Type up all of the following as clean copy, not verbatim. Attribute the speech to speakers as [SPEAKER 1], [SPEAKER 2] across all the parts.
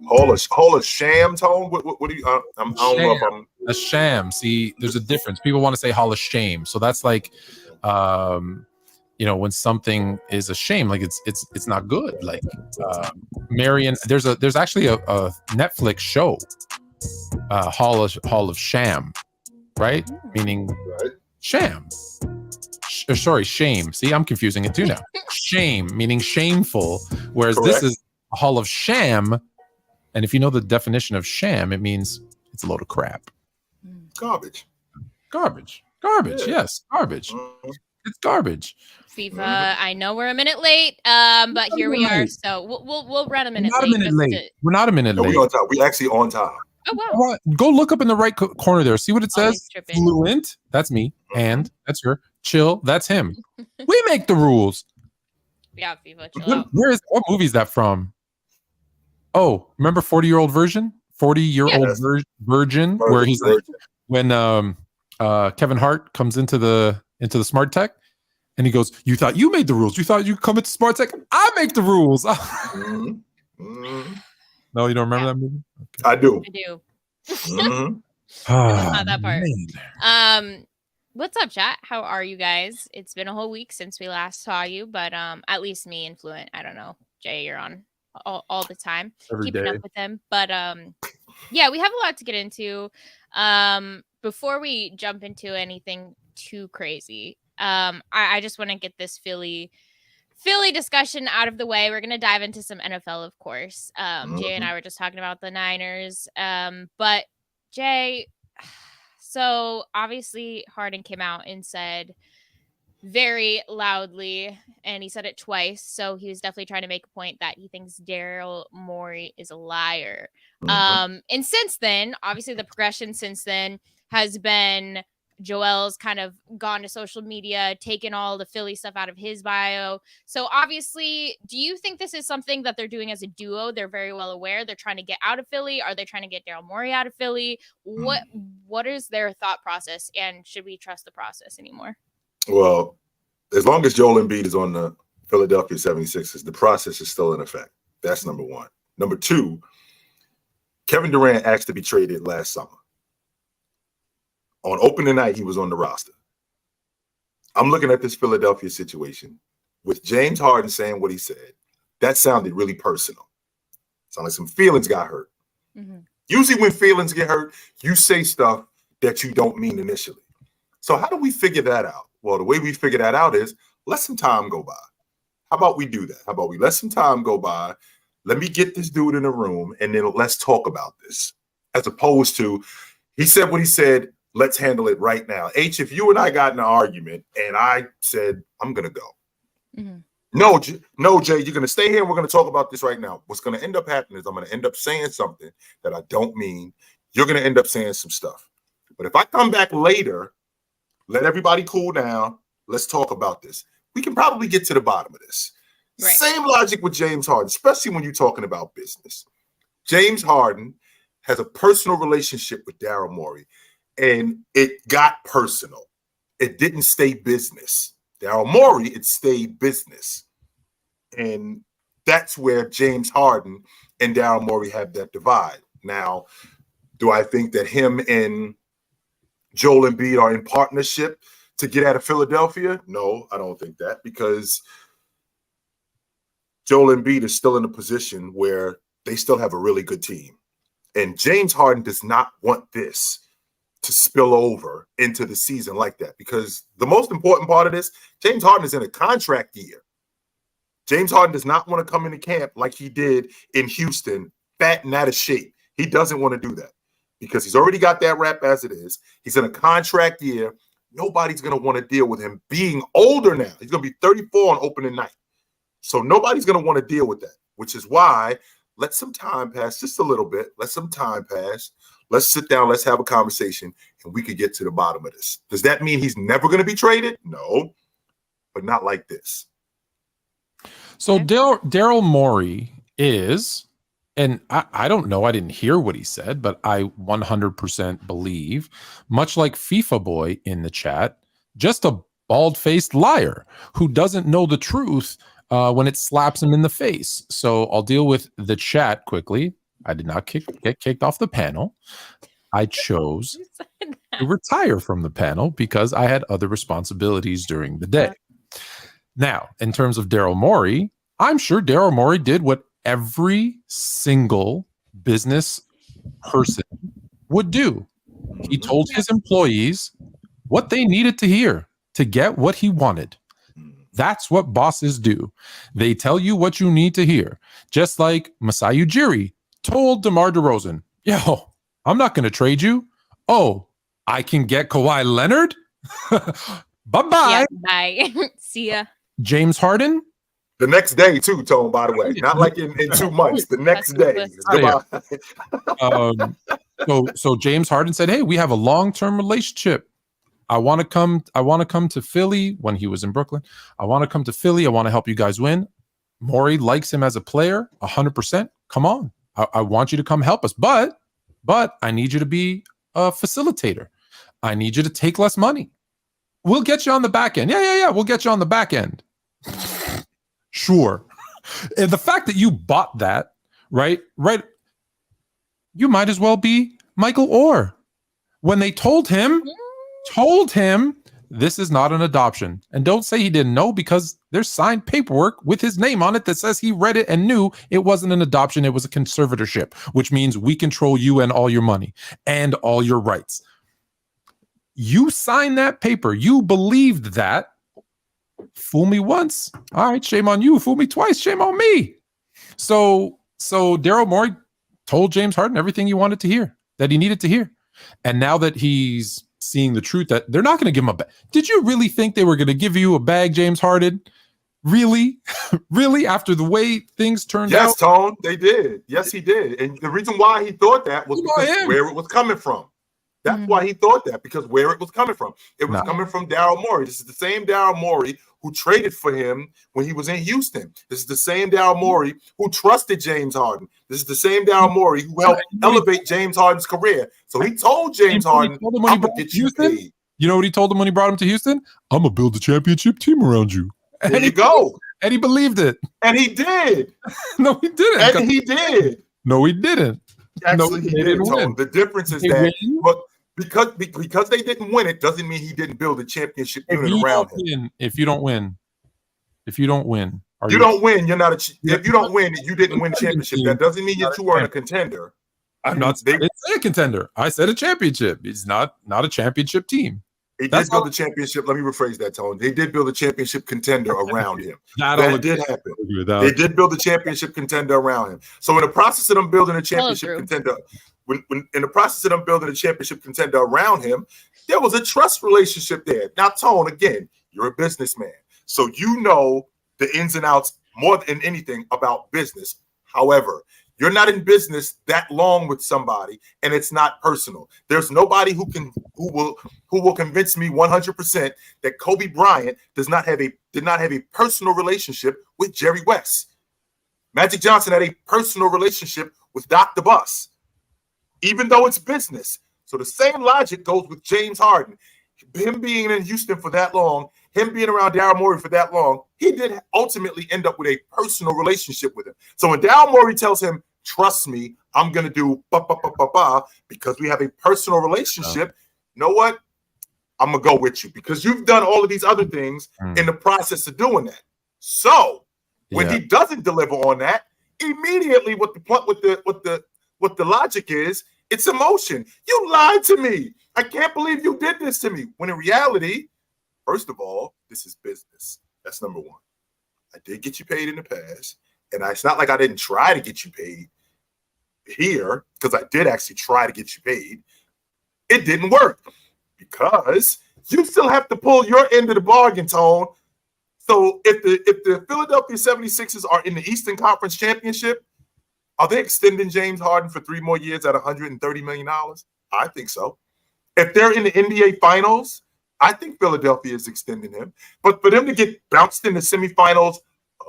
[SPEAKER 1] Hall of Sham tone. What do you? I don't know if I'm
[SPEAKER 2] a sham. See, there's a difference. People want to say Hall of Shame, so that's like, when something is a shame, like it's not good. Like Marion, there's actually a Netflix show, Hall of Sham, right? Meaning sham. Sorry, shame. See, I'm confusing it too now. Shame, meaning shameful, whereas this is a Hall of Sham. And if you know the definition of sham, it means it's a load of crap.
[SPEAKER 1] Garbage.
[SPEAKER 2] Yes, garbage. It's garbage.
[SPEAKER 3] FIFA, I know we're a minute late, but here we are. So we'll run a minute late.
[SPEAKER 2] We're not a minute late.
[SPEAKER 1] We're on time. We're actually on time.
[SPEAKER 3] Oh, wow.
[SPEAKER 2] Go look up in the right corner there. See what it says? Fluent. That's me. And that's her. Chill. That's him. We make the rules.
[SPEAKER 3] Yeah, FIFA. Chill out.
[SPEAKER 2] What movie is that from? Oh, remember 40-year-old virgin? 40-year-old virgin, where he's like, when Kevin Hart comes into the Smart Tech, and he goes, "You thought you made the rules? You thought you come into Smart Tech? I make the rules." No, you don't remember that movie? Okay.
[SPEAKER 1] I do.
[SPEAKER 3] Not that part. What's up, chat? How are you guys? It's been a whole week since we last saw you, but at least me and Fluent. I don't know, Jay, you're on all the time, keeping up with them. But yeah, we have a lot to get into. Before we jump into anything too crazy, I just want to get this Philly discussion out of the way. We're gonna dive into some NFL, of course. Jay and I were just talking about the Niners. But Jay, so obviously Harden came out and said very loudly, and he said it twice, so he was definitely trying to make a point that he thinks Daryl Morey is a liar. And since then, obviously the progression since then has been Joel's kind of gone to social media, taken all the Philly stuff out of his bio. So obviously, do you think this is something that they're doing as a duo? They're very well aware they're trying to get out of Philly. Are they trying to get Daryl Morey out of Philly? What is their thought process, and should we trust the process anymore?
[SPEAKER 1] Well, as long as Joel Embiid is on the Philadelphia 76ers, the process is still in effect. That's number one. Number two, Kevin Durant asked to be traded last summer. On opening night, he was on the roster. I'm looking at this Philadelphia situation with James Harden saying what he said. That sounded really personal. Sounded like some feelings got hurt. Usually when feelings get hurt, you say stuff that you don't mean initially. So how do we figure that out? Well, the way we figure that out is let some time go by. How about we do that? How about we let some time go by? Let me get this dude in a room, and then let's talk about this. As opposed to, he said what he said, let's handle it right now. H, if you and I got in an argument and I said, I'm going to go. No, Jay, you're going to stay here. We're going to talk about this right now. What's going to end up happening is I'm going to end up saying something that I don't mean. You're going to end up saying some stuff. But if I come back later, let everybody cool down. Let's talk about this. We can probably get to the bottom of this. Right. Same logic with James Harden, especially when you're talking about business. James Harden has a personal relationship with Daryl Morey, and it got personal. It didn't stay business. Daryl Morey, it stayed business. And that's where James Harden and Daryl Morey have that divide. Now, do I think that him and Joel Embiid are in partnership to get out of Philadelphia? No, I don't think that, because Joel Embiid is still in a position where they still have a really good team. And James Harden does not want this to spill over into the season like that, because the most important part of this, James Harden is in a contract year. James Harden does not want to come into camp like he did in Houston, fat and out of shape. He doesn't want to do that because he's already got that rap as it is. He's in a contract year. Nobody's going to want to deal with him being older now. He's going to be 34 on opening night. So nobody's going to want to deal with that, which is why let some time pass, just a little bit. Let some time pass. Let's sit down. Let's have a conversation, and we could get to the bottom of this. Does that mean he's never going to be traded? No, but not like this.
[SPEAKER 2] So Daryl Morey is, and I don't know, I didn't hear what he said, but I 100% believe, much like FIFA Boy in the chat, just a bald-faced liar who doesn't know the truth when it slaps him in the face. So I'll deal with the chat quickly. I did not get kicked off the panel. I chose to retire from the panel because I had other responsibilities during the day. Now, in terms of Daryl Morey, I'm sure Daryl Morey did what every single business person would do. He told his employees what they needed to hear to get what he wanted. That's what bosses do. They tell you what you need to hear. Just like Masai Ujiri told DeMar DeRozan, yo, I'm not going to trade you. Oh, I can get Kawhi Leonard? Bye-bye.
[SPEAKER 3] Yeah, bye. See ya.
[SPEAKER 2] James Harden?
[SPEAKER 1] The next day, too, Tone, by the way. Not like in 2 months. The next day.
[SPEAKER 2] So James Harden said, hey, we have a long-term relationship. I want to come to Philly when he was in Brooklyn. I want to come to Philly. I want to help you guys win. Morey likes him as a player, 100%. Come on. I want you to come help us. But I need you to be a facilitator. I need you to take less money. We'll get you on the back end. Yeah. We'll get you on the back end. Sure. And the fact that you bought that, right? You might as well be Michael Oher. When they told him this is not an adoption. And don't say he didn't know, because there's signed paperwork with his name on it that says he read it and knew it wasn't an adoption. It was a conservatorship, which means we control you and all your money and all your rights. You signed that paper. You believed that. Fool me once. All right, shame on you. Fool me twice. Shame on me. So Daryl Morey told James Harden everything he wanted to hear, that he needed to hear. And now that he's seeing the truth that they're not going to give him a bag. Did you really think they were going to give you a bag, James Harden? Really? Really? After the way things turned out?
[SPEAKER 1] Yes, Tone, they did. Yes, he did. And the reason why he thought that was because where it was coming from. That's why he thought that, because where it was coming from. It was coming from Daryl Morey. This is the same Daryl Morey who traded for him when he was in Houston. This is the same Daryl Morey who trusted James Harden. This is the same Daryl Morey who helped elevate James Harden's career. So he told James Harden, I'm going to get you paid.
[SPEAKER 2] You know what he told him when he brought him to Houston? I'm going to build a championship team around you. And
[SPEAKER 1] there you go.
[SPEAKER 2] And he believed it.
[SPEAKER 1] And he did.
[SPEAKER 2] No, he didn't.
[SPEAKER 1] And he did.
[SPEAKER 2] No, he didn't.
[SPEAKER 1] Actually, he did. The difference is that because they didn't win it doesn't mean he didn't build a championship unit around him.
[SPEAKER 2] If you don't win,
[SPEAKER 1] you're not if you don't win, you didn't win the championship. That doesn't mean that you aren't a contender.
[SPEAKER 2] I didn't say a contender. I said a championship. It's not a championship team.
[SPEAKER 1] They did build a championship. Let me rephrase that, Tone. They did build a championship contender around him. That did happen. They did build a championship contender around him. So in the process of them building a championship contender, when in the process of them building a championship contender around him, there was a trust relationship there. Now, Tone, again, you're a businessman, so you know the ins and outs more than anything about business. However, you're not in business that long with somebody, and it's not personal. There's nobody who will convince me 100% that Kobe Bryant did not have a personal relationship with Jerry West. Magic Johnson had a personal relationship with Dr. Buss, even though it's business. So the same logic goes with James Harden. Him being in Houston for that long, him being around Daryl Morey for that long, he did ultimately end up with a personal relationship with him. So when Daryl Morey tells him, trust me, I'm going to do because we have a personal relationship, you know what? I'm going to go with you because you've done all of these other things in the process of doing that. So when he doesn't deliver on that, immediately what the logic is, it's emotion. You lied to me. I can't believe you did this to me. When in reality, first of all, this is business. That's number one. I did get you paid in the past. And it's not like I didn't try to get you paid here, because I did actually try to get you paid. It didn't work because you still have to pull your end of the bargain, Tone. So if the Philadelphia 76ers are in the Eastern Conference Championship, are they extending James Harden for 3 more years at $130 million? I think so. If they're in the NBA Finals, I think Philadelphia is extending him. But for them to get bounced in the semifinals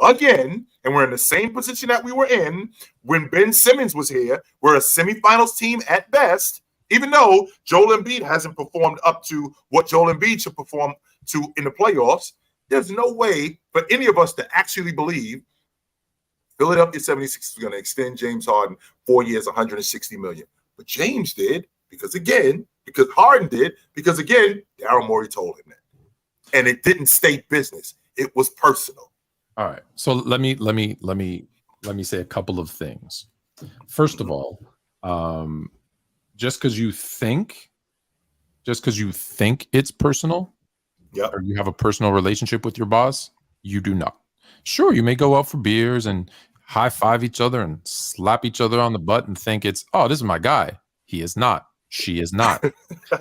[SPEAKER 1] again, and we're in the same position that we were in when Ben Simmons was here, we're a semifinals team at best, even though Joel Embiid hasn't performed up to what Joel Embiid should perform to in the playoffs. There's no way for any of us to actually believe Philadelphia 76ers were going to extend James Harden 4 years, $160 million. But James did because Harden did because Daryl Morey told him that. And it didn't state business. It was personal.
[SPEAKER 2] All right. So let me say a couple of things. First of all, just because you think it's personal, or you have a personal relationship with your boss, you do not. Sure, you may go out for beers and high five each other and slap each other on the butt and think it's, oh, this is my guy. He is not. She is not.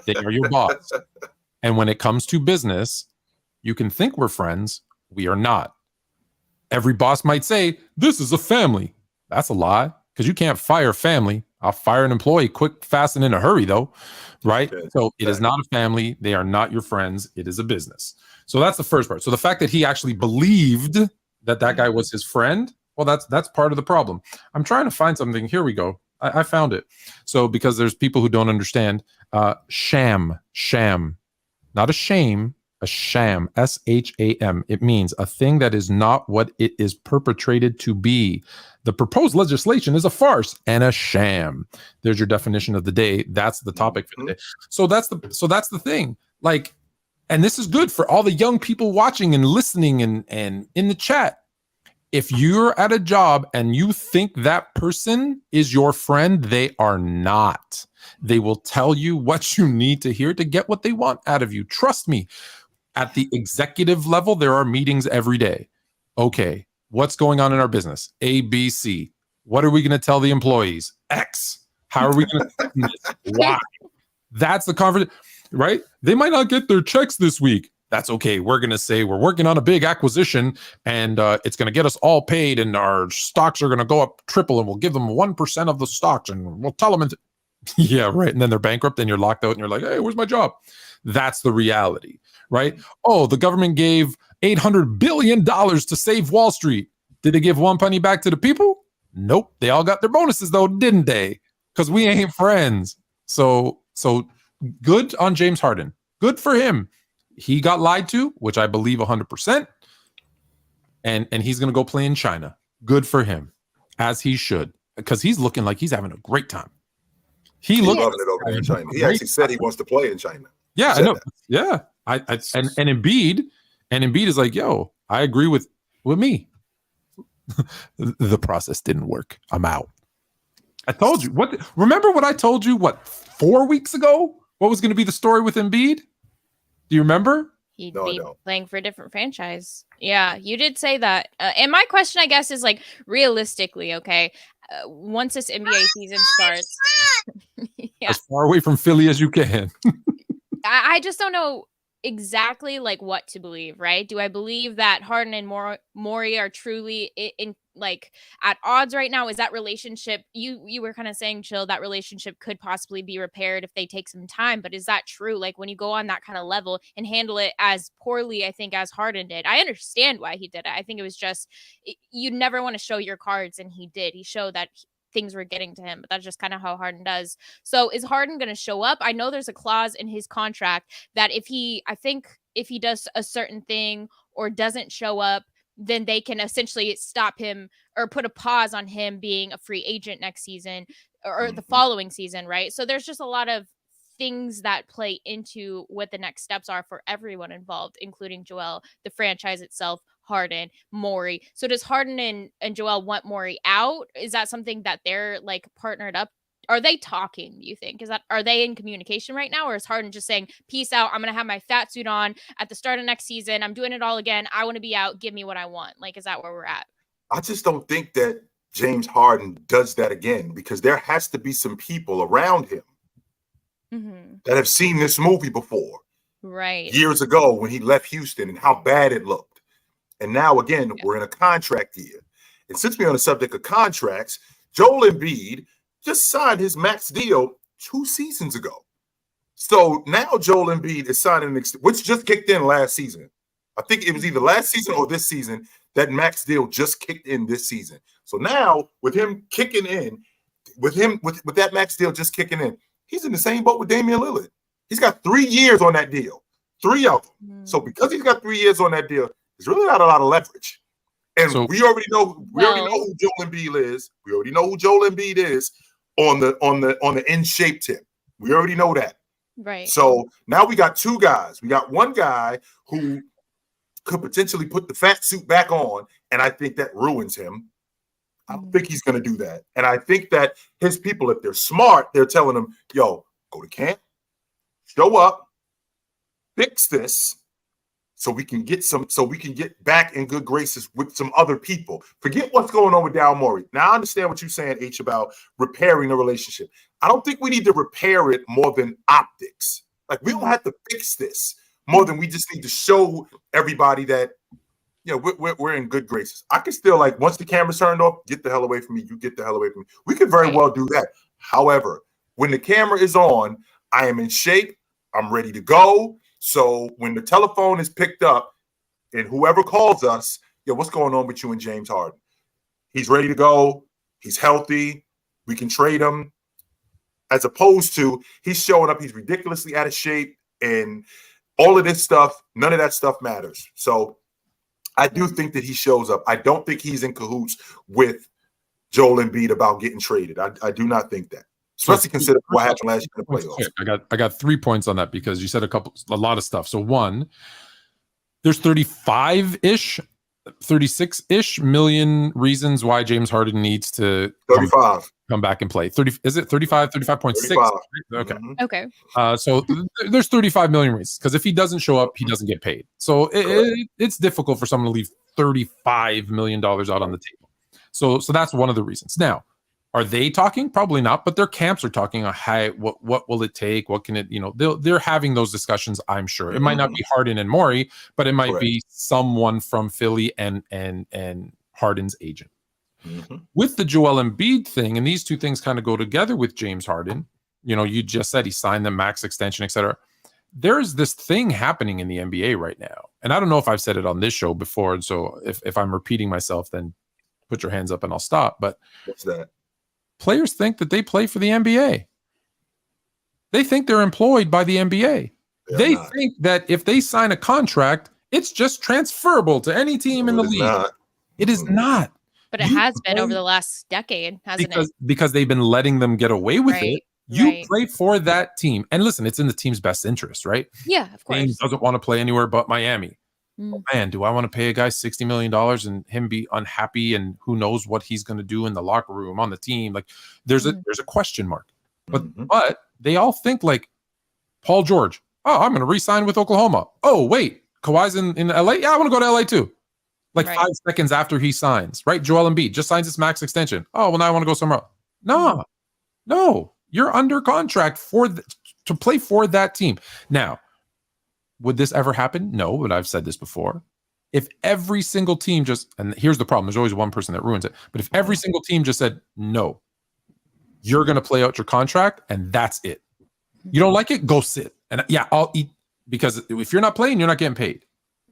[SPEAKER 2] They are your boss. And when it comes to business, you can think we're friends. We are not. Every boss might say, this is a family. That's a lie, because you can't fire family. I'll fire an employee quick, fast, and in a hurry, though, right? Okay. So it is not a family. They are not your friends. It is a business. So that's the first part. So the fact that he actually believed that guy was his friend, well, that's part of the problem. I'm trying to find something. Here we go. I found it. So because there's people who don't understand, sham, not a shame, a sham, S-H-A-M. It means a thing that is not what it is perpetrated to be. The proposed legislation is a farce and a sham. There's your definition of the day. That's the topic for the day. So that's the thing. Like, and this is good for all the young people watching and listening and in the chat. If you're at a job and you think that person is your friend, they are not. They will tell you what you need to hear to get what they want out of you. Trust me. At the executive level, there are meetings every day. Okay, what's going on in our business? A, B, C. What are we going to tell the employees? X. How are we going to this? Y. That's the conversation, right? They might not get their checks this week. That's okay. We're going to say we're working on a big acquisition and it's going to get us all paid and our stocks are going to go up triple and we'll give them 1% of the stocks and we'll tell them. Yeah, right. And then they're bankrupt and you're locked out and you're like, hey, where's my job? That's the reality, right? Oh, the government gave $800 billion to save Wall Street. Did they give one penny back to the people? Nope. They all got their bonuses though, didn't they? Because we ain't friends. So good on James Harden. Good for him. He got lied to, which I believe 100%. And he's going to go play in China. Good for him, as he should, because he's looking like he's having a great time. He's loving it over
[SPEAKER 1] in China. He actually said he wants to play in China.
[SPEAKER 2] Yeah, I know. That. Yeah, and Embiid is like, yo, I agree with me. The process didn't work. I'm out. I told you what. Remember what I told you? 4 weeks ago? What was going to be the story with Embiid? Do you remember?
[SPEAKER 3] He'd be playing for a different franchise. Yeah, you did say that. And my question, I guess, is like realistically, okay, once this NBA season starts,
[SPEAKER 2] as far away from Philly as you can.
[SPEAKER 3] I just don't know exactly like what to believe, right? Do I believe that Harden and Morey are truly in like at odds right now? Is that relationship, you were kind of saying, Chill, that relationship could possibly be repaired if they take some time, but is that true? Like when you go on that kind of level and handle it as poorly, I think, as Harden did, I understand why he did it. I think it was just, you never want to show your cards, and he did. He showed that things were getting to him, but that's just kind of how Harden does. So is Harden going to show up? I know there's a clause in his contract that if he does a certain thing or doesn't show up, then they can essentially stop him or put a pause on him being a free agent next season or the following season, right? So there's just a lot of things that play into what the next steps are for everyone involved, including Joel, the franchise itself, Harden, Morey. So does Harden and Joel want Morey out? Is that something that they're like partnered up? Are they talking, do you think? Are they in communication right now? Or is Harden just saying, peace out, I'm going to have my fat suit on at the start of next season. I'm doing it all again. I want to be out. Give me what I want. Like, is that where we're at?
[SPEAKER 1] I just don't think that James Harden does that again, because there has to be some people around him that have seen this movie before.
[SPEAKER 3] Right.
[SPEAKER 1] Years ago when he left Houston and how bad it looked. And now, again, we're in a contract year. And since we're on the subject of contracts, Joel Embiid just signed his max deal 2 seasons ago. So now Joel Embiid is signing which just kicked in last season. I think it was either last season or this season. That max deal just kicked in this season. So now with him kicking in, with that max deal just kicking in, he's in the same boat with Damian Lillard. He's got 3 years on that deal, 3 of them. So because he's got 3 years on that deal, there's really not a lot of leverage. And
[SPEAKER 2] So-
[SPEAKER 1] we already know who Joel Embiid is. We already know who Joel Embiid is on the in shape tip. We already know that.
[SPEAKER 3] Right.
[SPEAKER 1] So now we got two guys. We got one guy who could potentially put the fat suit back on, and I think that ruins him. I don't think he's going to do that. And I think that his people, if they're smart, they're telling him, yo, go to camp, show up, fix this, so we can get back in good graces with some other people. Forget what's going on with Daryl Morey. Now I understand what you're saying, H, about repairing the relationship. I don't think we need to repair it more than optics. Like, we don't have to fix this more than we just need to show everybody that, you know, we're in good graces. I can still, like, once the camera's turned off, get the hell away from me. You get the hell away from me. We could very well do that. However, when the camera is on, I am in shape. I'm ready to go. So when the telephone is picked up and whoever calls us, yo, what's going on with you and James Harden? He's ready to go. He's healthy. We can trade him. As opposed to he's showing up, he's ridiculously out of shape, and all of this stuff, none of that stuff matters. So I do think that he shows up. I don't think he's in cahoots with Joel Embiid about getting traded. I do not think that. Especially considering what happened last year in the playoffs.
[SPEAKER 2] I got 3 points on that because you said a lot of stuff. So one, there's 36-ish million reasons why James Harden needs to
[SPEAKER 1] 35
[SPEAKER 2] come back and play. 30 is it 35, 35.6?
[SPEAKER 1] 35.
[SPEAKER 2] Okay.
[SPEAKER 1] Mm-hmm.
[SPEAKER 3] Okay.
[SPEAKER 2] So there's 35 million reasons because if he doesn't show up, he doesn't get paid. So it's difficult for someone to leave $35 million out on the table. So that's one of the reasons. Now, are they talking? Probably not, but their camps are talking on what will it take? What can it, they're having those discussions, I'm sure. It might not be Harden and Morey, but it might be someone from Philly and Harden's agent. Mm-hmm. With the Joel Embiid thing, and these two things kind of go together with James Harden, you just said he signed the max extension, etc. There's this thing happening in the NBA right now. And I don't know if I've said it on this show before. And so if I'm repeating myself, then put your hands up and I'll stop. But
[SPEAKER 1] what's that?
[SPEAKER 2] Players think that they play for the NBA. They think they're employed by the NBA. They think that if they sign a contract, it's just transferable to any team in the league. It is not.
[SPEAKER 3] But it has been over the last decade, hasn't it?
[SPEAKER 2] Because they've been letting them get away with it. You play for that team. And listen, it's in the team's best interest, right?
[SPEAKER 3] Yeah, of course.
[SPEAKER 2] James doesn't want to play anywhere but Miami. Oh, man, do I want to pay a guy $60 million and him be unhappy and who knows what he's going to do in the locker room, on the team? Like, there's a question mark. But they all think like Paul George. Oh, I'm going to re-sign with Oklahoma. Oh, wait, Kawhi's in LA? Yeah, I want to go to LA too. Like 5 seconds after he signs, right? Joel Embiid just signs his max extension. Oh, well, now I want to go somewhere else. No, you're under contract to play for that team. Now, would this ever happen? No, but I've said this before. If every single team and here's the problem, there's always one person that ruins it. But if every single team just said, no, you're going to play out your contract and that's it. You don't like it? Go sit. And I'll eat, because if you're not playing, you're not getting paid.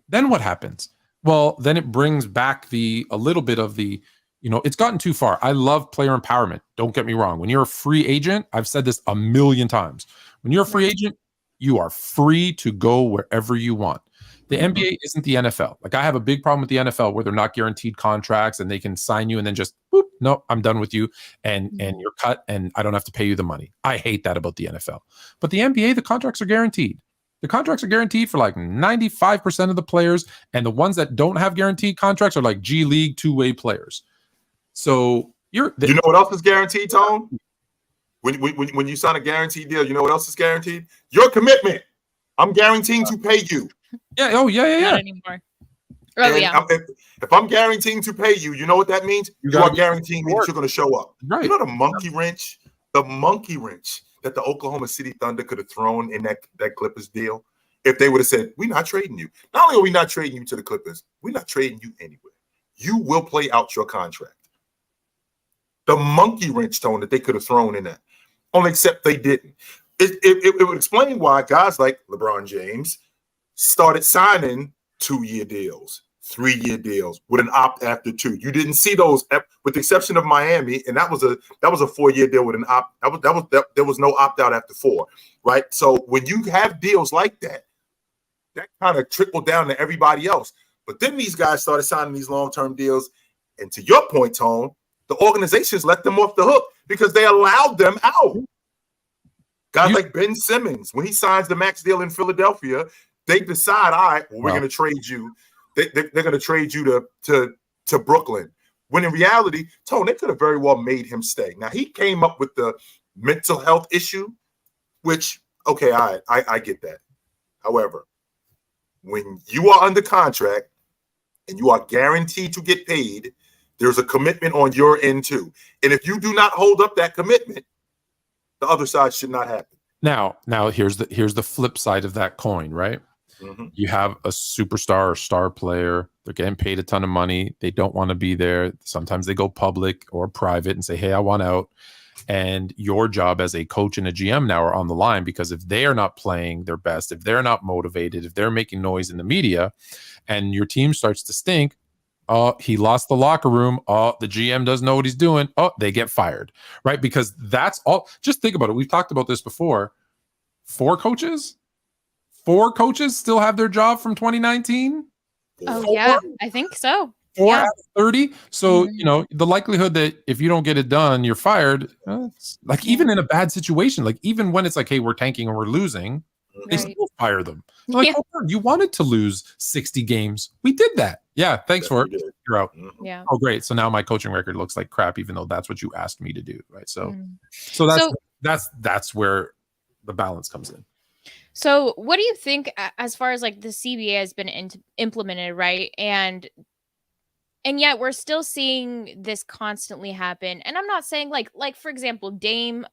[SPEAKER 2] Then what happens? Well, then it brings back a little bit of the, it's gotten too far. I love player empowerment. Don't get me wrong. When you're a free agent, I've said this a million times. When you're a free agent, you are free to go wherever you want. The NBA isn't the NFL. Like, I have a big problem with the NFL where they're not guaranteed contracts and they can sign you and then just, no, I'm done with you. And you're cut and I don't have to pay you the money. I hate that about the NFL. But the NBA, the contracts are guaranteed. The contracts are guaranteed for like 95% of the players. And the ones that don't have guaranteed contracts are like G League two-way players. So you know
[SPEAKER 1] what else is guaranteed, Tone? When you sign a guaranteed deal, you know what else is guaranteed? Your commitment. I'm guaranteeing to pay you.
[SPEAKER 2] Yeah. Oh, yeah.
[SPEAKER 3] Not anymore. Oh, yeah.
[SPEAKER 1] If I'm guaranteeing to pay you, you know what that means? You are guaranteeing me that you're going to show up.
[SPEAKER 2] Right.
[SPEAKER 1] You know the monkey wrench that the Oklahoma City Thunder could have thrown in that Clippers deal? If they would have said, we're not trading you. Not only are we not trading you to the Clippers, we're not trading you anywhere. You will play out your contract. The monkey wrench, Tone, that they could have thrown in that. Only except they didn't. It would explain why guys like LeBron James started signing 2-year deals, 3-year deals with an opt after 2. You didn't see those, with the exception of Miami, and that was a 4-year deal with an opt. There was no opt out after 4, right? So when you have deals like that, that kind of trickled down to everybody else. But then these guys started signing these long-term deals. And to your point, Tone, the organizations let them off the hook because they allowed them out. Guys like Ben Simmons, when he signs the max deal in Philadelphia, they decide, all right, well, we're going to trade you. They're going to trade you to Brooklyn. When in reality, Tone, they could have very well made him stay. Now, he came up with the mental health issue, which, okay, all right, I get that. However, when you are under contract and you are guaranteed to get paid, there's a commitment on your end too. And if you do not hold up that commitment, the other side should not happen.
[SPEAKER 2] Now here's the flip side of that coin, right? Mm-hmm. You have a superstar or star player. They're getting paid a ton of money. They don't want to be there. Sometimes they go public or private and say, hey, I want out. And your job as a coach and a GM now are on the line, because if they are not playing their best, if they're not motivated, if they're making noise in the media and your team starts to stink, oh, he lost the locker room. Oh, the GM doesn't know what he's doing. Oh, they get fired, right? Because that's all. Just think about it. We've talked about this before. Four coaches still have their job from 2019.
[SPEAKER 3] Oh, yeah, I think so.
[SPEAKER 2] 4 out of 30. So, the likelihood that if you don't get it done, you're fired. Like, even in a bad situation, like even when it's like, hey, we're tanking and we're losing, they still fire them. Like, you wanted to lose 60 games. We did that. Yeah, thanks for it. You're out.
[SPEAKER 3] Yeah.
[SPEAKER 2] Oh, great. So now my coaching record looks like crap, even though that's what you asked me to do, right? So that's where the balance comes in.
[SPEAKER 3] So what do you think as far as like the CBA has been implemented, right? And yet we're still seeing this constantly happen. And I'm not saying like for example, Dame,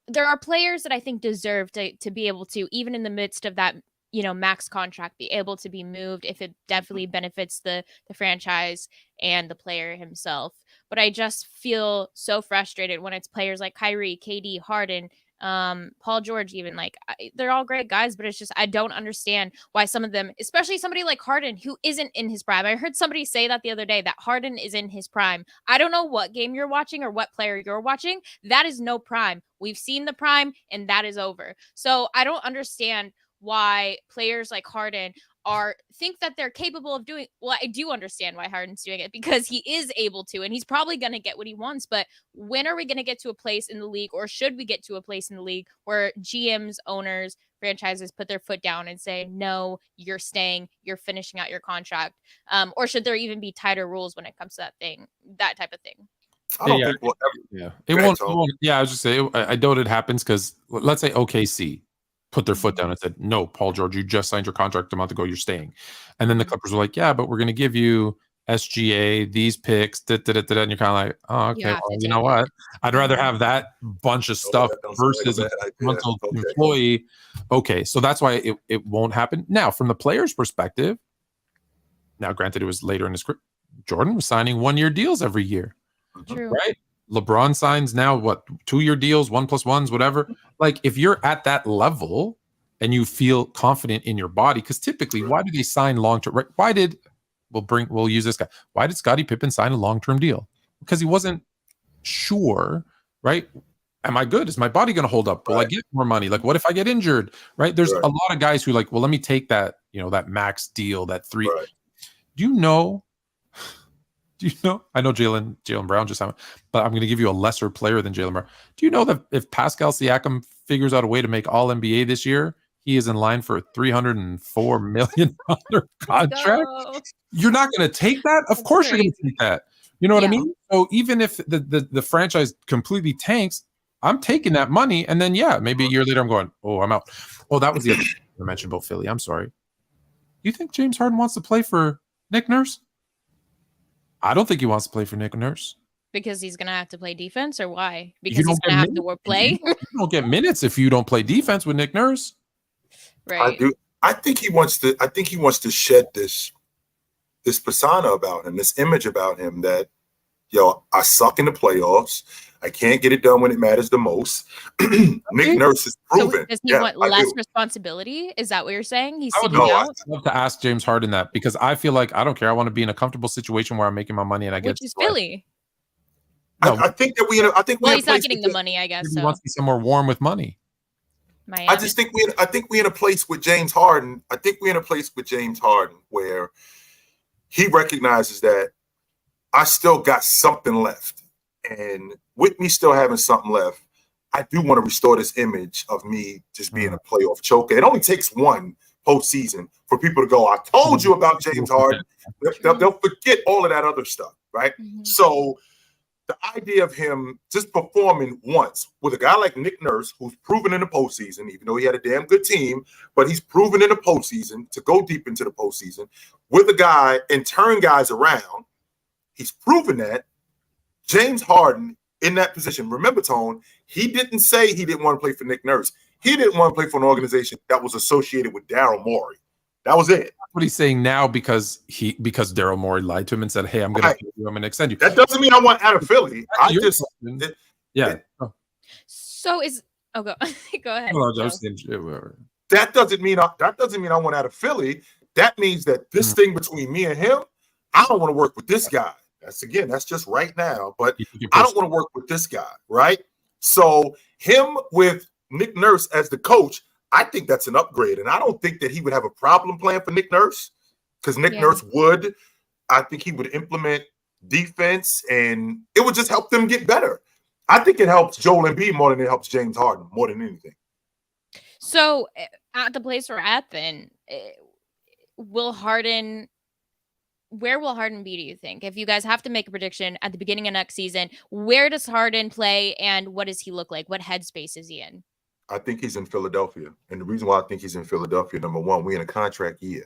[SPEAKER 3] there are players that I think deserve to be able to, even in the midst of that, max contract, be able to be moved if it definitely benefits the franchise and the player himself. But I just feel so frustrated when it's players like Kyrie, KD, Harden, Paul George, even they're all great guys, but it's just, I don't understand why some of them, especially somebody like Harden, who isn't in his prime. I heard somebody say that the other day, that Harden is in his prime. I don't know what game you're watching or what player you're watching. That is no prime. We've seen the prime and that is over. So I don't understand why players like Harden think that they're capable of doing. Well, I do understand why Harden's doing it, because he is able to, and he's probably going to get what he wants. But when are we going to get to a place in the league, or should we get to a place in the league where GMs, owners, franchises put their foot down and say, no, you're staying, you're finishing out your contract? Or should there even be tighter rules when it comes to that type of thing?
[SPEAKER 1] I don't think we'll ever.
[SPEAKER 2] It won't. Yeah, I was just saying, I doubt it happens, because let's say OKC put their foot down and said, no, Paul George, you just signed your contract a month ago, you're staying. And then the Clippers were like, yeah, but we're going to give you SGA, these picks, and you're kind of like, oh, okay, well, you know what? I'd rather have that bunch of stuff versus a month-old employee. Okay, so that's why it won't happen. Now, from the player's perspective, now granted, it was later in his career, Jordan was signing 1-year deals every year.
[SPEAKER 3] True.
[SPEAKER 2] Right? LeBron signs now, 2-year deals, 1+1s, whatever. Like, if you're at that level and you feel confident in your body, because typically, why do they sign long-term? Right? We'll use this guy. Why did Scottie Pippen sign a long-term deal? Because he wasn't sure, right? Am I good? Is my body going to hold up? Will I get more money? Like, what if I get injured? Right? There's a lot of guys who like, well, let me take that, that max deal, that 3. Right. Do you know? I know Jaylen Brown just happened, but I'm going to give you a lesser player than Jaylen Brown. Do you know that if Pascal Siakam figures out a way to make All NBA this year, he is in line for a $304 million contract?
[SPEAKER 3] No.
[SPEAKER 2] You're not going to take that? Of course you're going to take that. You know what I mean? So even if the franchise completely tanks, I'm taking that money. And then, maybe a year later, I'm going, oh, I'm out. Oh, that was the other thing I mentioned about Philly. I'm sorry. Do you think James Harden wants to play for Nick Nurse? I don't think he wants to play for Nick Nurse.
[SPEAKER 3] Because he's going to have to play defense, or why? Because he's going to have to play?
[SPEAKER 2] You don't get minutes if you don't play defense with Nick Nurse.
[SPEAKER 3] Right.
[SPEAKER 1] I think he wants to shed this persona about him, this image about him that, I suck in the playoffs. I can't get it done when it matters the most. Nick Nurse is proven.
[SPEAKER 3] So does he want less responsibility? Is that what you're saying? He's sitting
[SPEAKER 2] out?
[SPEAKER 3] I'd
[SPEAKER 2] love to ask James Harden that, because I feel like I don't care. I want to be in a comfortable situation where I'm making my money and I get.
[SPEAKER 3] Which is Philly.
[SPEAKER 2] No.
[SPEAKER 1] I think that
[SPEAKER 3] he's not getting the money, I guess.
[SPEAKER 2] He wants to be somewhere warm with money.
[SPEAKER 3] Miami.
[SPEAKER 1] I think we're in a place with James Harden. I think we're in a place with James Harden where he recognizes that I still got something left. And with me still having something left, I do want to restore this image of me just being a playoff choker. It only takes one postseason for people to go, I told you about James Harden. They'll forget all of that other stuff, right? So the idea of him just performing once with a guy like Nick Nurse, who's proven in the postseason, even though he had a damn good team, but he's proven in the postseason to go deep into the postseason with a guy and turn guys around. He's proven that. James Harden in that position. Remember, Tone, he didn't say he didn't want to play for Nick Nurse. He didn't want to play for an organization that was associated with Daryl Morey. That was it.
[SPEAKER 2] What he's saying now because Daryl Morey lied to him and said, "Hey, I'm going to extend you."
[SPEAKER 1] That doesn't mean I want out of Philly.
[SPEAKER 3] So is go ahead.
[SPEAKER 1] That doesn't mean I want out of Philly. That means that this thing between me and him, I don't want to work with this guy. That's just right now. But I don't want to work with this guy, right? So him with Nick Nurse as the coach, I think that's an upgrade. And I don't think that he would have a problem playing for Nick Nurse because Nick Nurse would. I think he would implement defense and it would just help them get better. I think it helps Joel Embiid more than it helps James Harden, more than anything.
[SPEAKER 3] So at the place we're at then, where will Harden be, do you think? If you guys have to make a prediction at the beginning of next season, where does Harden play and what does he look like? What headspace is he in?
[SPEAKER 1] I think he's in Philadelphia. And the reason why I think he's in Philadelphia, number one, we're in a contract year.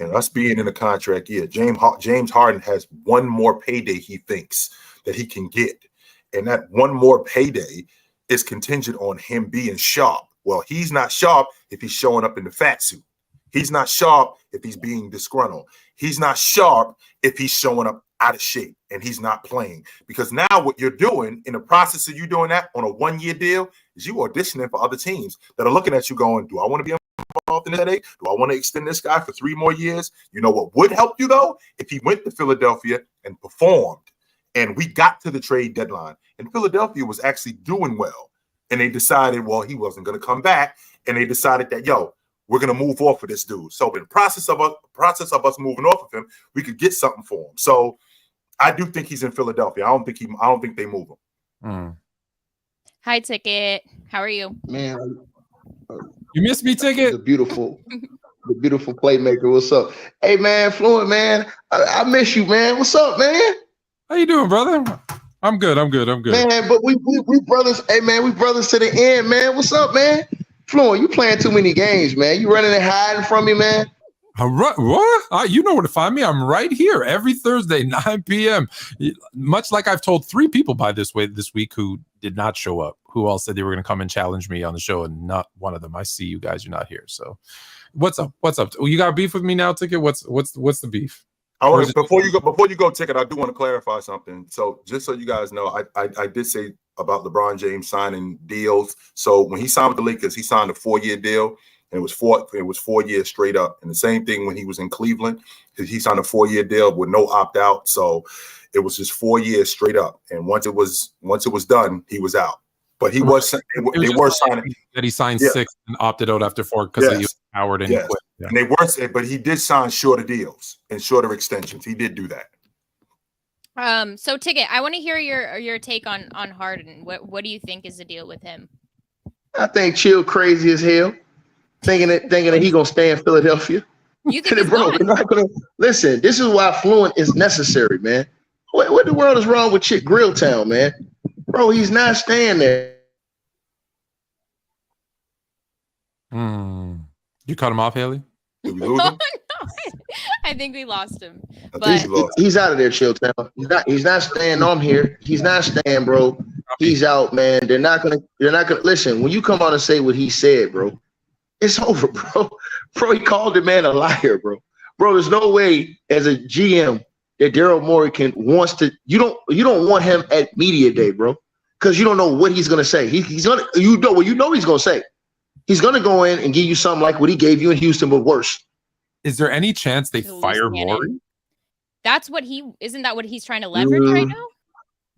[SPEAKER 1] And us being in a contract year, James Harden has one more payday he thinks that he can get. And that one more payday is contingent on him being sharp. Well, he's not sharp if he's showing up in the fat suit. He's not sharp if he's being disgruntled. He's not sharp if he's showing up out of shape and he's not playing. Because now what you're doing in the process of you doing that on a one-year deal is you auditioning for other teams that are looking at you going, do I want to be involved in this headache? Do I want to extend this guy for 3 more years? You know what would help you, though? If he went to Philadelphia and performed and we got to the trade deadline and Philadelphia was actually doing well and they decided, well, he wasn't going to come back and they decided that, we're going to move off of this dude. So in the process of us moving off of him, we could get something for him. So I do think he's in Philadelphia. I don't think they move him.
[SPEAKER 3] Hi, Ticket. How are you?
[SPEAKER 4] Man,
[SPEAKER 2] you missed me, Ticket.
[SPEAKER 4] The beautiful playmaker. What's up? Hey, man, Fluent, man. I miss you, man. What's up, man?
[SPEAKER 2] How you doing, brother? I'm good.
[SPEAKER 4] Man, but we brothers. Hey, man, we brothers to the end, man. What's up, man? Fluent, you playing too many games, man. You running and hiding from me, man.
[SPEAKER 2] What? You know where to find me. I'm right here every Thursday, 9 p.m. Much like I've told 3 people this week who did not show up, who all said they were going to come and challenge me on the show, and not one of them. I see you guys. You're not here. So, what's up? Well, you got beef with me now, Ticket? What's the beef?
[SPEAKER 1] Before you go, Ticket, I do want to clarify something. So just so you guys know, I did say about LeBron James signing deals. So when he signed with the Lakers, he signed a 4-year deal, and it was 4 years straight up. And the same thing when he was in Cleveland, he signed a 4-year deal with no opt out. So it was just 4 years straight up. And once it was done, he was out. But he was they were signing
[SPEAKER 2] that he signed 6 and opted out after 4 because he was Howard and he quit. Yeah.
[SPEAKER 1] And they were, but he did sign shorter deals and shorter extensions. He did do that.
[SPEAKER 3] So Ticket, I want to hear your take on Harden. What do you think is the deal with him?
[SPEAKER 4] I think Chill crazy as hell, thinking that he gonna stay in Philadelphia.
[SPEAKER 3] You think
[SPEAKER 4] bro? We're not gonna listen. This is why Fluent is necessary, man. What the world is wrong with Chick Grilltown, man? Bro, he's not staying there.
[SPEAKER 2] You cut him off, Hailey?
[SPEAKER 1] Did we lose him?
[SPEAKER 3] I think we lost him.
[SPEAKER 4] He's out of there, Chilltown. He's not staying on here. He's not staying, bro. He's out, man. They're not gonna listen. When you come on and say what he said, bro, it's over, bro. Bro, he called the man a liar, bro. Bro, there's no way as a GM that Daryl Morey wants to. You don't want him at media day, bro, because you don't know what he's gonna say. He's gonna he's gonna say. He's gonna go in and give you something like what he gave you in Houston, but worse.
[SPEAKER 2] Is there any chance they fire Morey?
[SPEAKER 3] Isn't that what he's trying to leverage right now?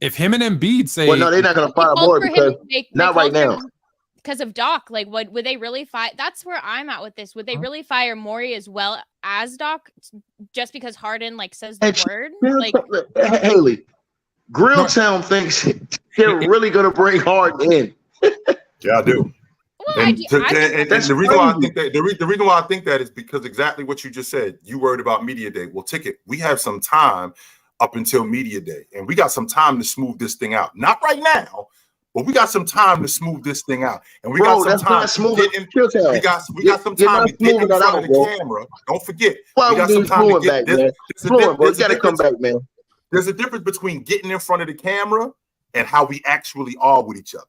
[SPEAKER 2] If him and Embiid say,
[SPEAKER 4] well, no, they're not gonna fire Morey because not right now.
[SPEAKER 3] because of Doc. Like, would they really fire? That's where I'm at with this. Would they really fire Morey as well as Doc just because Harden like says the word? Like,
[SPEAKER 4] Hailey, Grilltown thinks they're really gonna bring Harden in.
[SPEAKER 1] Yeah, I do.
[SPEAKER 3] Well,
[SPEAKER 1] And the reason why I think that the reason why I think that is because exactly what you just said. You worried about media day. Well, Ticket, we have some time up until media day, and we got some time to smooth this thing out. Not right now, but we got some time to smooth this thing out, and we got some time. We got some time to get in front of the camera. Don't forget, we got some time to get this.
[SPEAKER 4] Fluent, bro, you got to come back, man.
[SPEAKER 1] There's a difference between getting in front of the camera and how we actually are with each other.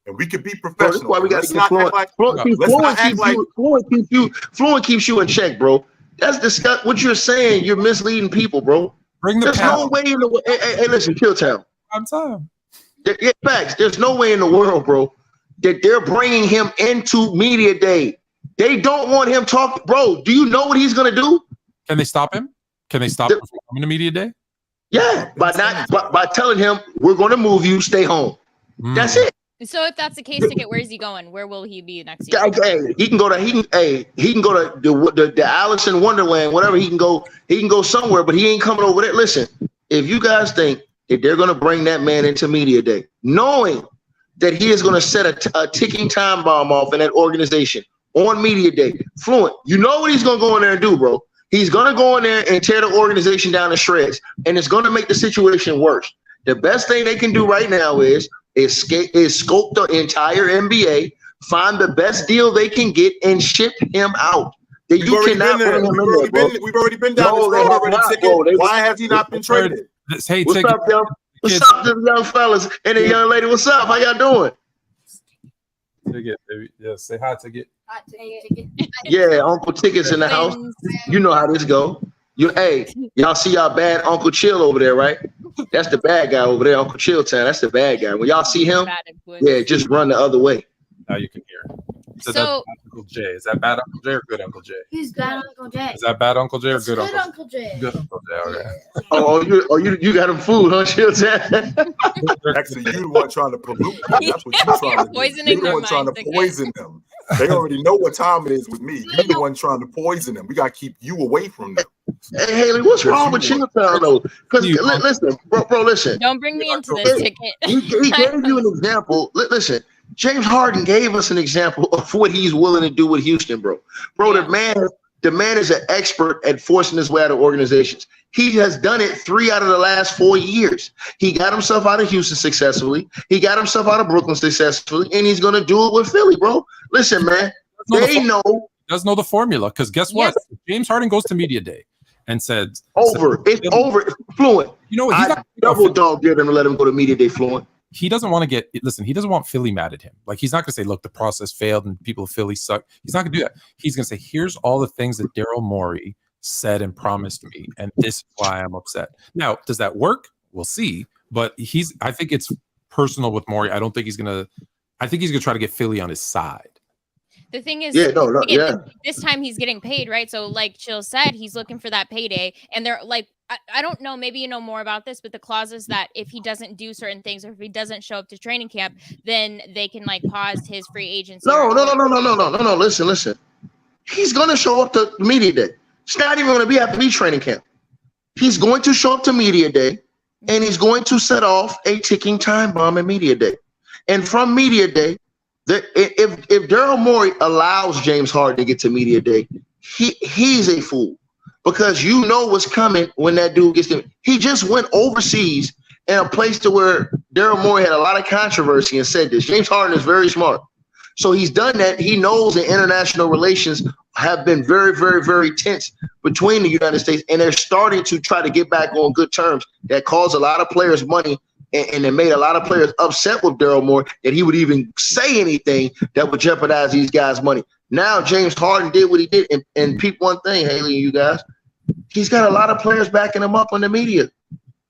[SPEAKER 1] And we could be professional.
[SPEAKER 4] Well, that's why we got to get Fluent keeps you in check, bro. That's disgusting. What you're saying, you're misleading people, bro. There's no way in the world. Hey, listen, Chilltown.
[SPEAKER 2] On time.
[SPEAKER 4] Yeah, facts. There's no way in the world, bro, that they're bringing him into media day. They don't want him talking, bro. Do you know what he's gonna do?
[SPEAKER 2] Can they stop him? Can they stop him from coming to media day?
[SPEAKER 4] Yeah, by telling him we're gonna move you, stay home. That's it.
[SPEAKER 3] So if that's the case, Ticket, where's he going? Where will he be next year?
[SPEAKER 4] Hey, he can go to the Alice in Wonderland, whatever. He can go somewhere, but he ain't coming over there. Listen, if you guys think that they're gonna bring that man into media day, knowing that he is gonna set a ticking time bomb off in that organization on media day, Fluent, you know what he's gonna go in there and do, bro. He's gonna go in there and tear the organization down to shreds, and it's gonna make the situation worse. The best thing they can do right now is scope the entire NBA, find the best deal they can get, and ship him out. We've already
[SPEAKER 1] been down this road. Why has he not been traded?
[SPEAKER 2] Hey,
[SPEAKER 4] what's up, y'all? What's up, them young fellas and the young lady? What's up? How y'all doing?
[SPEAKER 2] Ticket, baby. Yeah, say hi, Ticket.
[SPEAKER 5] Hi, Ticket.
[SPEAKER 4] Yeah, Uncle Ticket's in the house. You know how this go. Y'all see y'all bad Uncle Chill over there, right? That's the bad guy over there, Uncle Chilltown. That's the bad guy. When y'all see him, yeah, just run the other way.
[SPEAKER 2] Now you can hear. So Uncle J. Is that bad Uncle J or good Uncle J?
[SPEAKER 5] He's bad Uncle J.
[SPEAKER 2] Is that bad Uncle J or good
[SPEAKER 5] Uncle J?
[SPEAKER 2] Good Uncle J. Okay.
[SPEAKER 4] You got him food, huh, Chilltown?
[SPEAKER 1] Actually, you the one trying to pollute them. That's what you're trying to do. You're the one trying to poison them. They already know what time it is with me. You're the one trying to poison them. We got to keep you away from them.
[SPEAKER 4] Hey, Hailey, what's wrong with Chilltown, though? Because, listen, bro, listen.
[SPEAKER 3] Don't bring me into this, Ticket.
[SPEAKER 4] He gave you an example. Listen, James Harden gave us an example of what he's willing to do with Houston, bro. Bro, the man is an expert at forcing his way out of organizations. He has done it 3 out of the last 4 years. He got himself out of Houston successfully. He got himself out of Brooklyn successfully, and he's going to do it with Philly, bro. Listen, man, they know.
[SPEAKER 2] Does know the formula, because guess what? Yes. James Harden goes to media day and said,
[SPEAKER 4] it's over. Fluent.
[SPEAKER 2] You know what?
[SPEAKER 4] I double dog dare them to let him go to media day, Fluent.
[SPEAKER 2] He doesn't want to he doesn't want Philly mad at him. Like, he's not going to say, look, the process failed and people of Philly suck. He's not going to do that. He's going to say, here's all the things that Daryl Morey said and promised me, and this is why I'm upset. Now, does that work? We'll see. But I think it's personal with Morey. I think he's going to try to get Philly on his side.
[SPEAKER 3] The thing is,
[SPEAKER 4] this
[SPEAKER 3] time he's getting paid, right? So like Chill said, he's looking for that payday. And they're like, I don't know, maybe you know more about this, but the clauses that if he doesn't do certain things or if he doesn't show up to training camp, then they can like pause his free agency.
[SPEAKER 4] No. Listen. He's going to show up to media day. It's not even going to have to be training camp. He's going to show up to media day, and he's going to set off a ticking time bomb in media day. And from media day, if Daryl Morey allows James Harden to get to media day, he's a fool, because you know what's coming when that dude gets there. He just went overseas in a place to where Daryl Morey had a lot of controversy and said this. James Harden is very smart. So he's done that. He knows that international relations have been very, very, very tense between the United States, and they're starting to try to get back on good terms. That caused a lot of players money, and it made a lot of players upset with Daryl Morey that he would even say anything that would jeopardize these guys' money. Now James Harden did what he did, and peep one thing, Hailey and you guys, he's got a lot of players backing him up on the media.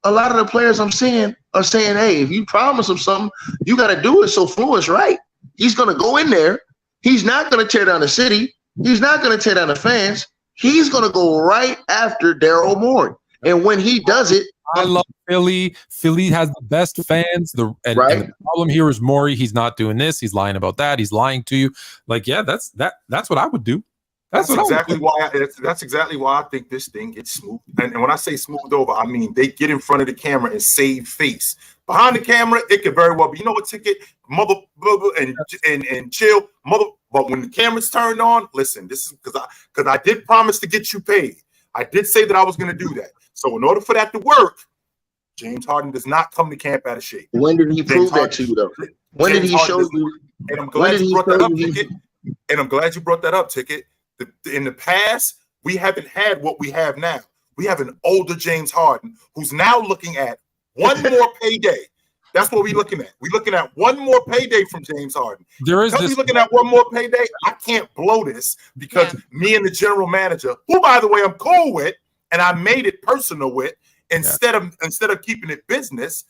[SPEAKER 4] A lot of the players I'm seeing are saying, hey, if you promise him something, you got to do it. So Fluent's right. He's going to go in there. He's not going to tear down the city. He's not going to tear down the fans. He's going to go right after Daryl Morey. And when he does it,
[SPEAKER 2] I love Philly. Philly has the best fans. And the problem here is Morey. He's not doing this. He's lying about that. He's lying to you. Like, yeah, that's what I would do. That's exactly
[SPEAKER 1] why I think this thing gets smooth. And when I say smoothed over, I mean they get in front of the camera and save face. Behind the camera, it could very well be, you know what, Ticket, mother, and chill, mother. But when the camera's turned on, listen, this is because I did promise to get you paid. I did say that I was going to do that. So in order for that to work, James Harden does not come to camp out of shape.
[SPEAKER 4] When did he prove that to you, though? When did he show you?
[SPEAKER 1] And I'm glad you brought that up, Ticket. And I'm glad you brought that up, Ticket. In the past, we haven't had what we have now. We have an older James Harden who's now looking at one more payday. That's what we're looking at. We're looking at one more payday from James Harden. We're looking at one more payday. I can't blow this because me and the general manager, who by the way I'm cool with, and I made it personal with, instead of keeping it business,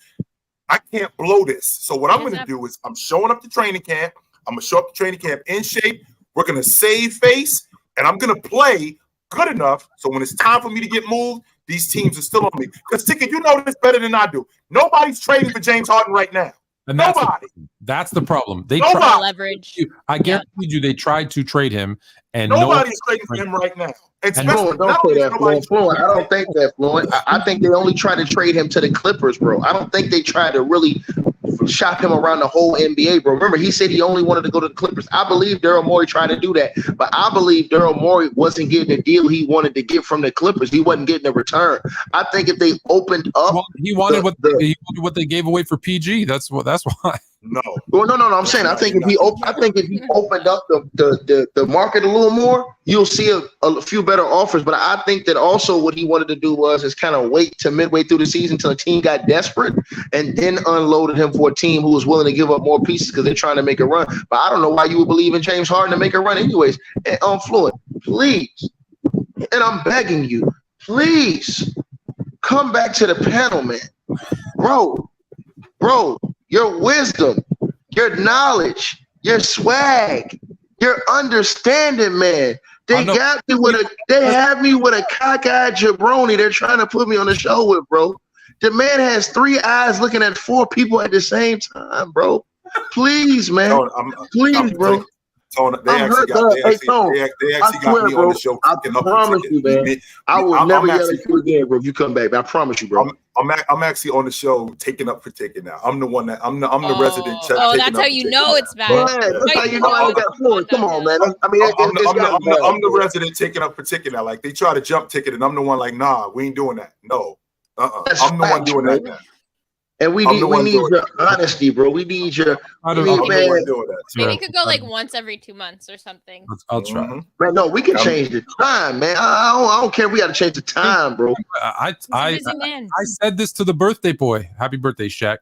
[SPEAKER 1] I can't blow this. So what I'm going to do is I'm showing up to training camp. I'm going to show up to training camp in shape. We're going to save face, and I'm going to play good enough so when it's time for me to get moved, these teams are still on me. Because, Ticket, you know this better than I do. Nobody's trading for James Harden right now.
[SPEAKER 2] And
[SPEAKER 1] nobody.
[SPEAKER 2] That's the problem. They
[SPEAKER 3] leverage.
[SPEAKER 2] I guarantee you they tried to trade him, and
[SPEAKER 1] nobody's trading for him right now.
[SPEAKER 4] Don't say that, Fluent. I don't think that, Fluent. I think they only tried to trade him to the Clippers, bro. I don't think they tried to really shop him around the whole NBA, bro. Remember, he said he only wanted to go to the Clippers. I believe Daryl Morey tried to do that, but I believe Daryl Morey wasn't getting the deal he wanted to get from the Clippers. He wasn't getting a return. I think if they opened up,
[SPEAKER 2] he wanted what they gave away for PG. That's why.
[SPEAKER 1] No.
[SPEAKER 4] Well, no. I'm saying I think if he opened up the market a little more, you'll see a few better offers. But I think that also what he wanted to do is kind of wait to midway through the season until the team got desperate and then unloaded him for a team who was willing to give up more pieces because they're trying to make a run. But I don't know why you would believe in James Harden to make a run anyways. And Fluent, please, and I'm begging you, please come back to the panel, man. Bro, your wisdom, your knowledge, your swag, your understanding, man. They have me with a cockeyed jabroni they're trying to put me on the show with, bro. The man has 3 eyes looking at 4 people at the same time, bro. Please, man. Please, bro.
[SPEAKER 1] Tone, they actually got me on the show.
[SPEAKER 4] I promise you, man. I will never yell at you again, bro. If you come back, I promise you, bro.
[SPEAKER 1] I'm actually on the show, taking up for Ticket now. I'm the one that I'm the resident.
[SPEAKER 3] That's how you know it's bad.
[SPEAKER 4] That's how you know I got Fluent. Come on, man. I mean,
[SPEAKER 1] I'm the resident taking up for Ticket now. Like they try to jump Ticket, and I'm the one like, nah, we ain't doing that. No, I'm the one doing that now.
[SPEAKER 4] And we need your honesty, bro. We need your.
[SPEAKER 3] Maybe it could go like once every 2 months or something.
[SPEAKER 2] I'll try.
[SPEAKER 4] Man, no, we can change the time, man. I don't care. We got to change the time, bro.
[SPEAKER 2] I said this to the birthday boy. Happy birthday, Shaq.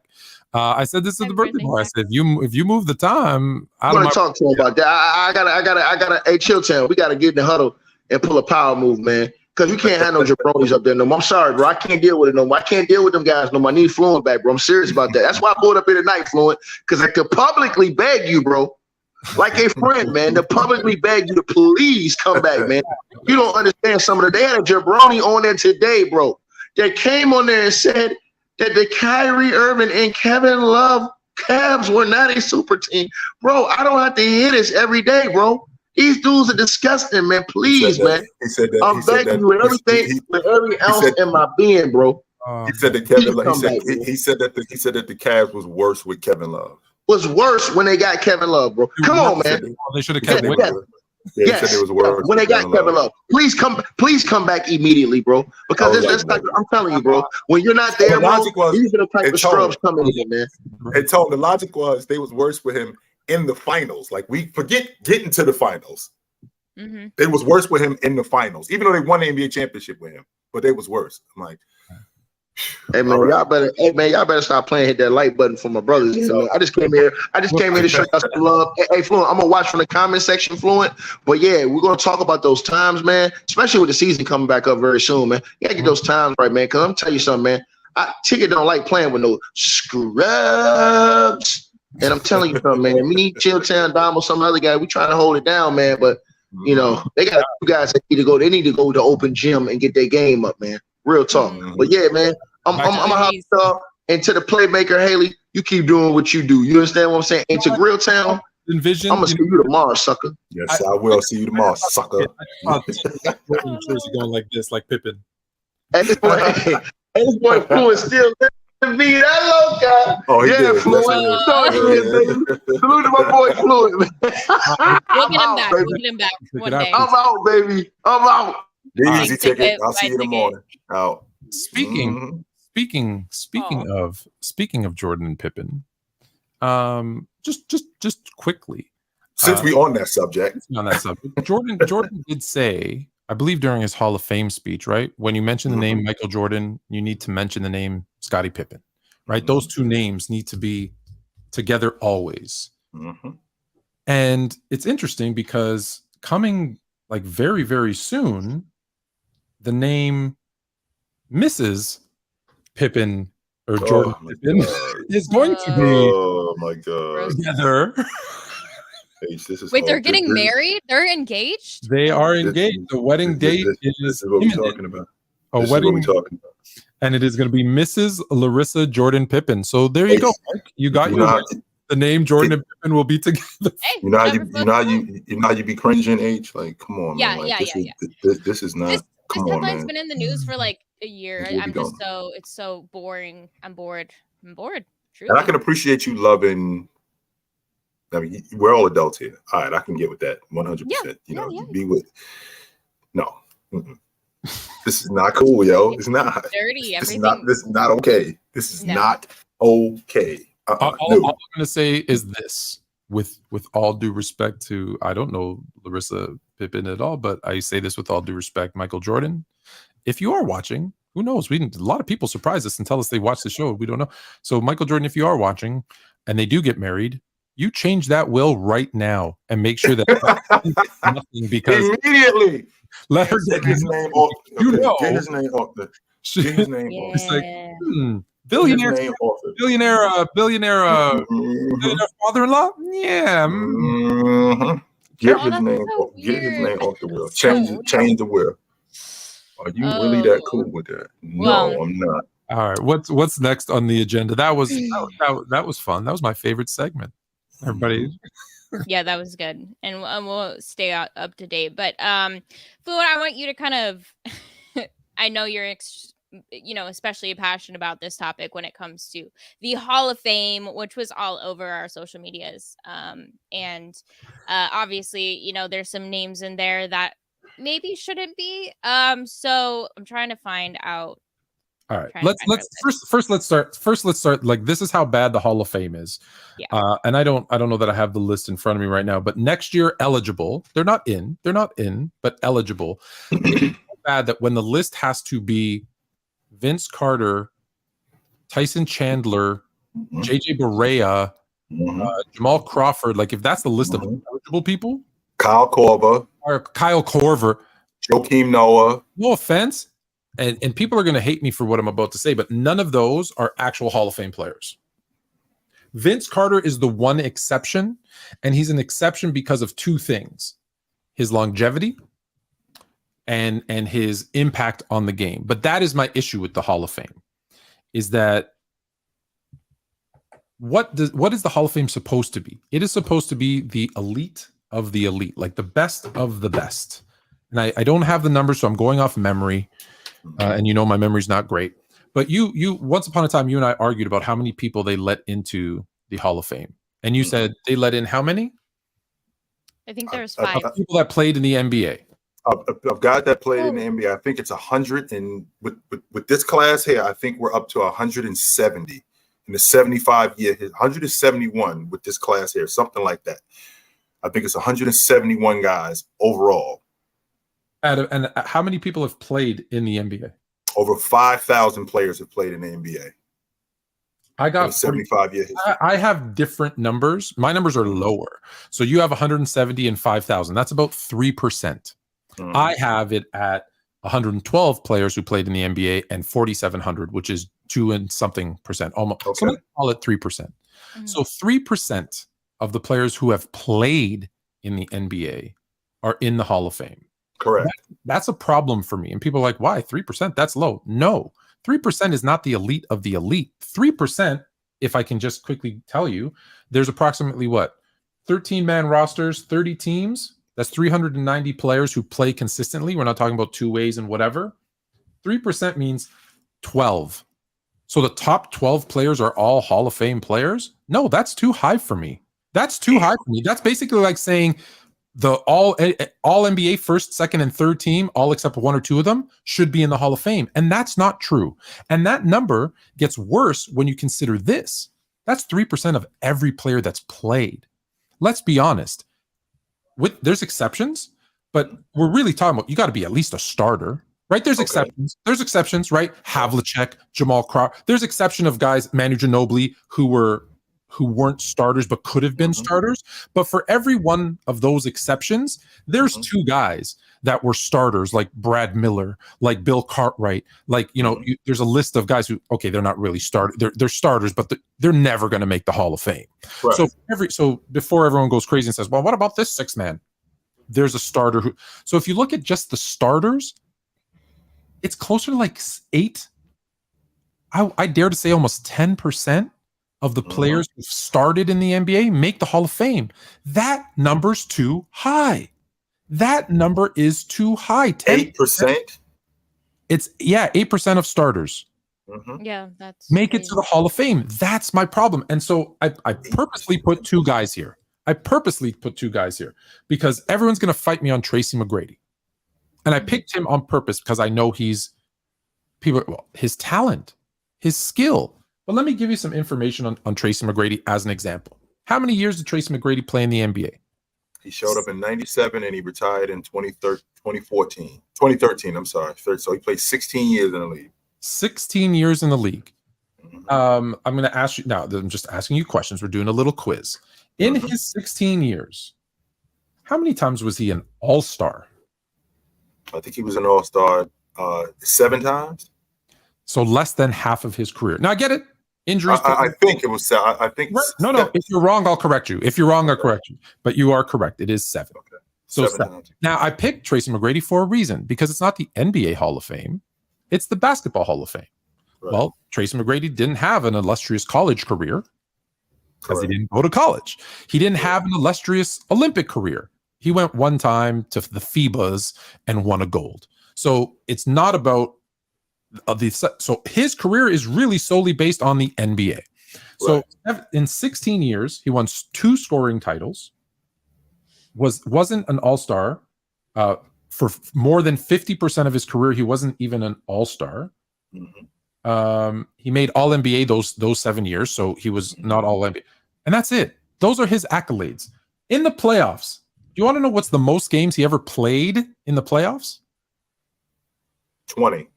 [SPEAKER 2] I said this to the birthday boy. I said, if you move the time,
[SPEAKER 4] I'm gonna talk to him about that. I gotta. Hey, Chill Town, we gotta get in the huddle and pull a power move, man. Because we can't have no jabronis up there no more. I'm sorry, bro. I can't deal with it no more. I can't deal with them guys no more. I need Fluent back, bro. I'm serious about that. That's why I pulled up here tonight, Fluent, because I could publicly beg you, bro, like a friend, man, to publicly beg you to please come back, man. You don't understand some of the. They had a jabroni on there today, bro. They came on there and said that the Kyrie Irving and Kevin Love Cavs were not a super team. Bro, I don't have to hear this every day, bro. These dudes are disgusting, man. Please, man.
[SPEAKER 1] He said that.
[SPEAKER 4] I'm begging you with everything, with every ounce in my being, bro.
[SPEAKER 1] He said that Kevin Love. He said that the Cavs was worse with Kevin Love.
[SPEAKER 4] Was worse when they got Kevin Love, bro. Come on, man.
[SPEAKER 2] They should have kept it.
[SPEAKER 1] Yes. He said it was worse
[SPEAKER 4] when they got Kevin Love. Please come back immediately, bro. Because that's like I'm telling you, bro. When you're not there, bro, these are the type of scrubs coming in, man.
[SPEAKER 1] And told the logic was they was worse with him in the finals. Like we forget getting to the finals. Mm-hmm. They was worse with him in the finals, even though they won the NBA championship with him, but they was worse. I'm like,
[SPEAKER 4] hey man, y'all better stop playing. Hit that like button for my brothers. I just came here to show y'all some love. Hey, Fluent, I'm gonna watch from the comment section, Fluent. But yeah, we're gonna talk about those times, man. Especially with the season coming back up very soon, man. You gotta get those times right, man. Cause I'm telling you something, man. Ticket don't like playing with no scrubs. And I'm telling you something, man. Me, Chill Town, Damo, some other guy, we trying to hold it down, man. But you know, they got two guys that need to go. They need to go to open gym and get their game up, man. Real talk. But yeah, man. I'm a hop star. And to the playmaker, Hailey, you keep doing what you do. You understand what I'm saying? And to Grill Town,
[SPEAKER 2] Envision.
[SPEAKER 4] I'm gonna see you tomorrow, sucker.
[SPEAKER 1] Yes, I will see you tomorrow, sucker.
[SPEAKER 2] Jersey going like this, like Pippen.
[SPEAKER 4] At this point, Fluent still be that loca.
[SPEAKER 1] Oh, he
[SPEAKER 4] yeah,
[SPEAKER 1] did.
[SPEAKER 4] Fluent.
[SPEAKER 1] Yes,
[SPEAKER 4] So he did, baby. Salute to my boy Fluent.
[SPEAKER 3] We'll get him back.
[SPEAKER 4] Baby.
[SPEAKER 3] We'll get him back one
[SPEAKER 2] out.
[SPEAKER 3] day.
[SPEAKER 4] I'm out, baby. I'm out.
[SPEAKER 1] The
[SPEAKER 3] Big
[SPEAKER 1] easy ticket.
[SPEAKER 3] ticket,
[SPEAKER 1] I'll see you in the
[SPEAKER 3] ticket.
[SPEAKER 1] morning. Out.
[SPEAKER 2] Speaking of Jordan and Pippen, just quickly,
[SPEAKER 1] Since we on that subject,
[SPEAKER 2] Jordan did say, I believe during his Hall of Fame speech, right? When you mention the name Michael Jordan, you need to mention the name Scottie Pippen, right? Those two names need to be together always. And it's interesting because coming like very, very soon, the name Mrs. Pippen or Jordan Pippen is going to be
[SPEAKER 1] oh my god,
[SPEAKER 2] together.
[SPEAKER 1] This is
[SPEAKER 3] Wait, they're getting married? They're engaged?
[SPEAKER 2] They are engaged. The wedding date
[SPEAKER 1] This
[SPEAKER 2] is
[SPEAKER 1] is what we're
[SPEAKER 2] imminent.
[SPEAKER 1] talking about.
[SPEAKER 2] A
[SPEAKER 1] This is what
[SPEAKER 2] wedding,
[SPEAKER 1] we're talking about.
[SPEAKER 2] and it is going to be Mrs. Larissa Jordan Pippen. So there you go, Mike. You got your the name Jordan and Pippen will be together.
[SPEAKER 3] Hey,
[SPEAKER 1] You know how you be cringing, H? Like, come on,
[SPEAKER 3] Yeah,
[SPEAKER 1] man.
[SPEAKER 3] yeah,
[SPEAKER 1] This is not.
[SPEAKER 3] This
[SPEAKER 1] Come on,
[SPEAKER 3] headline's
[SPEAKER 1] man.
[SPEAKER 3] been in the news for like a year.
[SPEAKER 1] This will
[SPEAKER 3] I'm
[SPEAKER 1] be
[SPEAKER 3] just
[SPEAKER 1] gone.
[SPEAKER 3] it's so boring. I'm bored. Truly.
[SPEAKER 1] And I can appreciate you loving. I mean, we're all adults here. All right, I can get with that 100%. Be with. No, this is not cool, yo. It's not.
[SPEAKER 3] Dirty.
[SPEAKER 1] This
[SPEAKER 3] Everything.
[SPEAKER 1] is not okay. This is
[SPEAKER 3] No.
[SPEAKER 1] not okay.
[SPEAKER 2] All I'm going to say is this, with all due respect to, I don't know Larissa Pippen at all, but I say this with all due respect, Michael Jordan. If you are watching, who knows? A lot of people surprise us and tell us they watch the show. We don't know. So Michael Jordan, if you are watching and they do get married, you change that will right now and make sure that nothing, because
[SPEAKER 1] immediately
[SPEAKER 2] let her
[SPEAKER 1] get his name off.
[SPEAKER 2] You know.
[SPEAKER 1] Get his name off. Get his name off.
[SPEAKER 2] It's like,
[SPEAKER 1] Billionaire
[SPEAKER 2] father-in-law. Yeah.
[SPEAKER 1] Get
[SPEAKER 3] Oh,
[SPEAKER 1] his
[SPEAKER 3] that's
[SPEAKER 1] name
[SPEAKER 3] so
[SPEAKER 1] off. Get his
[SPEAKER 3] weird.
[SPEAKER 1] name off the will.
[SPEAKER 3] So
[SPEAKER 1] Change the will. Are you really that cool with that? No,
[SPEAKER 3] Well,
[SPEAKER 1] I'm not.
[SPEAKER 2] All right. What's next on the agenda? That was fun. That was my favorite segment. Everybody.
[SPEAKER 3] Yeah, that was good, and we'll stay up to date. But Fluent, I want you to kind of. I know you're, especially passionate about this topic when it comes to the Hall of Fame, which was all over our social medias. And obviously, there's some names in there that maybe shouldn't be. So I'm trying to find out.
[SPEAKER 2] All right. Let's start. Like, this is how bad the Hall of Fame is.
[SPEAKER 3] Yeah.
[SPEAKER 2] And I don't know that I have the list in front of me right now, but next year eligible. They're not in, but eligible. It's so bad that when the list has to be Vince Carter, Tyson Chandler, JJ Barea, Jamal Crawford, like if that's the list of eligible people,
[SPEAKER 1] Kyle Korver, Joakim Noah.
[SPEAKER 2] No offense. And people are going to hate me for what I'm about to say, but none of those are actual Hall of Fame players. Vince Carter is the one exception, and he's an exception because of two things: his longevity and his impact on the game. But that is my issue with the Hall of Fame, is that what is the Hall of Fame supposed to be? It is supposed to be the elite of the elite, like the best of the best. And I don't have the numbers, so I'm going off memory. And my memory's not great. But you once upon a time, you and I argued about how many people they let into the Hall of Fame. And you said they let in how many?
[SPEAKER 3] I think there's 5
[SPEAKER 2] people that played in the NBA.
[SPEAKER 1] Of guys that played in the NBA, I think it's 100, and with this class here, I think we're up to 170 in the 75 year, 171 with this class here, something like that. I think it's 171 guys overall.
[SPEAKER 2] And how many people have played in the NBA?
[SPEAKER 1] Over 5,000 players have played in the NBA.
[SPEAKER 2] I got
[SPEAKER 1] 75 years.
[SPEAKER 2] I have different numbers. My numbers are lower. So you have 170 and 5,000. That's about 3%. I have it at 112 players who played in the NBA and 4,700, which is 2 and something percent. Almost. Okay. So let's call it 3%. So 3% of the players who have played in the NBA are in the Hall of Fame.
[SPEAKER 1] Correct.
[SPEAKER 2] That's a problem for me. And people are like, why? 3%? That's low. No, 3% is not the elite of the elite. 3%, if I can just quickly tell you, there's approximately what? 13-man rosters, 30 teams. That's 390 players who play consistently. We're not talking about two ways and whatever. 3% means 12. So the top 12 players are all Hall of Fame players? No, that's too high for me. That's too high for me. That's basically like saying the all NBA first, second, and third team, all except one or two of them, should be in the Hall of Fame. And that's not true. And that number gets worse when you consider this. That's 3% of every player that's played. Let's be honest. There's exceptions, but we're really talking about you got to be at least a starter, right? There's exceptions. There's exceptions, right? Havlicek, Jamal Crawford. There's exception of guys, Manu Ginobili, who weren't starters but could have been starters. But for every one of those exceptions, there's two guys that were starters, like Brad Miller, like Bill Cartwright, like there's a list of guys who they're not really starters. They're starters, but they're never going to make the Hall of Fame. Right. So before everyone goes crazy and says, well, what about this six man? There's a starter who. So if you look at just the starters, it's closer to like 8. I dare to say almost 10% of the players who started in the NBA make the Hall of Fame. That number's too high. That number is too high.
[SPEAKER 1] 8%?
[SPEAKER 2] It's 8% of starters.
[SPEAKER 3] Yeah, that's
[SPEAKER 2] make it to the Hall of Fame. That's my problem. And so I purposely put two guys here. Because everyone's going to fight me on Tracy McGrady. And I picked him on purpose because I know his talent, his skill. But let me give you some information on Tracy McGrady as an example. How many years did Tracy McGrady play in the NBA?
[SPEAKER 1] He showed up in 97 and he retired in 2013. I'm sorry. So he played 16 years in the league.
[SPEAKER 2] 16 years in the league. I'm going to ask you now. I'm just asking you questions. We're doing a little quiz. In his 16 years, how many times was he an All-Star?
[SPEAKER 1] I think he was an All-Star 7 times.
[SPEAKER 2] So less than half of his career. Now I get it. Injuries.
[SPEAKER 1] I think it was. I think.
[SPEAKER 2] Right. No. If you're wrong, I'll correct you. If you're wrong, I'll correct you. But you are correct. It is 7.
[SPEAKER 1] Okay.
[SPEAKER 2] So
[SPEAKER 1] 7.
[SPEAKER 2] Now I picked Tracy McGrady for a reason, because it's not the NBA Hall of Fame. It's the Basketball Hall of Fame. Right. Well, Tracy McGrady didn't have an illustrious college career because he didn't go to college. He didn't have an illustrious Olympic career. He went one time to the FIBAs and won a gold. So it's not about so his career is really solely based on the NBA. Right. So in 16 years, he won 2 scoring titles, wasn't an all-star. For more than 50% of his career, he wasn't even an all-star. He made All-NBA those 7 years, so he was not All-NBA. And that's it. Those are his accolades. In the playoffs, do you want to know what's the most games he ever played in the playoffs?
[SPEAKER 1] 20.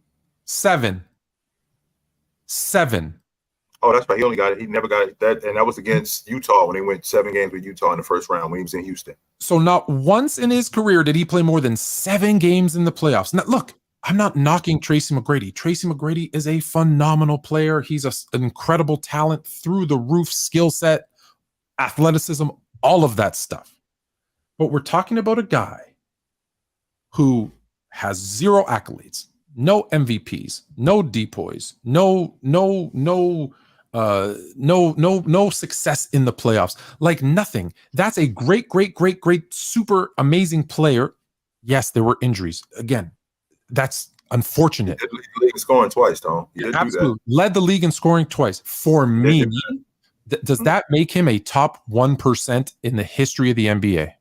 [SPEAKER 2] 7.
[SPEAKER 1] Oh, that's right. He never got that. And that was against Utah when he went 7 games with Utah in the first round when he was in Houston. So not once in his career did he play more than 7 games in the playoffs. Now, look, I'm not knocking Tracy McGrady. Tracy McGrady is a phenomenal player. He's an incredible talent, through the roof, skill set, athleticism, all of that stuff. But we're talking about a guy who has 0 accolades. No MVPs, no depoys, no success in the playoffs, like nothing. That's a great, super amazing player. Yes, there were injuries. Again, that's unfortunate. He led the league in scoring twice, Tom.
[SPEAKER 2] Absolutely. Led the league in scoring twice. For me, does that make him a top 1% in the history of the NBA?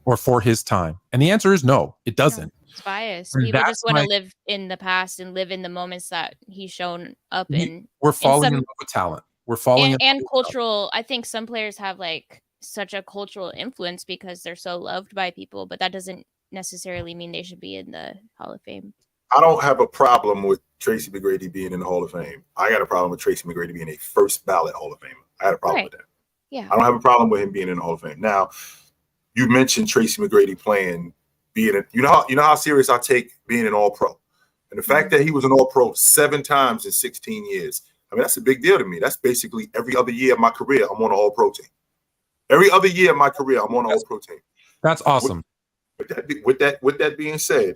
[SPEAKER 2] Or for his time? And the answer is no, it doesn't.
[SPEAKER 3] It's biased. People just want to live in the past and live in the moments that he's shown up in.
[SPEAKER 2] We're falling in love with talent. We're falling
[SPEAKER 3] and cultural. I think some players have like such a cultural influence because they're so loved by people, but that doesn't necessarily mean they should be in the Hall of Fame.
[SPEAKER 1] I don't have a problem with Tracy McGrady being in the Hall of Fame. I got a problem with Tracy McGrady being a first ballot Hall of Famer. I had a problem with that.
[SPEAKER 3] Yeah.
[SPEAKER 1] I don't have a problem with him being in the Hall of Fame. Now, you mentioned Tracy McGrady being you know how serious I take being an All-Pro. And the fact that he was an All-Pro 7 times in 16 years, I mean, that's a big deal to me. That's basically every other year of my career, I'm on an All-Pro team. Every other year of my career, I'm on an All-Pro team.
[SPEAKER 2] That's awesome.
[SPEAKER 1] With that being said,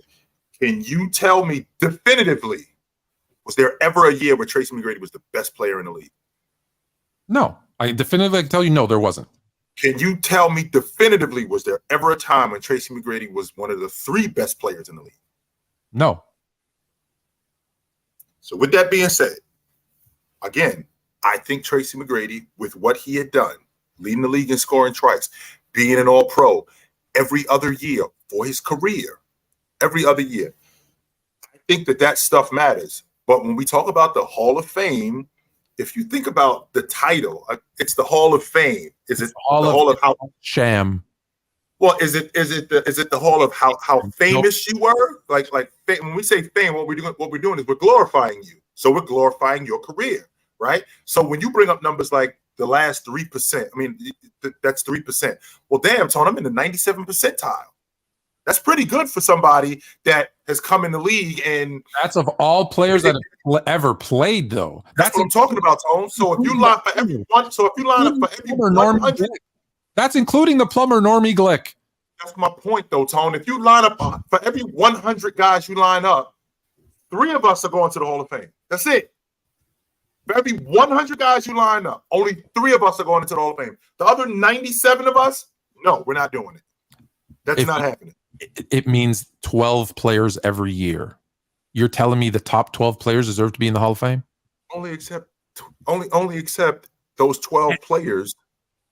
[SPEAKER 1] can you tell me definitively Was there ever a year where Tracy McGrady was the best player in the league?
[SPEAKER 2] No, I definitively can tell you no, there wasn't.
[SPEAKER 1] Can you tell me definitively, was there ever a time when Tracy McGrady was one of the 3 best players in the league?
[SPEAKER 2] No.
[SPEAKER 1] So with that being said, again, I think Tracy McGrady, with what he had done, leading the league in scoring twice, being an all-pro every other year for his career, every other year, I think that stuff matters. But when we talk about the Hall of Fame, if you think about the title, it's the Hall of Fame. Is it the Hall of how
[SPEAKER 2] Sham?
[SPEAKER 1] Well, is it the Hall of how famous you were? Like when we say fame, what we're doing is we're glorifying you. So we're glorifying your career, right? So when you bring up numbers like the last 3%, I mean that's 3%. Well, damn, Tone, I'm in the 97th percentile. That's pretty good for somebody that has come in the league, and
[SPEAKER 2] that's of all players that have ever played, though.
[SPEAKER 1] That's what I'm talking about, Tone. So if you line for every one, so if you line up for every 100,
[SPEAKER 2] that's including the plumber Normie Glick.
[SPEAKER 1] That's my point, though, Tone. If you line up for every 100 guys you line up, 3 of us are going to the Hall of Fame. That's it. For every 100 guys you line up, only 3 of us are going into the Hall of Fame. The other 97 of us, no, we're not doing it. That's not happening.
[SPEAKER 2] It means 12 players every year. You're telling me the top 12 players deserve to be in the Hall of Fame?
[SPEAKER 1] Only except those 12 players.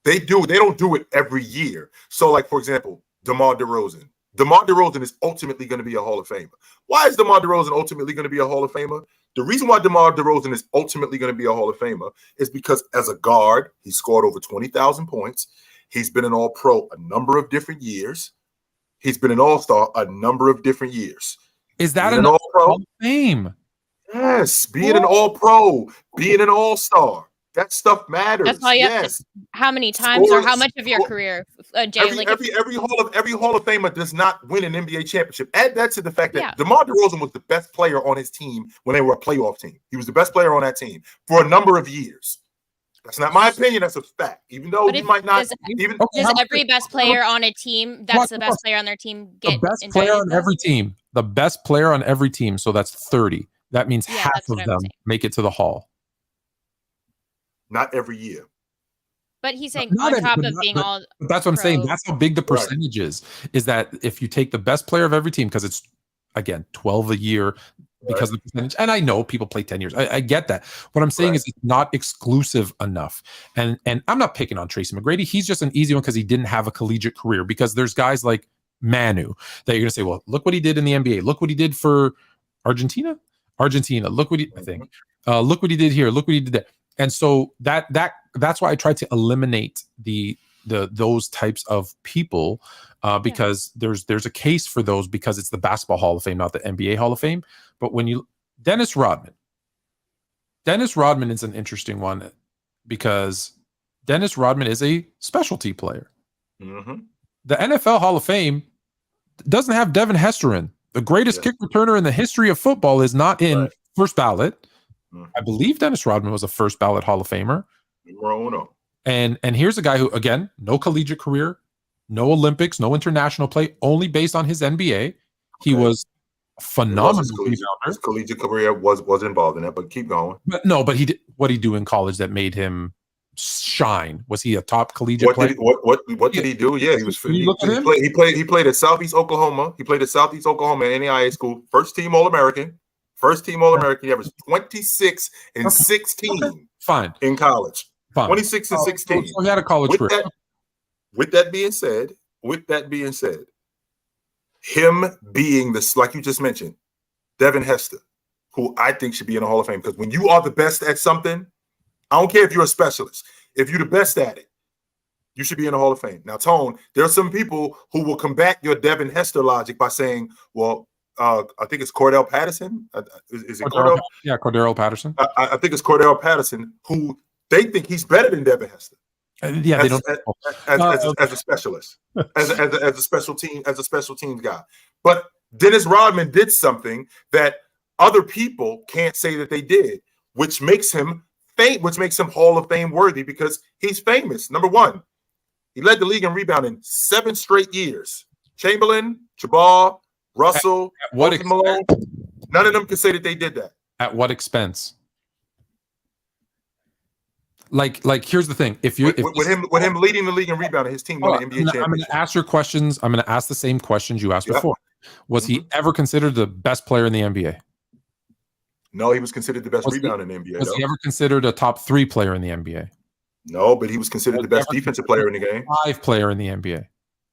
[SPEAKER 1] They don't do it every year. So, like, for example, DeMar DeRozan. DeMar DeRozan is ultimately going to be a Hall of Famer. Why is DeMar DeRozan ultimately going to be a Hall of Famer? The reason why DeMar DeRozan is ultimately going to be a Hall of Famer is because as a guard, he scored over 20,000 points. He's been an All-Pro a number of different years. He's been an All-Star a number of different years.
[SPEAKER 2] Is that an All-Pro? Hall of Fame?
[SPEAKER 1] Yes, being an All-Pro, being an All-Star. That stuff matters.
[SPEAKER 3] That's all you have to, how many times or how much of your career, Jay?
[SPEAKER 1] Every Hall of Famer does not win an NBA championship. Add that to the fact that DeMar DeRozan was the best player on his team when they were a playoff team. He was the best player on that team for a number of years. That's not my opinion. That's a fact. Even though you might not.
[SPEAKER 3] Does every best player on a team that's the best player on their team get
[SPEAKER 2] the best player on every team? The best player on every team. So that's 30. That means half of them make it to the Hall.
[SPEAKER 1] Not every year.
[SPEAKER 3] But he's saying on top of being all.
[SPEAKER 2] That's what I'm saying. That's how big the percentage is that if you take the best player of every team, because it's, again, 12 a year because of the percentage. And I know people play 10 years. I get that. What I'm saying is it's not exclusive enough. And I'm not picking on Tracy McGrady. He's just an easy one because he didn't have a collegiate career. Because there's guys like Manu that you're going to say, well, look what he did in the NBA. Look what he did for Argentina. Look what he, I think. Look what he did here. Look what he did there. And so that's why I tried to eliminate those types of people because there's a case for those because it's the Basketball Hall of Fame, not the NBA Hall of Fame. But when you Dennis Rodman is an interesting one because Dennis Rodman is a specialty player. Mm-hmm. The NFL Hall of Fame doesn't have Devin Hester in. The greatest kick returner in the history of football is not in first ballot. I believe Dennis Rodman was a first ballot Hall of Famer. And here's a guy who, again, no collegiate career, no Olympics, no international play, only based on his NBA. He was phenomenal.
[SPEAKER 1] His collegiate career was involved in that, but keep going.
[SPEAKER 2] But he did what he do in college that made him shine. Was he a top collegiate player?
[SPEAKER 1] What did he do? Yeah, he played at Southeast Oklahoma. He played at Southeast Oklahoma at NAIA school. First team All-American. He averaged 26 and 16.
[SPEAKER 2] Fine.
[SPEAKER 1] In college.
[SPEAKER 2] Fine.
[SPEAKER 1] 26 and 16.
[SPEAKER 2] So he had a college career.
[SPEAKER 1] With that being said, him being this, like you just mentioned, Devin Hester, who I think should be in the Hall of Fame, because when you are the best at something, I don't care if you're a specialist. If you're the best at it, you should be in the Hall of Fame. Now, Tone, there are some people who will combat your Devin Hester logic by saying, well, I think it's Cordell Patterson. Is it Cordell?
[SPEAKER 2] Yeah, Cordell Patterson.
[SPEAKER 1] I think it's Cordell Patterson, who they think he's better than Devin Hester.
[SPEAKER 2] They don't
[SPEAKER 1] as a specialist, as a special teams guy. But Dennis Rodman did something that other people can't say that they did, which makes him Hall of Fame worthy because he's famous. Number one, he led the league in rebounding 7 straight years. Chamberlain, Jabbar, Russell, Malone, none of them can say that they did that.
[SPEAKER 2] At what expense? Like here's the thing. If you
[SPEAKER 1] with him leading the league in rebounding, his team won the NBA championship.
[SPEAKER 2] I'm going to ask your questions. I'm going to ask the same questions you asked before. Was he ever considered the best player in the NBA?
[SPEAKER 1] No, he was considered the best rebounder in the NBA.
[SPEAKER 2] Was he ever considered a top 3 player in the NBA?
[SPEAKER 1] No, but he was considered the best defensive player in the game.
[SPEAKER 2] 5 player in the NBA.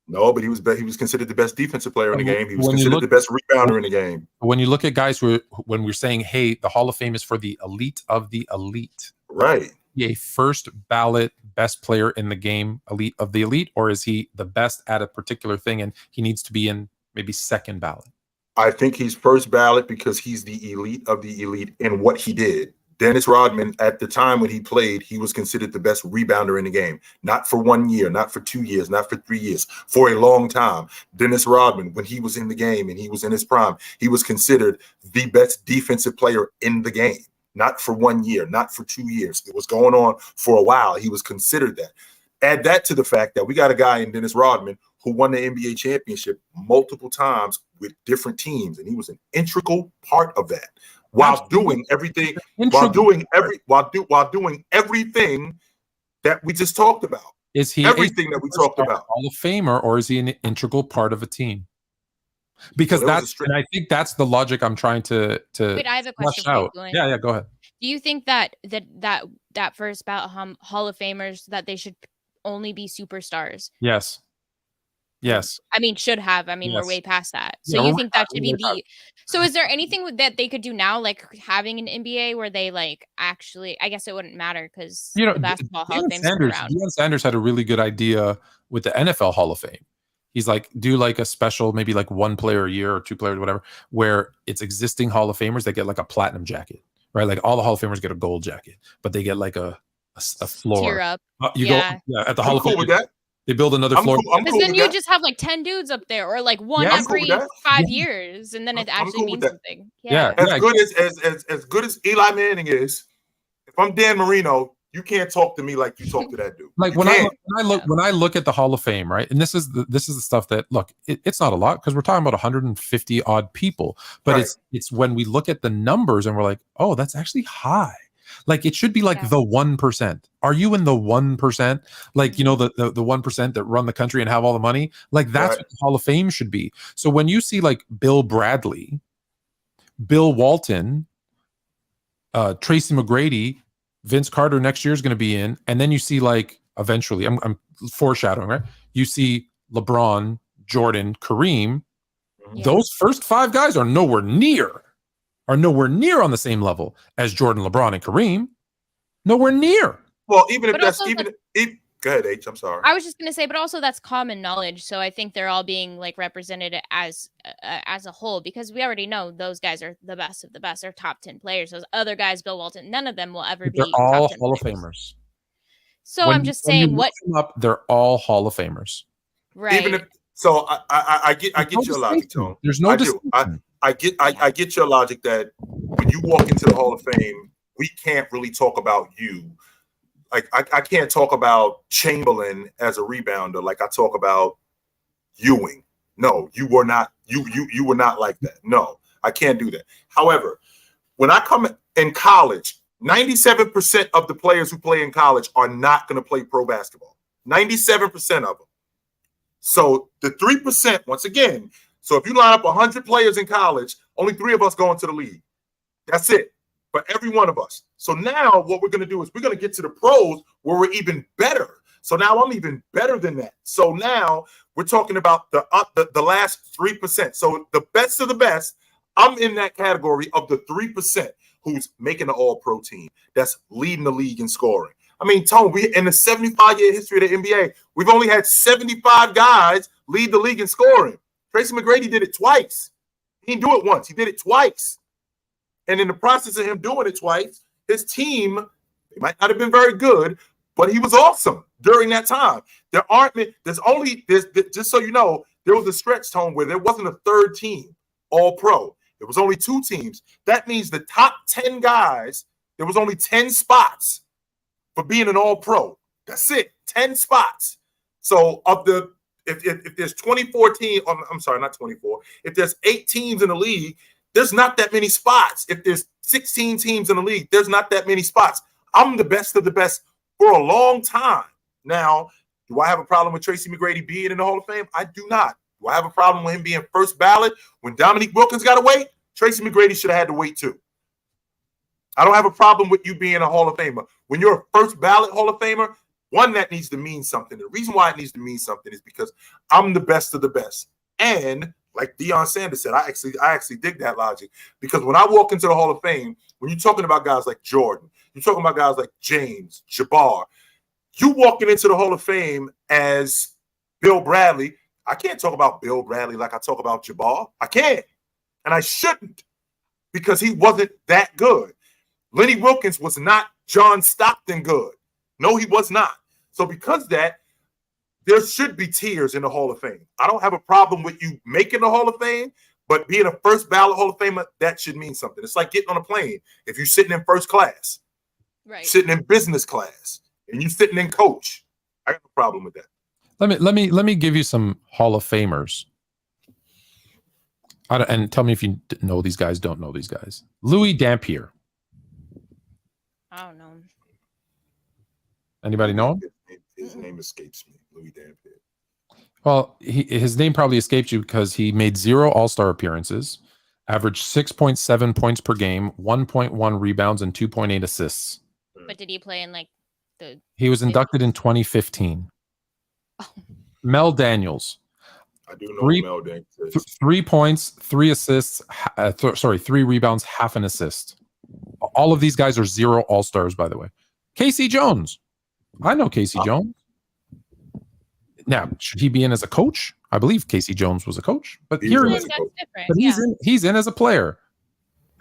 [SPEAKER 1] No, but he was considered the best defensive player in the game. He was considered the best rebounder in the game.
[SPEAKER 2] When you look at guys when we're saying, hey, the Hall of Fame is for the elite of the elite.
[SPEAKER 1] Right.
[SPEAKER 2] A first ballot best player in the game, elite of the elite, or is he the best at a particular thing and he needs to be in maybe second ballot?
[SPEAKER 1] I think he's first ballot because he's the elite of the elite in what he did. Dennis Rodman, at the time when he played, he was considered the best rebounder in the game. Not for 1 year, not for 2 years, not for 3 years, for a long time. Dennis Rodman, when he was in the game and he was in his prime, he was considered the best defensive player in the game. Not for 1 year, not for 2 years. It was going on for a while. He was considered that. Add that to the fact that we got a guy in Dennis Rodman who won the NBA championship multiple times with different teams, and he was an integral part of that. While doing everything, while doing everything that we just talked about.
[SPEAKER 2] Is he
[SPEAKER 1] everything that we talked about?
[SPEAKER 2] Hall of Famer, or is he an integral part of a team? Because and I think that's the logic I'm trying to
[SPEAKER 3] Wait, I have a question
[SPEAKER 2] out.
[SPEAKER 3] For you,
[SPEAKER 2] yeah, go ahead.
[SPEAKER 3] Do you think that first ballot Hall of Famers that they should only be superstars?
[SPEAKER 2] Yes.
[SPEAKER 3] I mean, should have. I mean,
[SPEAKER 2] yes.
[SPEAKER 3] We're way past that. So you think that should be the? So is there anything that they could do now, like having an NBA where they like actually? I guess it wouldn't matter because the basketball Hall of Fame is around.
[SPEAKER 2] Deion Sanders had a really good idea with the NFL Hall of Fame. He's like, do like a special, maybe like 1 player a year or 2 players, whatever, where it's existing Hall of Famers that get like a platinum jacket, right? Like all the Hall of Famers get a gold jacket, but they get like a floor.
[SPEAKER 3] Tier up.
[SPEAKER 2] You go at the Hall of Fame.
[SPEAKER 1] With that.
[SPEAKER 2] They build another floor.
[SPEAKER 3] Because then you just have like 10 dudes up there, or like one every 5 years, and then it actually means something.
[SPEAKER 2] Yeah.
[SPEAKER 1] As good as Eli Manning is, if I'm Dan Marino, you can't talk to me like you talk to that dude.
[SPEAKER 2] Like when I look at the Hall of Fame, right? And this is the stuff that look, it's not a lot because we're talking about 150 odd people, but right. it's when we look at the numbers and we're like, oh, that's actually high. Like it should be like the 1%. Are you in the 1%? Like, you know, the 1% that run the country and have all the money? Like that's what the Hall of Fame should be. So when you see like Bill Bradley, Bill Walton, Tracy McGrady, Vince Carter next year is going to be in, and then you see like eventually, I'm foreshadowing, right? You see LeBron, Jordan, Kareem. Yeah. Those first 5 guys are nowhere near on the same level as Jordan, LeBron, and Kareem. Nowhere near.
[SPEAKER 1] Well, even if that's go ahead, H. I'm sorry.
[SPEAKER 3] I was just going to say, but also that's common knowledge. So I think they're all being like represented as a whole, because we already know those guys are the best of the best. They're top 10 players. Those other guys, Bill Walton, none of them will ever be.
[SPEAKER 2] They're all Hall of Famers.
[SPEAKER 3] So I'm just saying,
[SPEAKER 2] they're all Hall of Famers.
[SPEAKER 3] Right.
[SPEAKER 1] Even if so, I get your logic, Tone.
[SPEAKER 2] There's no distinction.
[SPEAKER 1] I get your logic that when you walk into the Hall of Fame, we can't really talk about you. Like I can't talk about Chamberlain as a rebounder like I talk about Ewing. No, you were not. You were not like that. No, I can't do that. However, when I come in college, 97% of the players who play in college are not going to play pro basketball. 97% of them. So the 3%, once again, so if you line up 100 players in college, only 3 of us go into the league. That's it. For every one of us. So now what we're going to do is we're going to get to the pros where we're even better. So now I'm even better than that. So now we're talking about the last 3%. So the best of the best, I'm in that category of the 3% who's making the all-pro team. That's leading the league in scoring. I mean, Tone, we in the 75-year history of the NBA, we've only had 75 guys lead the league in scoring. Tracy McGrady did it twice. He didn't do it once. He did it twice. And in the process of him doing it twice, his team, they might not have been very good, but he was awesome during that time. Just so you know, there was a stretch, Tone, where there wasn't a third team, all pro. There was only 2 teams. That means the top 10 guys, there was only 10 spots for being an all pro. That's it, 10 spots. So if there's 24 teams, I'm sorry, not 24. If there's 8 teams in the league, there's not that many spots. If there's 16 teams in the league. There's not that many spots. I'm the best of the best for a long time. Now, do I have a problem with Tracy McGrady being in the Hall of Fame? I do not. Do I have a problem with him being first ballot when Dominique Wilkins got to wait? Tracy McGrady should have had to wait too. I don't have a problem with you being a Hall of Famer. When you're a first ballot Hall of Famer, one, that needs to mean something. The reason why it needs to mean something is because I'm the best of the best. And like Deion Sanders said, I actually dig that logic, because when I walk into the Hall of Fame, when you're talking about guys like Jordan, you're talking about guys like James, Jabbar, you walking into the Hall of Fame as Bill Bradley. I can't talk about Bill Bradley like I talk about Jabbar. I can't. And I shouldn't, because he wasn't that good. Lenny Wilkins was not John Stockton good. No, he was not. So because of that, there should be tiers in the Hall of Fame. I don't have a problem with you making the Hall of Fame, but being a first ballot Hall of Famer, that should mean something. It's like getting on a plane. If you're sitting in first class,
[SPEAKER 3] Right.
[SPEAKER 1] sitting in business class, and you sitting in coach, I got no problem with that.
[SPEAKER 2] Let me give you some Hall of Famers. And tell me if you know these guys, don't know these guys. Louis Dampier.
[SPEAKER 3] I don't know.
[SPEAKER 2] Anybody know him?
[SPEAKER 1] His name escapes me. Louis Dampier.
[SPEAKER 2] Well, his name probably escaped you because he made 0 All-Star appearances, averaged 6.7 points per game, 1.1 rebounds, and 2.8 assists.
[SPEAKER 3] But did he play in like the?
[SPEAKER 2] He was inducted in 2015. Mel Daniels.
[SPEAKER 1] I do know Mel Daniels.
[SPEAKER 2] 3 points, 3 assists, 3 rebounds, half an assist. All of these guys are 0 All-Stars, by the way. Casey Jones. I know Casey Jones. Now, should he be in as a coach? I believe Casey Jones was a coach, but
[SPEAKER 1] He's
[SPEAKER 2] here
[SPEAKER 1] in
[SPEAKER 2] he
[SPEAKER 1] as
[SPEAKER 2] is.
[SPEAKER 1] a coach.
[SPEAKER 2] But he's in as a player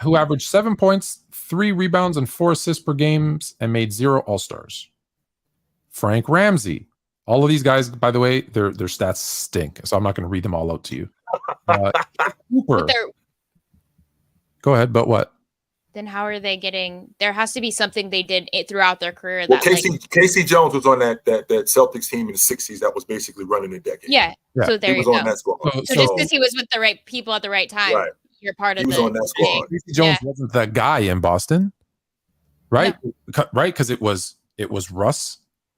[SPEAKER 2] who averaged 7 points, 3 rebounds, and 4 assists per game, and made 0 All-Stars. Frank Ramsey. All of these guys, by the way, their stats stink, so I'm not going to read them all out to you. Cooper. Go ahead, but what?
[SPEAKER 3] Then how are they getting? There has to be something they did throughout their career.
[SPEAKER 1] Well,
[SPEAKER 3] That
[SPEAKER 1] Casey Jones was on that Celtics team in the 60s that was basically running a decade.
[SPEAKER 3] yeah. So there
[SPEAKER 1] He
[SPEAKER 3] you
[SPEAKER 1] was
[SPEAKER 3] go.
[SPEAKER 1] on that squad.
[SPEAKER 3] So just because he was with the right people at the right time,
[SPEAKER 1] Right.
[SPEAKER 3] you're part of
[SPEAKER 1] He was
[SPEAKER 3] the
[SPEAKER 1] on that squad.
[SPEAKER 2] Casey Jones wasn't that guy in Boston, right? Right, because it was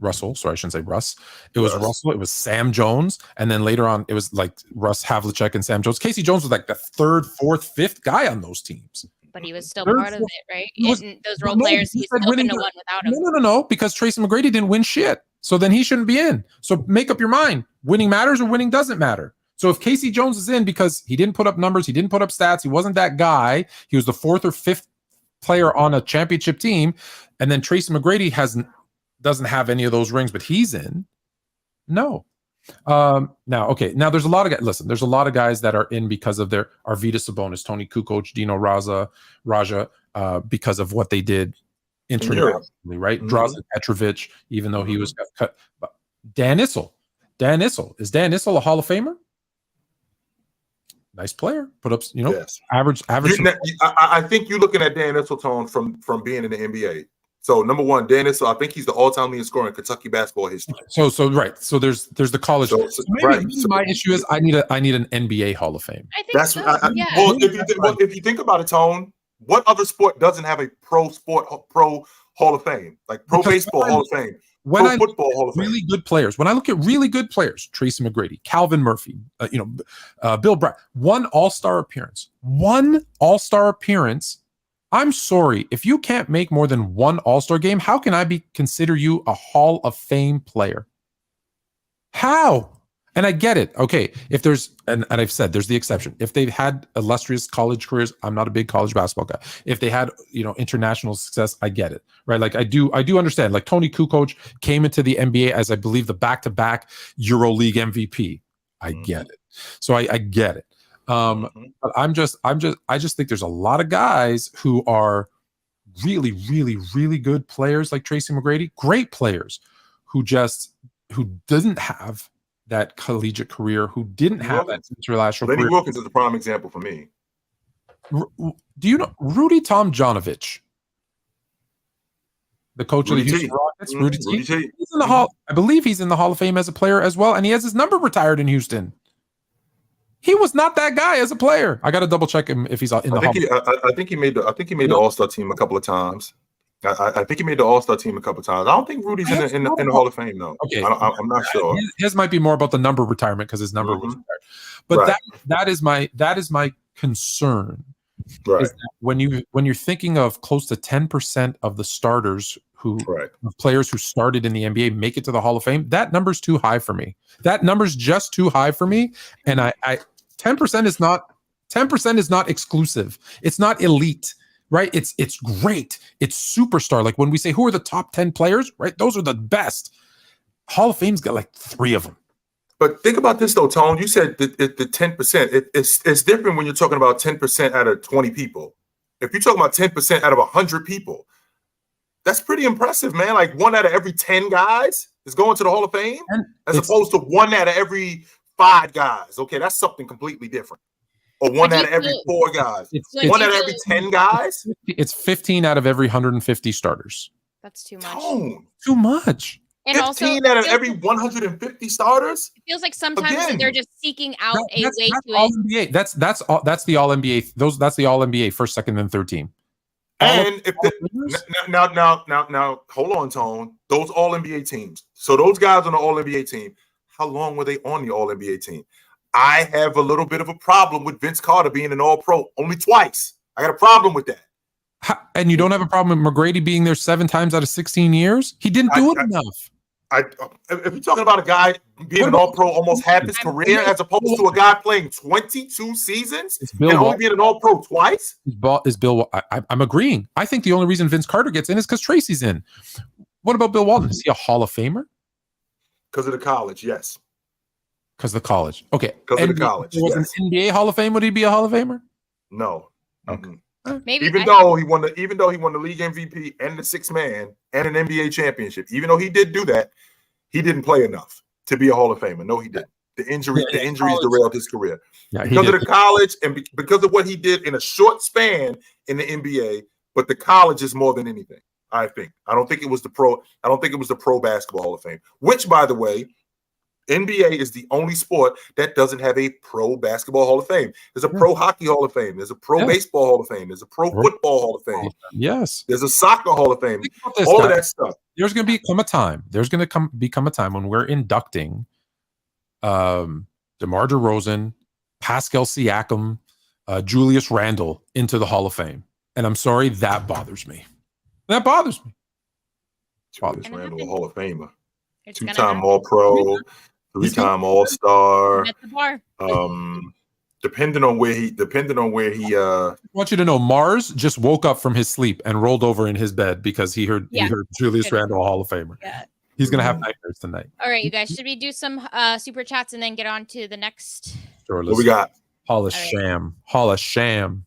[SPEAKER 2] Russell. Sorry, I shouldn't say Russ. It was Russell. It was Sam Jones, and then later on, it was like Russ Havlicek and Sam Jones. Casey Jones was like the 3rd, 4th, 5th guy on those teams.
[SPEAKER 3] But he was still part of it, right? And those role
[SPEAKER 2] No,
[SPEAKER 3] players,
[SPEAKER 2] he
[SPEAKER 3] he
[SPEAKER 2] said
[SPEAKER 3] still
[SPEAKER 2] winning
[SPEAKER 3] couldn't have won without him.
[SPEAKER 2] No, because Tracy McGrady didn't win shit. So then he shouldn't be in. So make up your mind. Winning matters or winning doesn't matter. So if Casey Jones is in because he didn't put up numbers, he didn't put up stats, he wasn't that guy, he was the 4th or 5th player on a championship team, and then Tracy McGrady doesn't have any of those rings, but he's in. No. Now there's a lot of guys. Listen, there's a lot of guys that are in because of their Arvydas Sabonis, Tony Kukoc, Dino Raja, because of what they did internationally, right?
[SPEAKER 1] Mm-hmm.
[SPEAKER 2] Drazen Petrovic, even though he was cut. But Dan Issel. Is Dan Issel a Hall of Famer? Nice player. Put up,
[SPEAKER 1] Yes.
[SPEAKER 2] average.
[SPEAKER 1] I think you're looking at Dan Issel from being in the NBA. So number one, Dan Issel, I think he's the all-time leading scorer in Kentucky basketball history.
[SPEAKER 2] So right. So there's the college.
[SPEAKER 1] So,
[SPEAKER 2] maybe my issue is I need an NBA Hall of Fame.
[SPEAKER 3] I think
[SPEAKER 1] That's
[SPEAKER 3] so.
[SPEAKER 1] yeah. Well, if you think about it, Tone, what other sport doesn't have a pro Hall of Fame, like pro baseball Hall of Fame, pro football Hall of Fame?
[SPEAKER 2] Really good players. When I look at really good players, Tracy McGrady, Calvin Murphy, Bill Bryant, one All-Star appearance. I'm sorry, if you can't make more than one All-Star game, how can I consider you a Hall of Fame player? How? And I get it. Okay, if there's, and I've said there's the exception. If they've had illustrious college careers, I'm not a big college basketball guy. If they had, international success, I get it, right? Like I do understand. Like Tony Kukoc came into the NBA as I believe the back-to-back EuroLeague MVP. I get it. So I get it. But I just think there's a lot of guys who are really, really, really good players like Tracy McGrady, great players who doesn't have that collegiate career, who didn't have that international career.
[SPEAKER 1] Lenny Wilkins is the prime example for me.
[SPEAKER 2] Do you know Rudy Tomjanovich, the coach of the Houston Rockets? Rudy T. He's in the Hall. I believe he's in the Hall of Fame as a player as well, and he has his number retired in Houston. He was not that guy as a player. I got to double check him if he's in the Hall.
[SPEAKER 1] I think he made the All-Star team a couple of times. I think he made the All-Star team a couple of times. I don't think Rudy's in the Hall of Fame though.
[SPEAKER 2] Okay,
[SPEAKER 1] I'm not sure.
[SPEAKER 2] His might be more about the number retirement because his number was retired. But
[SPEAKER 1] Right.
[SPEAKER 2] that is my concern.
[SPEAKER 1] Right.
[SPEAKER 2] Is that when you're thinking of close to 10% of the starters of players who started in the NBA make it to the Hall of Fame, that number's too high for me. That number's just too high for me. And I 10% is not exclusive. It's not elite, right? It's great. It's superstar. Like when we say who are the top 10 players, right? Those are the best. Hall of Fame's got like 3 of them.
[SPEAKER 1] But think about this though, Tone. You said the 10%. It's different when you're talking about 10% out of 20 people. If you're talking about 10% out of 100 people, that's pretty impressive, man. Like 1 out of every 10 guys is going to the Hall of Fame, as opposed to 1 out of every 5 guys. Okay, that's something completely different. Or 1 out of every 4 guys. 1 out of every 10 guys.
[SPEAKER 2] It's 15 out of every 150 starters.
[SPEAKER 3] That's too much.
[SPEAKER 1] Tone.
[SPEAKER 2] Too much.
[SPEAKER 3] And
[SPEAKER 1] 15
[SPEAKER 3] also,
[SPEAKER 1] out of every 150 starters.
[SPEAKER 3] it feels like sometimes
[SPEAKER 1] Again.
[SPEAKER 3] they're just seeking out a
[SPEAKER 2] That's
[SPEAKER 3] way to
[SPEAKER 2] all NBA. That's the all NBA. That's the all NBA first, second, and third team.
[SPEAKER 1] And if now, hold on, Tone. Those all NBA teams. So those guys on the all NBA team, how long were they on the all NBA team? I have a little bit of a problem with Vince Carter being an all pro only twice. I got a problem with that.
[SPEAKER 2] And you don't have a problem with McGrady being there 7 times out of 16 years? He didn't do it enough.
[SPEAKER 1] If you're talking about a guy being an all pro almost half his career, as opposed to a guy playing 22 seasons and only being an all pro twice,
[SPEAKER 2] is Bill. I'm agreeing. I think the only reason Vince Carter gets in is because Tracy's in. What about Bill Walton? Is he a Hall of Famer?
[SPEAKER 1] Because of the college, yes.
[SPEAKER 2] Because of the college. Okay.
[SPEAKER 1] Because of the college.
[SPEAKER 2] If it was an NBA Hall of Fame, would he be a Hall of Famer?
[SPEAKER 1] No.
[SPEAKER 2] Okay.
[SPEAKER 3] maybe
[SPEAKER 1] Even though he won the league MVP and the 6th man and an NBA championship, even though he did do that, he didn't play enough to be a Hall of Famer. No, he didn't. The injuries derailed his career.
[SPEAKER 2] Yeah,
[SPEAKER 1] because of the college and because of what he did in a short span in the NBA, but the college is more than anything, I think. I don't think it was the pro basketball Hall of Fame, which, by the way, NBA is the only sport that doesn't have a pro basketball Hall of Fame. There's a pro hockey Hall of Fame. There's a pro baseball Hall of Fame. There's a pro football Hall of Fame.
[SPEAKER 2] Yes.
[SPEAKER 1] There's a soccer Hall of Fame. All of that stuff.
[SPEAKER 2] There's going to become a time. There's going to become a time when we're inducting DeMar DeRozan, Pascal Siakam, Julius Randle into the Hall of Fame. And I'm sorry, that bothers me. That bothers me.
[SPEAKER 1] Julius Randle, a Hall of Famer. 2-time All-Pro. 3-time All-Star. Depending on where he
[SPEAKER 2] I want you to know Mars just woke up from his sleep and rolled over in his bed because he heard Julius Randle, Hall of Famer. Yeah. He's gonna have nightmares tonight.
[SPEAKER 3] All right, you guys, should we do some super chats and then get on to the next?
[SPEAKER 2] Sure,
[SPEAKER 1] what we got?
[SPEAKER 2] Hall of Sham. Hall of Sham.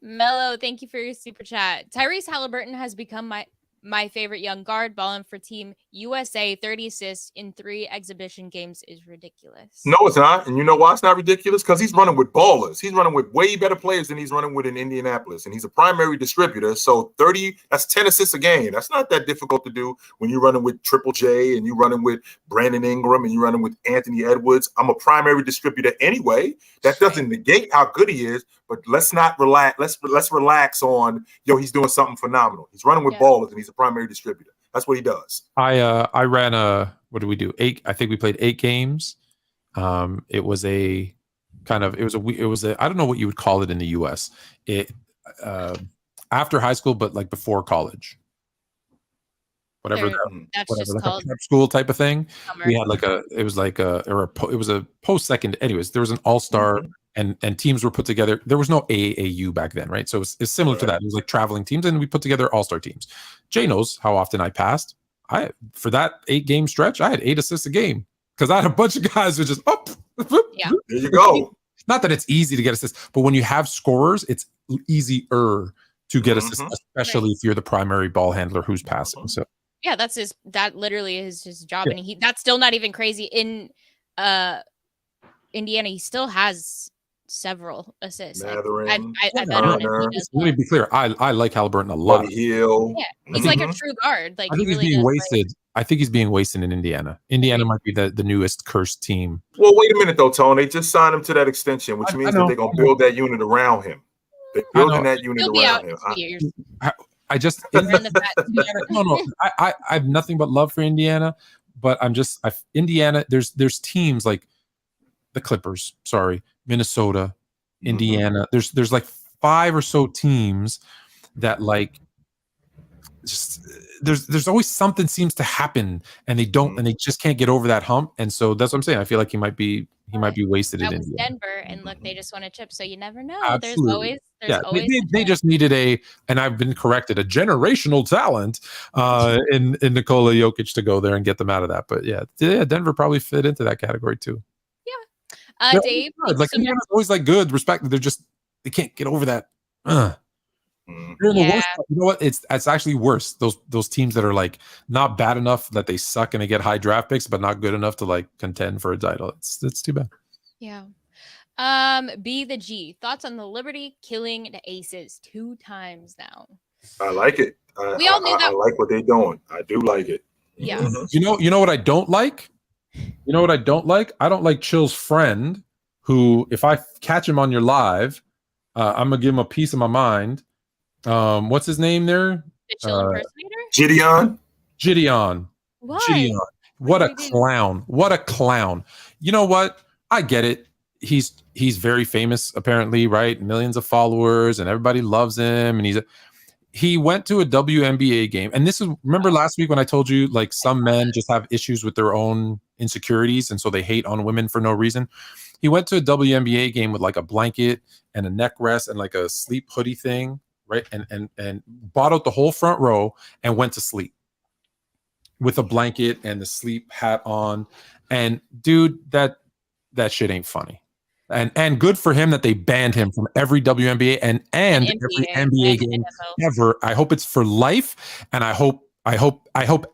[SPEAKER 3] Mello, thank you for your super chat. Tyrese Halliburton has become my favorite young guard. Balling for Team USA. 30 assists in 3 exhibition games is ridiculous.
[SPEAKER 1] No, it's not. And you know why it's not ridiculous? Because he's running with ballers. He's running with way better players than he's running with in Indianapolis. And he's a primary distributor. So 30, that's 10 assists a game. That's not that difficult to do when you're running with Triple J and you're running with Brandon Ingram and you're running with Anthony Edwards. I'm a primary distributor anyway. That doesn't negate how good he is, but let's not relax. Let's relax on, he's doing something phenomenal. He's running with ballers and he's a primary distributor. That's what he does. I ran what did we do? 8. I think we played 8 games. It was a I don't know what you would call it in the US. After high school, but like before college. Whatever
[SPEAKER 3] just
[SPEAKER 2] like
[SPEAKER 3] called
[SPEAKER 2] a prep school type of thing.
[SPEAKER 3] summer.
[SPEAKER 2] We had it was a post-second. Anyways, there was an all-star and teams were put together. There was no AAU back then, right? So it's similar to that. It was like traveling teams, and we put together all-star teams. Jay knows how often I passed. For that 8-game stretch, I had 8 assists a game because I had a bunch of guys who just
[SPEAKER 3] Yeah.
[SPEAKER 1] There you go.
[SPEAKER 2] Not that it's easy to get assists, but when you have scorers, it's easier to get assists, especially if you're the primary ball handler who's passing. So
[SPEAKER 3] Yeah, that literally is his job.
[SPEAKER 2] Yeah.
[SPEAKER 3] And that's still not even crazy. In Indiana, he still has several assists. I bet on it.
[SPEAKER 2] Let me be clear. I like Halliburton a lot.
[SPEAKER 1] Buddy Hield.
[SPEAKER 3] Yeah, he's like a true guard. Like
[SPEAKER 2] I think
[SPEAKER 3] he
[SPEAKER 2] he's
[SPEAKER 3] really
[SPEAKER 2] being
[SPEAKER 3] does,
[SPEAKER 2] wasted. I think he's being wasted in Indiana. Indiana might be the newest cursed team.
[SPEAKER 1] Well, wait a minute though, Tony. They just signed him to that extension, which means that they're gonna build that unit around him. They're building that unit around him.
[SPEAKER 2] I just Indiana, no. I have nothing but love for Indiana, but Indiana. There's teams like the Clippers, Minnesota, Indiana. There's like 5 or so teams that like just there's always something seems to happen and they don't and they just can't get over that hump. And so that's what I'm saying. I feel like he might be wasted in Indiana.
[SPEAKER 3] Denver, and look, they just won a chip, so you never know.
[SPEAKER 2] Absolutely.
[SPEAKER 3] There's always
[SPEAKER 2] they just needed and I've been corrected, a generational talent in Nikola Jokic to go there and get them out of that. But yeah, Denver probably fit into that category too.
[SPEAKER 3] Yeah. Dave,
[SPEAKER 2] like Indiana's always like good, respect. They can't get over that. They're in the worst. You know what? It's actually worse. Those teams that are like not bad enough that they suck and they get high draft picks, but not good enough to like contend for a title. It's too bad.
[SPEAKER 3] Yeah. B the G. Thoughts on the Liberty killing the Aces 2 times now?
[SPEAKER 1] I like it.
[SPEAKER 3] We all knew that.
[SPEAKER 1] I like what they're doing. I do like it.
[SPEAKER 3] Yeah.
[SPEAKER 2] You know what I don't like? You know what I don't like? I don't like Chill's friend, who if I catch him on your live, I'm gonna give him a piece of my mind. What's his name there?
[SPEAKER 3] The Chill impersonator?
[SPEAKER 1] Gideon.
[SPEAKER 3] What?
[SPEAKER 2] Gideon. What a clown. What a clown. You know what? I get it. He's very famous, apparently, right? Millions of followers, and everybody loves him. And he went to a WNBA game. And remember last week when I told you, like, some men just have issues with their own insecurities, and so they hate on women for no reason. He went to a WNBA game with like a blanket and a neck rest and like a sleep hoodie thing, right? And bought out the whole front row and went to sleep with a blanket and the sleep hat on. And dude, that shit ain't funny. And good for him that they banned him from every WNBA and every NBA game ever. I hope it's for life, and I hope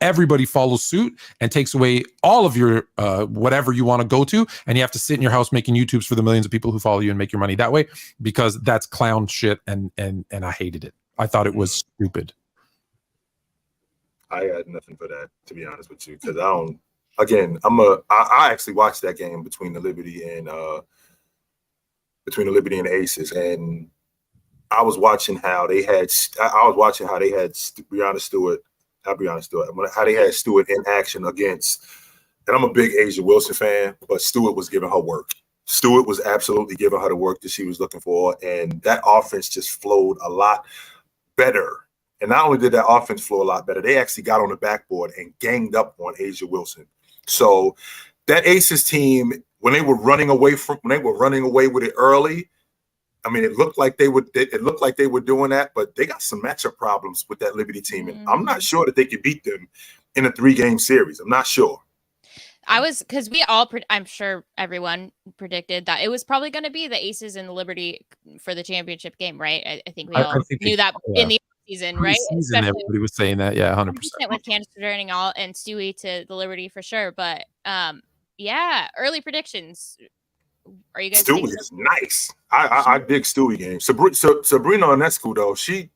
[SPEAKER 2] everybody follows suit and takes away all of your whatever you want to go to, and you have to sit in your house making YouTubes for the millions of people who follow you and make your money that way, because that's clown shit, and I hated it. I thought it was stupid.
[SPEAKER 1] I had nothing for that, to be honest with you, because I actually watched that game between the Liberty and the Aces, and I was watching how they had Breonna Stewart, how they had Stewart in action against, and I'm a big Asia Wilson fan, but Stewart was giving her work. Stewart was absolutely giving her the work that she was looking for, and that offense just flowed a lot better. And not only did that offense flow a lot better, they actually got on the backboard and ganged up on Asia Wilson. So that Aces team, when they were running away with it early, I mean, it looked like they were doing that, but they got some matchup problems with that Liberty team, and I'm not sure that they could beat them in a 3-game series. I'm not sure.
[SPEAKER 3] Because I'm sure everyone predicted that it was probably going to be the Aces and the Liberty for the championship game, right? I think we all knew that in the season, right?
[SPEAKER 2] Everybody was saying that, yeah, 100%.
[SPEAKER 3] With Candace turning all and Stewie to the Liberty for sure, but yeah, early predictions. Are you guys?
[SPEAKER 1] Stewie is nice. I dig Stewie games. Sabrina Ionescu though, she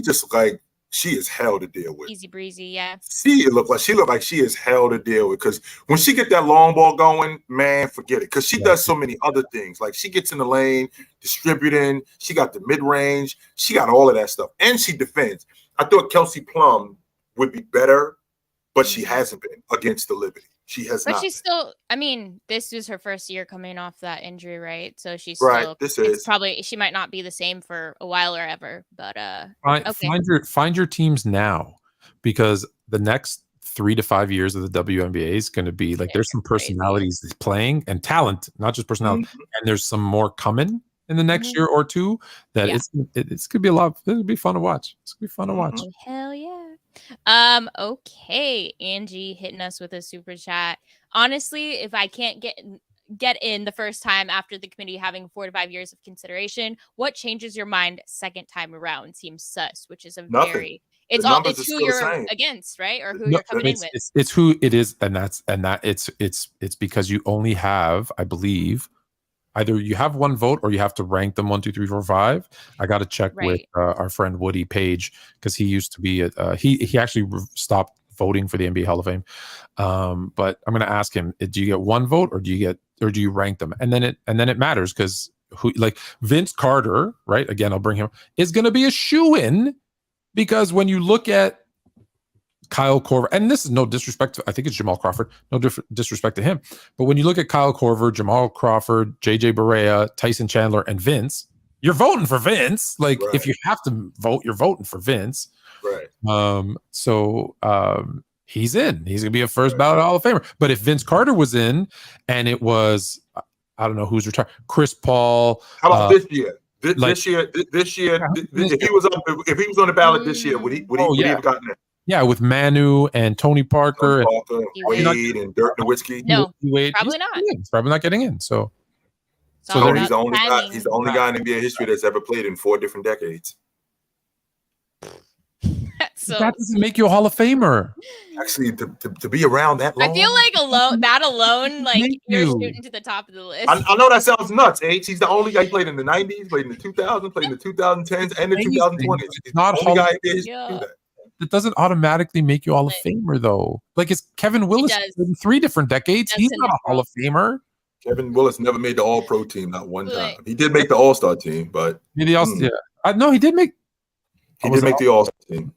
[SPEAKER 1] just like she is hell to deal with.
[SPEAKER 3] Easy breezy, yeah.
[SPEAKER 1] She look like she is hell to deal with, because when she get that long ball going, man, forget it. Because she does so many other things. Like she gets in the lane, distributing. She got the mid range. She got all of that stuff, and she defends. I thought Kelsey Plum would be better, but she hasn't been against the Liberty. She has
[SPEAKER 3] but
[SPEAKER 1] not.
[SPEAKER 3] She's still. I mean, this was her first year coming off that injury, right? So she's
[SPEAKER 1] right.
[SPEAKER 3] Still. Probably she might not be the same for a while or ever. But
[SPEAKER 2] okay. Find your teams now, because the next 3 to 5 years of the WNBA is going to be like there's some personalities playing and talent, not just personality, and there's some more coming in the next year or two. That it's gonna be a lot. It'll be fun to watch. It's gonna be fun to watch.
[SPEAKER 3] Hell yeah. Okay, Angie hitting us with a super chat. Honestly, if I can't get in the first time after the committee having 4 to 5 years of consideration, what changes your mind second time around? Seems sus, which is
[SPEAKER 1] Nothing.
[SPEAKER 3] It's who you're against, right? Or who you're coming in with.
[SPEAKER 2] It's who it is, and it's because you only have, I believe, either you have 1 vote or you have to rank them 1, 2, 3, 4, 5. I got to check with our friend Woody Page, because he used to be he actually stopped voting for the NBA Hall of Fame. But I'm going to ask him: do you get one vote, or do you rank them? And then it matters because who, like Vince Carter, right? Again, I'll bring him, is going to be a shoo-in because when you look at Kyle Korver, and this is no disrespect to, I think it's Jamal Crawford, no disrespect to him, but when you look at Kyle Korver, Jamal Crawford, JJ Barea, Tyson Chandler, and Vince, you're voting for Vince. Like,
[SPEAKER 1] Right.
[SPEAKER 2] if you have to vote, you're voting for Vince.
[SPEAKER 1] Right.
[SPEAKER 2] So he's in. He's gonna be a first ballot Hall of Famer. But if Vince Carter was in, and it was, I don't know who's retired, Chris Paul.
[SPEAKER 1] How about this year? This year,
[SPEAKER 2] this
[SPEAKER 1] if he was on the ballot this year, would he have gotten it?
[SPEAKER 2] Yeah, with Manu and Tony Parker,
[SPEAKER 1] Wade and Dirk Nowitzki.
[SPEAKER 3] No,
[SPEAKER 2] Wade,
[SPEAKER 3] probably not.
[SPEAKER 2] He's probably not getting in. So
[SPEAKER 3] It's all
[SPEAKER 1] he's
[SPEAKER 3] about
[SPEAKER 1] the only guy.
[SPEAKER 3] timing.
[SPEAKER 1] He's the only guy in NBA history that's ever played in 4 different decades.
[SPEAKER 3] So
[SPEAKER 2] that doesn't make you a Hall of Famer.
[SPEAKER 1] Actually, to be around that long,
[SPEAKER 3] I feel like that alone, like
[SPEAKER 2] Thank
[SPEAKER 3] you're
[SPEAKER 2] you.
[SPEAKER 3] shooting to the top of the list.
[SPEAKER 1] I know that sounds nuts, H. He's the only guy. He played in the 90s, played in the 2000s, played in the 2010s, and the 2020s. He's
[SPEAKER 2] not
[SPEAKER 1] the only
[SPEAKER 2] Hall
[SPEAKER 1] guy
[SPEAKER 2] of
[SPEAKER 1] in history to do that.
[SPEAKER 2] It doesn't automatically make you a Hall of Famer, though. Like, it's Kevin Willis in 3 different decades. He's not a Hall of Famer.
[SPEAKER 1] Kevin Willis never made the All-Pro team, not one time. He did make the All-Star team, but
[SPEAKER 2] maybe no, he did make.
[SPEAKER 1] He did make the All-Star team.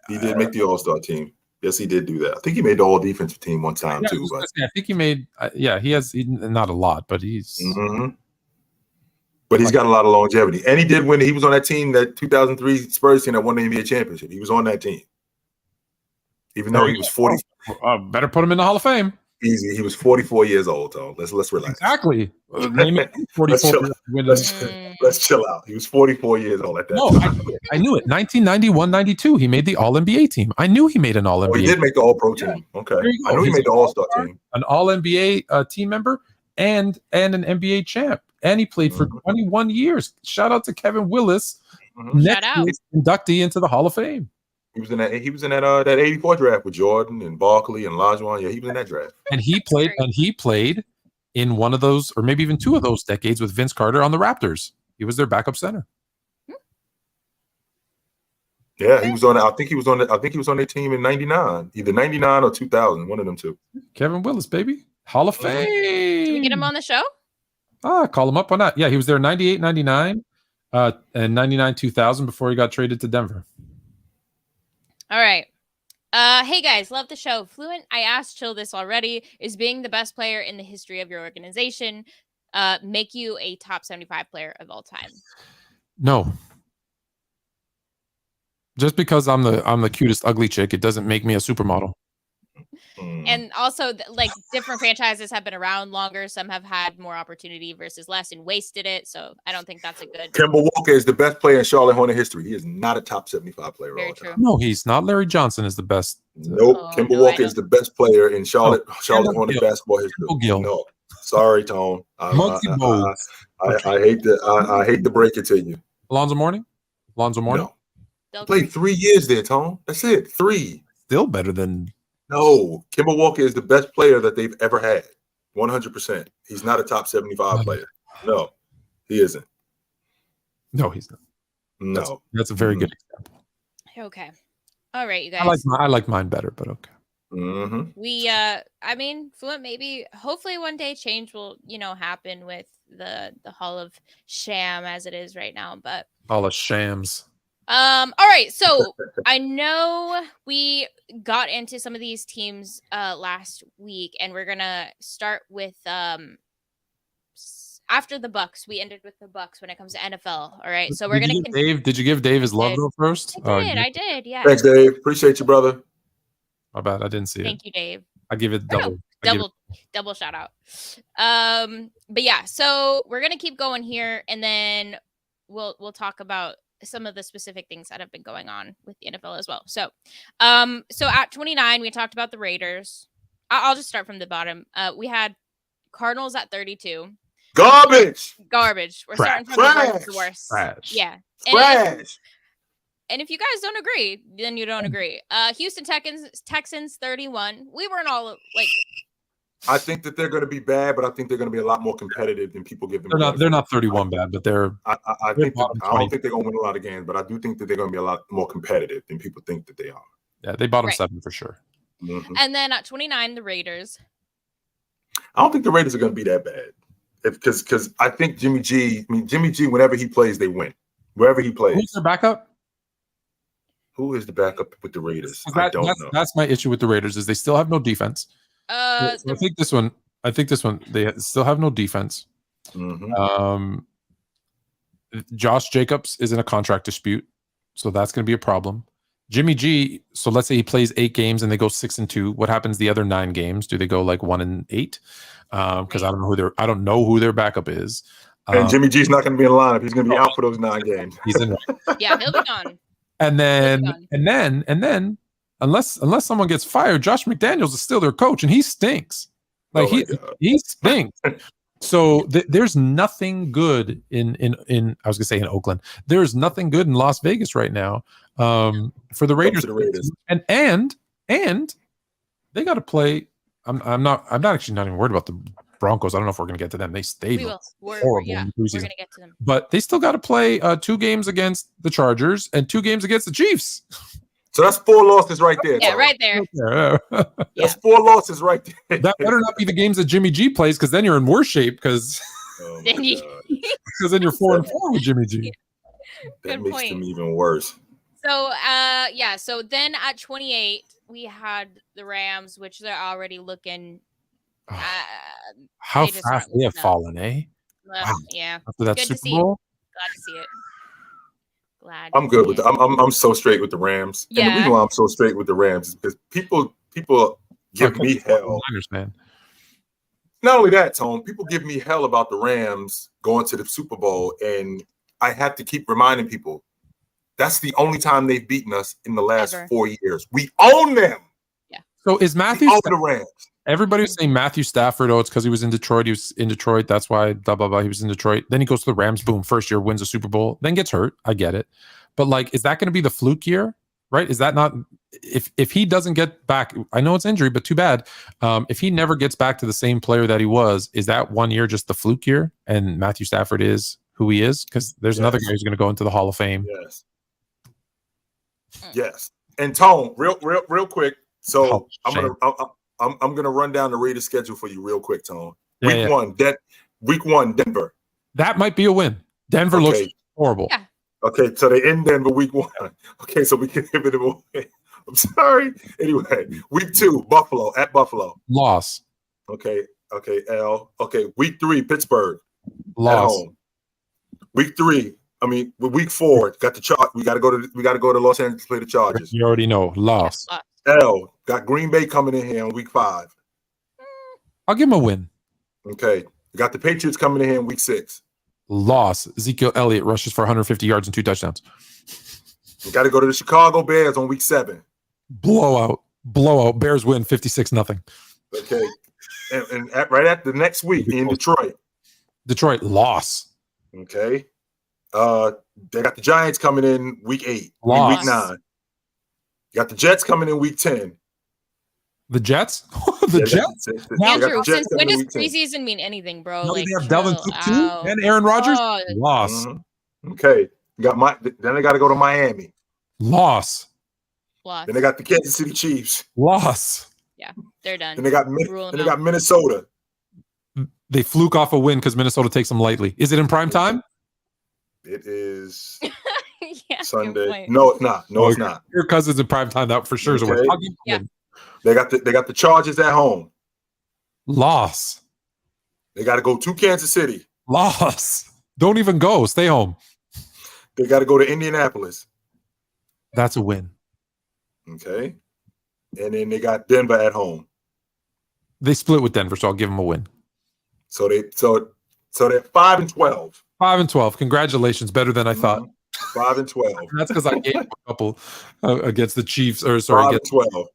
[SPEAKER 1] He did make the All-Star team. Yes, he did do that. I think he made the All-Defensive team one time too. But
[SPEAKER 2] I think he made. He has not a lot, but he's.
[SPEAKER 1] Mm-hmm. But he's got a lot of longevity, and he did win. He was on that team, that 2003 Spurs team that won the NBA championship. He was on that team, even though he was 40.
[SPEAKER 2] Better put him in the Hall of Fame.
[SPEAKER 1] Easy. He was 44 years old. So let's relax.
[SPEAKER 2] Exactly. 44.
[SPEAKER 1] Let's chill out. He was 44 years old at that time.
[SPEAKER 2] I knew it. 1991-92. He made the All-NBA team. I knew he made an All-NBA.
[SPEAKER 1] He did make the All-Pro team. Okay. I knew he made the All-Star team.
[SPEAKER 2] An All-NBA team member and an NBA champ. And he played for 21 years. Shout out to Kevin Willis.
[SPEAKER 3] Shout out.
[SPEAKER 2] Inductee into the Hall of Fame.
[SPEAKER 1] He was in that 84 draft with Jordan and Barkley and Olajuwon. Yeah, he was in that draft.
[SPEAKER 2] And he played in one of those, or maybe even 2 of those decades with Vince Carter on the Raptors. He was their backup center.
[SPEAKER 1] Yeah, he was on. I think he was on their team in '99, either '99 or 2000. One of them two.
[SPEAKER 2] Kevin Willis, baby, Hall of Fame.
[SPEAKER 3] Can we get him on the show?
[SPEAKER 2] Call him up. Why not? Yeah, he was there 98, 99, and 99, 2000 before he got traded to Denver.
[SPEAKER 3] All right. Hey guys, love the show. Fluent, I asked Chill this already. Is being the best player in the history of your organization make you a top 75 player of all time?
[SPEAKER 2] No. Just because I'm the cutest ugly chick, it doesn't make me a supermodel.
[SPEAKER 3] And also, like, different franchises have been around longer. Some have had more opportunity versus less and wasted it. So I don't think that's a good.
[SPEAKER 1] Kemba Walker is the best player in Charlotte Hornet history. He is not a top 75 player.
[SPEAKER 3] Very true.
[SPEAKER 2] No, he's not. Larry Johnson is the best.
[SPEAKER 1] Nope. Kemba Walker is the best player in Charlotte Hornet basketball history. No, sorry, Tone. I hate to break it to you.
[SPEAKER 2] Alonzo Mourning? No.
[SPEAKER 1] Played 3 years there, Tone. That's it. 3.
[SPEAKER 2] Still better than.
[SPEAKER 1] No, Kemba Walker is the best player that they've ever had. 100%. He's not a top 75 player. No, he isn't.
[SPEAKER 2] No, he's not.
[SPEAKER 1] No.
[SPEAKER 2] That's a very good example.
[SPEAKER 3] Okay. All right, you guys.
[SPEAKER 2] I like mine better, but okay.
[SPEAKER 1] Mm-hmm.
[SPEAKER 3] We I mean, Fluent, maybe hopefully one day change will, happen with the Hall of Sham as it is right now, but
[SPEAKER 2] Hall of Shams.
[SPEAKER 3] All right, so I know we got into some of these teams last week, and we're gonna start with after the Bucks. We ended with the Bucks when it comes to NFL. All right, so we're gonna.
[SPEAKER 2] Did you give Dave his love though first?
[SPEAKER 3] I did. Yeah.
[SPEAKER 1] Thanks, Dave. Appreciate you, brother.
[SPEAKER 2] My bad. I didn't see it.
[SPEAKER 3] Thank you, Dave.
[SPEAKER 2] I give it double.
[SPEAKER 3] Double shout out. But yeah, so we're gonna keep going here, and then we'll talk about some of the specific things that have been going on with the NFL as well. So, so at 29, we talked about the Raiders. I'll just start from the bottom. We had Cardinals at 32.
[SPEAKER 1] Garbage.
[SPEAKER 3] We're starting from the worst.
[SPEAKER 2] Trash.
[SPEAKER 3] Yeah.
[SPEAKER 1] Trash.
[SPEAKER 3] And if you guys don't agree, then you don't agree. Houston Texans 31. We weren't all like.
[SPEAKER 1] I think that they're going to be bad, but I think they're going to be a lot more competitive than people give them.
[SPEAKER 2] They're not 31 bad, but they're.
[SPEAKER 1] I don't think they're going to win a lot of games, but I do think that they're going to be a lot more competitive than people think that they are.
[SPEAKER 2] Yeah, they bottom 7 for sure.
[SPEAKER 1] Mhm.
[SPEAKER 3] And then at 29, the Raiders.
[SPEAKER 1] I don't think the Raiders are going to be that bad. Because I think Jimmy G, whenever he plays, they win. Wherever he
[SPEAKER 2] Who's
[SPEAKER 1] plays.
[SPEAKER 2] their backup?
[SPEAKER 1] Who is the backup with the Raiders? I
[SPEAKER 2] That,
[SPEAKER 1] don't
[SPEAKER 2] that's,
[SPEAKER 1] know.
[SPEAKER 2] that's my issue with the Raiders is they still have no defense. So I think this one they still have no defense.
[SPEAKER 1] Mhm.
[SPEAKER 2] Josh Jacobs is in a contract dispute, so that's going to be a problem. Jimmy G. So let's say he plays 8 games and they go 6-2. What happens the other 9 games? Do they go like 1-8? Because I don't know who their backup is.
[SPEAKER 1] And Jimmy G's not going to be in the lineup. He's going to be out for those 9 games.
[SPEAKER 2] He's in.
[SPEAKER 3] Yeah, he'll be gone.
[SPEAKER 2] And then, unless someone gets fired, Josh McDaniels is still their coach, and he stinks. Like he stinks. So there's nothing good in I was gonna say in Oakland. There's nothing good in Las Vegas right now for the Raiders. And they got to play. I'm not actually not even worried about the Broncos. I don't know if we're gonna get to them. They stayed horrible in the preseason.
[SPEAKER 3] We're gonna get to them.
[SPEAKER 2] But they still got to play 2 games against the Chargers and 2 games against the Chiefs.
[SPEAKER 1] So that's 4 losses right there.
[SPEAKER 3] Yeah, right there.
[SPEAKER 1] That's 4 losses right there.
[SPEAKER 2] That better not be the games that Jimmy G plays, because then you're in worse shape. Because
[SPEAKER 3] then you're
[SPEAKER 2] 4-4 with Jimmy G.
[SPEAKER 1] That makes them even worse.
[SPEAKER 3] So so then at 28 we had the Rams, which they're already looking.
[SPEAKER 2] How fast they have fallen, eh?
[SPEAKER 3] Wow. Yeah.
[SPEAKER 2] After that Super Bowl.
[SPEAKER 3] Glad to see it.
[SPEAKER 1] I'm good with I'm so straight with the Rams.
[SPEAKER 3] Yeah.
[SPEAKER 1] And the reason why I'm so straight with the Rams is because people give me hell.
[SPEAKER 2] I understand.
[SPEAKER 1] Not only that, Tone, people give me hell about the Rams going to the Super Bowl, and I have to keep reminding people that's the only time they've beaten us in the last 4 years. We own them.
[SPEAKER 3] Yeah.
[SPEAKER 2] So is Matthew
[SPEAKER 1] the Rams?
[SPEAKER 2] Everybody was saying Matthew Stafford. Oh, it's because he was in Detroit. He was in Detroit. That's why. Blah blah blah. He was in Detroit. Then he goes to the Rams. Boom. First year wins a Super Bowl. Then gets hurt. I get it. But like, is that going to be the fluke year? Right? Is that not? If he doesn't get back, I know it's injury, but too bad. If he never gets back to the same player that he was, is that one year just the fluke year? And Matthew Stafford is who he is? Because there's another guy who's going to go into the Hall of Fame.
[SPEAKER 1] Yes. Yes. And Tone, real quick. So I'm gonna run down the Raiders schedule for you real quick, Tone. Week one, Denver.
[SPEAKER 2] That might be a win. Denver looks horrible.
[SPEAKER 3] Yeah.
[SPEAKER 1] Okay, so they end Denver week 1. Okay, so we can give it a win. I'm sorry. Anyway, week 2, Buffalo at Buffalo.
[SPEAKER 2] Loss.
[SPEAKER 1] Okay, L. Okay, week 3, Pittsburgh.
[SPEAKER 2] Loss.
[SPEAKER 1] At home. Week 4, got the we gotta go to Los Angeles to play the Chargers.
[SPEAKER 2] You already know. Loss.
[SPEAKER 1] L, got Green Bay coming in here in week 5.
[SPEAKER 2] I'll give him a win.
[SPEAKER 1] Okay. You got the Patriots coming in here in week 6.
[SPEAKER 2] Loss. Ezekiel Elliott rushes for 150 yards and 2 touchdowns.
[SPEAKER 1] You got to go to the Chicago Bears on week 7.
[SPEAKER 2] Blowout. Bears win 56-0.
[SPEAKER 1] Okay. And right at the next week in Detroit.
[SPEAKER 2] Loss.
[SPEAKER 1] Okay. They got the Giants coming in week 8.
[SPEAKER 2] Loss.
[SPEAKER 1] Week 9. You got the Jets coming in week 10.
[SPEAKER 2] The Jets? Jets?
[SPEAKER 3] Andrew, since when does preseason mean anything, bro?
[SPEAKER 2] No,
[SPEAKER 3] like,
[SPEAKER 2] they have Dalvin Cook too and Aaron Rodgers. Loss.
[SPEAKER 1] Mm-hmm. Okay. Then they got to go to Miami.
[SPEAKER 2] Loss.
[SPEAKER 1] Then they got the Kansas City Chiefs.
[SPEAKER 2] Loss.
[SPEAKER 3] Yeah, they're done.
[SPEAKER 1] Then they got Minnesota.
[SPEAKER 2] They fluke off a win because Minnesota takes them lightly. Is it in prime time?
[SPEAKER 1] It is
[SPEAKER 3] yeah,
[SPEAKER 1] Sunday. No, it's not. It's not.
[SPEAKER 2] Your Cousins in prime time. That for sure is a win.
[SPEAKER 3] Yeah.
[SPEAKER 1] They got the Chargers at home.
[SPEAKER 2] Loss.
[SPEAKER 1] They got to go to Kansas City.
[SPEAKER 2] Loss. Don't even go. Stay home.
[SPEAKER 1] They got to go to Indianapolis.
[SPEAKER 2] That's a win.
[SPEAKER 1] Okay. And then they got Denver at home.
[SPEAKER 2] They split with Denver, so I'll give them a win.
[SPEAKER 1] So they're 5-12.
[SPEAKER 2] 5-12. Congratulations. Better than I thought.
[SPEAKER 1] 5-12.
[SPEAKER 2] That's because I gave a couple against the Chiefs. 5-12.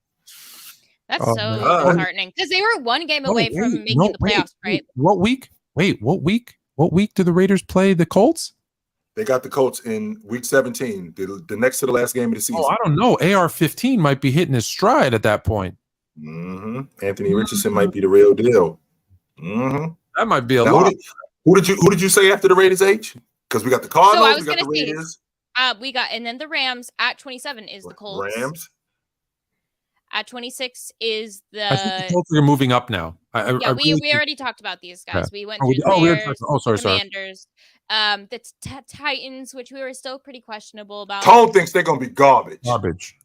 [SPEAKER 3] That's so disheartening because they were one game away from making the playoffs, right?
[SPEAKER 2] What week? What week do the Raiders play the Colts?
[SPEAKER 1] They got the Colts in week 17, the next to the last game of the season.
[SPEAKER 2] Oh, I don't know. AR-15 might be hitting his stride at that point.
[SPEAKER 1] Mm-hmm. Anthony Richardson might be the real deal. Mm-hmm.
[SPEAKER 2] That might be a lot.
[SPEAKER 1] Who did you say after the Raiders, H? Because we got the Cardinals, we got the Raiders.
[SPEAKER 3] And then the Rams at 27 is the Colts.
[SPEAKER 1] Rams.
[SPEAKER 3] At 26 is
[SPEAKER 2] I think the
[SPEAKER 3] the
[SPEAKER 2] Colts are moving up now.
[SPEAKER 3] we already talked about these guys.
[SPEAKER 2] Yeah.
[SPEAKER 3] We went through the Bears,
[SPEAKER 2] sorry.
[SPEAKER 3] Commanders, the Titans, which we were still pretty questionable about.
[SPEAKER 1] Tone thinks they're gonna be garbage.
[SPEAKER 2] Garbage.